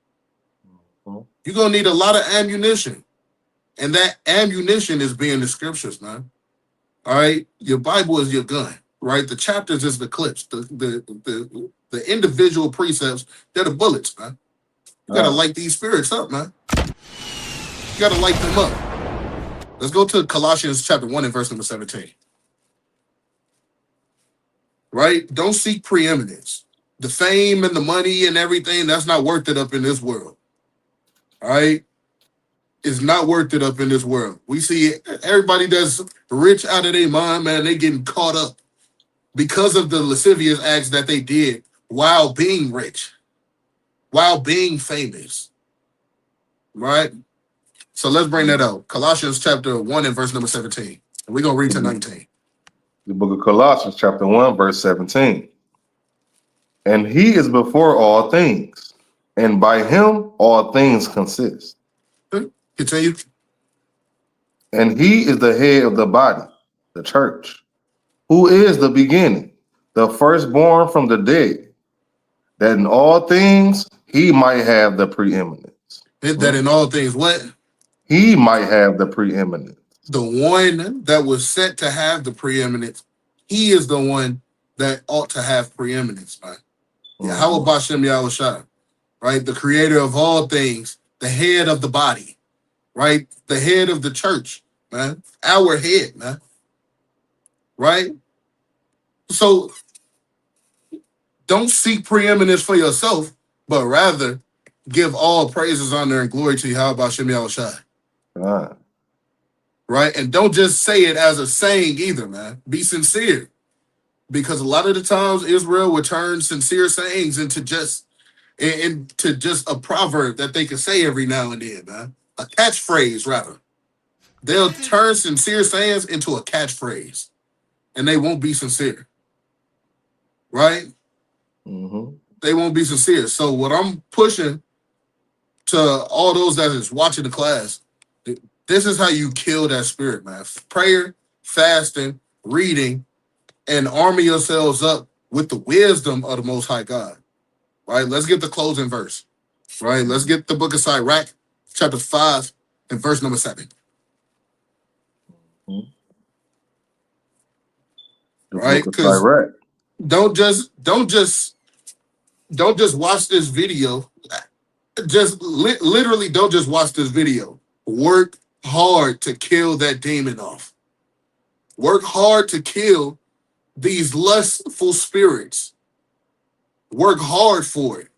You're gonna need a lot of ammunition, and that ammunition is being the scriptures, man. All right, your Bible is your gun, right? The chapters is the clips, the individual precepts, they're the bullets, man. You gotta light these spirits up, man. You gotta light them up. Let's go to Colossians chapter 1 and verse number 17. Right? Don't seek preeminence. The fame and the money and everything, that's not worth it up in this world. All right? It's not worth it up in this world. We see everybody that's rich out of their mind, man, they getting caught up because of the lascivious acts that they did while being rich, while being famous. Right? So let's bring that out. Colossians chapter 1 and verse number 17. And we're going to read to 19. The book of Colossians chapter 1, verse 17. And he is before all things, and by him all things consist. Continue. And he is the head of the body, the church, who is the beginning, the firstborn from the dead, that in all things he might have the preeminence. That in all things, what? He might have the preeminence. The one that was set to have the preeminence, he is the one that ought to have preeminence, man. How about Shem Yahushua, right? The creator of all things, the head of the body, right? The head of the church, man. Our head, man. Right? So Don't seek preeminence for yourself, but rather give all praises, honor, and glory to Yahweh Hashem Yahushua. Right? And don't just say it as a saying either, man. Be sincere. Because a lot of the times Israel would turn sincere sayings into just a proverb that they can say every now and then, man. A catchphrase, rather. They'll turn sincere sayings into a catchphrase, and they won't be sincere. Right? They won't be sincere. So what I'm pushing to all those that is watching the class, this is how you kill that spirit, man. Prayer, fasting, reading, and arming yourselves up with the wisdom of the Most High God. Right? Let's get the closing verse. Right? Let's get the book of Sirach, chapter 5, and verse number 7. Right? Because don't just watch this video. Just literally don't just watch this video. Work hard to kill that demon off. Work hard to kill these lustful spirits. Work hard for it.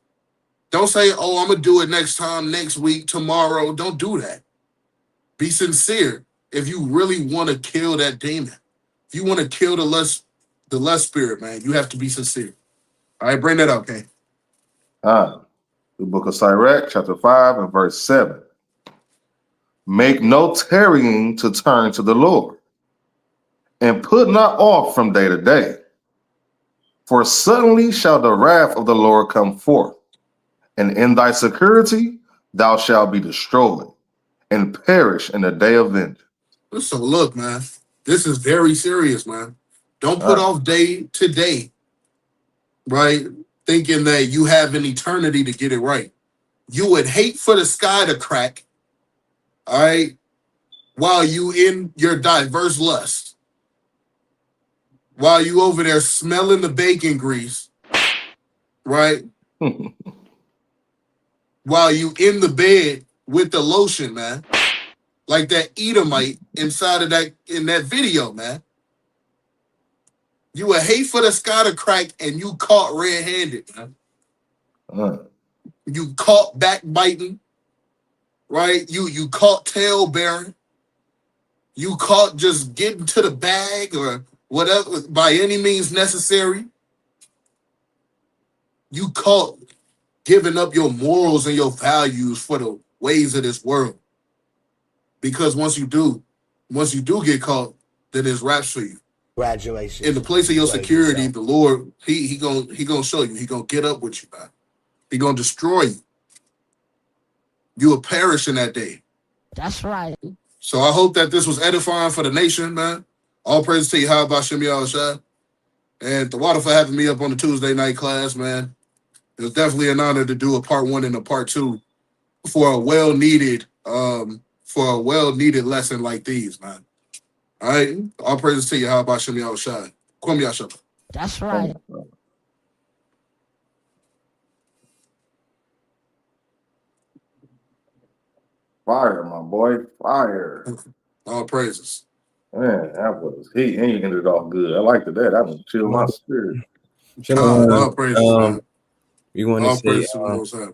Don't say, oh, I'm going to do it next time, next week, tomorrow. Don't do that. Be sincere if you really want to kill that demon. If you want to kill the lust spirit, man, you have to be sincere. All right, bring that up, okay? The book of Sirach, chapter 5 and verse 7. Make no tarrying to turn to the Lord, and put not off from day to day. For suddenly shall the wrath of the Lord come forth, and in thy security thou shalt be destroyed, and perish in the day of vengeance. So look, man, this is very serious, man. Don't put off day to day, right? Thinking that you have an eternity to get it right. You would hate for the sky to crack, all right, while you in your diverse lust. While you over there smelling the bacon grease, right? While you in the bed with the lotion, man. Like that Edomite inside of in that video, man. You would hate for the sky to crack and you caught red-handed, man. You caught backbiting, right? You caught tail bearing. You caught just getting to the bag or whatever by any means necessary. You caught giving up your morals and your values for the ways of this world. Because once you do get caught, then there's raps for you. Congratulations. In the place of your security, the Lord, he gonna show you. He gonna get up with you, man. He gonna destroy you. You will perish in that day. That's right. So I hope that this was edifying for the nation, man. All praise to you, how about Shem Yahushua. And the water for having me up on the Tuesday night class, man. It was definitely an honor to do a part 1 and a part 2 for a well-needed lesson like these, man. All right? All praises to you, how about Shem Yahushua. Kwam Yasha. That's right. Fire, my boy. Fire. All praises. Man, that was heat. And you ended it off good. I liked that. That would chill my spirit. All praises, You want to say praises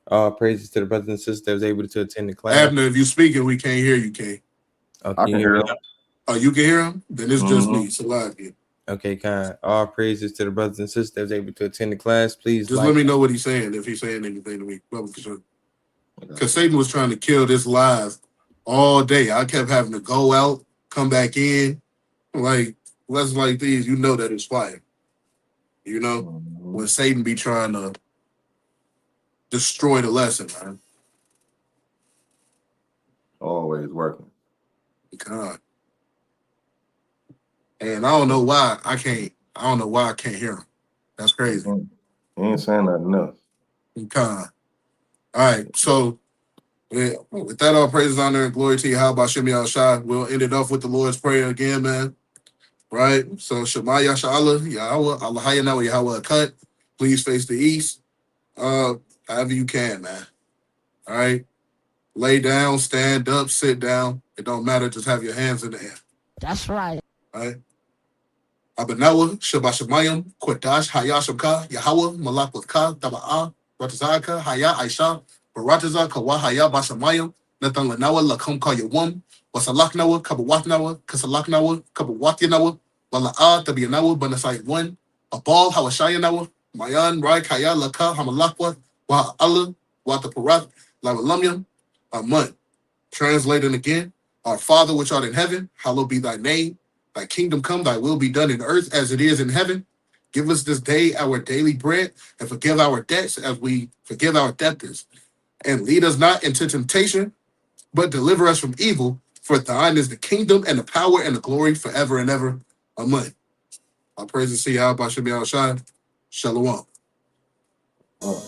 all praises to the brothers and sisters that was able to attend the class. Abner, if you speaking, we can't hear you, King. Oh, I can hear him. Oh, you can hear him? Then it's just me. It's a live here. Okay, kind. All praises to the brothers and sisters that was able to attend the class. Please just let me know what he's saying, if he's saying anything to me. Because Satan was trying to kill this live all day. I kept having to go out, come back in. Like, lessons like these, you know that it's fire. You know? When Satan be trying to destroy the lesson, man. Always working. God. And I don't know why I can't hear him. That's crazy. He ain't saying nothing else. God. All right, so with that, all praises, honor, and glory to you. How about Shem Yahushua? We'll end it off with the Lord's Prayer again, man. Right? So Shema Yashala, Yahweh, Allah Hayana, Yahweh Cut. Please face the east. However you can, man. All right. Lay down, stand up, sit down. It don't matter. Just have your hands in the air. That's right. All right. Abanawa, Shabashamayim, Kwadash, Hayashamka, Yahweh, Malakwaka, Taba'a, Ratazaka, Haya, Aisha, Barataza, Kawa, Haya, Bashamayim, Nathan Lanawa, Lakum Kayawum, Wasalaknawa, Kabawatnawa, Kasalaknawa, Kabawatinawa, Wala'a, Tabianawa, Banasai 1, Abal, Hawashayanawa, Mayan, Rai, Kaya, Laka, Hamalakwa, Wa Allah, Wataparat, Lavalumium, Amun. Translating again, our Father which art in heaven, hallowed be thy name. Thy kingdom come, thy will be done in earth as it is in heaven. Give us this day our daily bread, and forgive our debts as we forgive our debtors. And lead us not into temptation, but deliver us from evil. For thine is the kingdom and the power and the glory forever and ever. Amen. Our praise and see how Bashem Yahushua. Shalom. Plantation.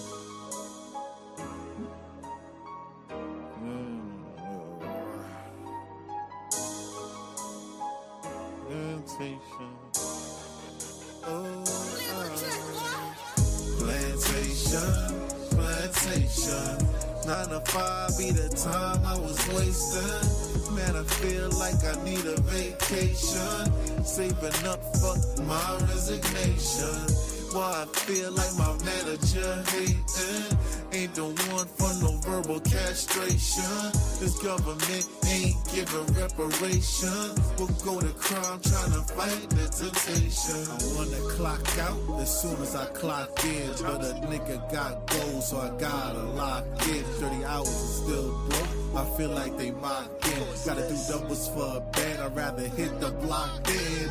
9 to 5 be the time I was wasting. Man, I feel like I need a vacation. Saving up for my resignation. Why I feel like my manager hating. Ain't the one for no verbal castration. This government ain't giving reparation. We'll go to crime trying to fight the temptation. I wanna clock out as soon as I clock in. But a nigga got goals, so I gotta lock in. 30 hours is still broke. I feel like they mocked in. Gotta do doubles for a band. I'd rather hit the block then.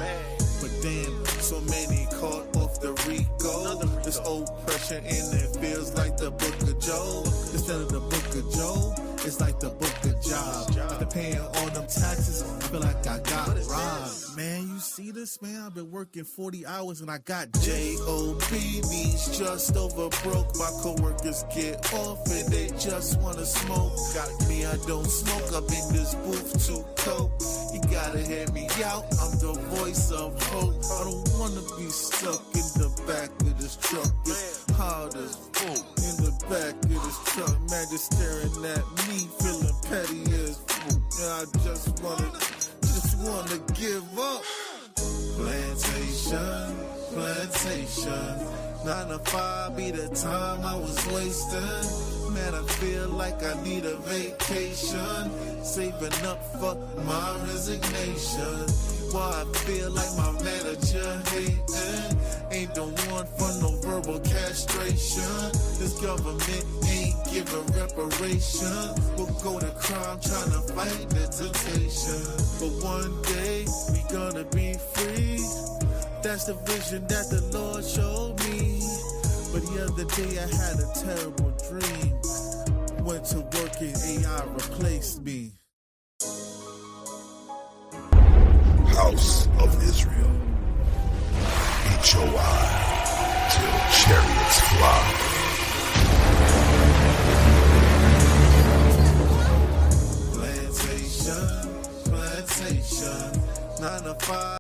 But damn, so many caught off the Rico. This oppression and it feels like the book of Job. Instead of the book of Job, it's like the book of Job. After paying all them taxes, I feel like I got robbed. Man, you see this, man? I've been working 40 hours and I got J.O.P. These just over broke. My coworkers get off and they just wanna smoke. Got me, I don't smoke. I'm in this booth too cold. You gotta hear me out. I'm the voice of hope. I don't wanna be stuck in the back of this truck. It's hard as fuck in the back of this truck. Man, just staring at me, feeling petty as fuck. Yeah, I just wanna give up. Plantation. 9 to 5 be the time I was wasting. Man, I feel like I need a vacation. Saving up for my resignation. Why I feel like my manager hating. Ain't the one for no verbal castration. This government ain't giving reparation. We'll go to crime trying to fight the temptation. But one day we gonna be free. That's the vision that the Lord showed me. But the other day I had a terrible dream. Went to work and AI replaced me. House of Israel. HOI till chariots fly. Plantation. 9 to 5.